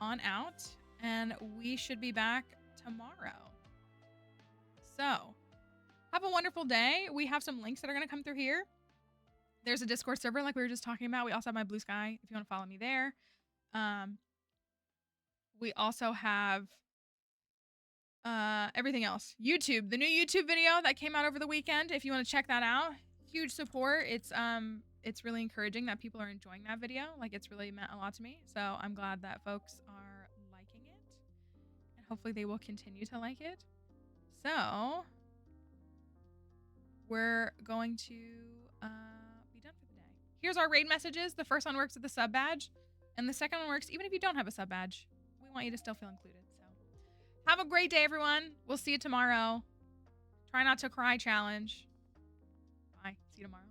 on out. And we should be back tomorrow. So, have a wonderful day. We have some links that are going to come through here. There's a Discord server like we were just talking about. We also have my Blue Sky if you want to follow me there. We also have everything else. YouTube, the new YouTube video that came out over the weekend. If you want to check that out, huge support. It's really encouraging that people are enjoying that video. Like, it's really meant a lot to me. So I'm glad that folks are liking it, and hopefully they will continue to like it. So we're going to be done for the day. Here's our raid messages. The first one works with the sub badge, and the second one works even if you don't have a sub badge. We want you to still feel included. So have a great day, everyone. We'll see you tomorrow. Try not to cry challenge. Bye. See you tomorrow.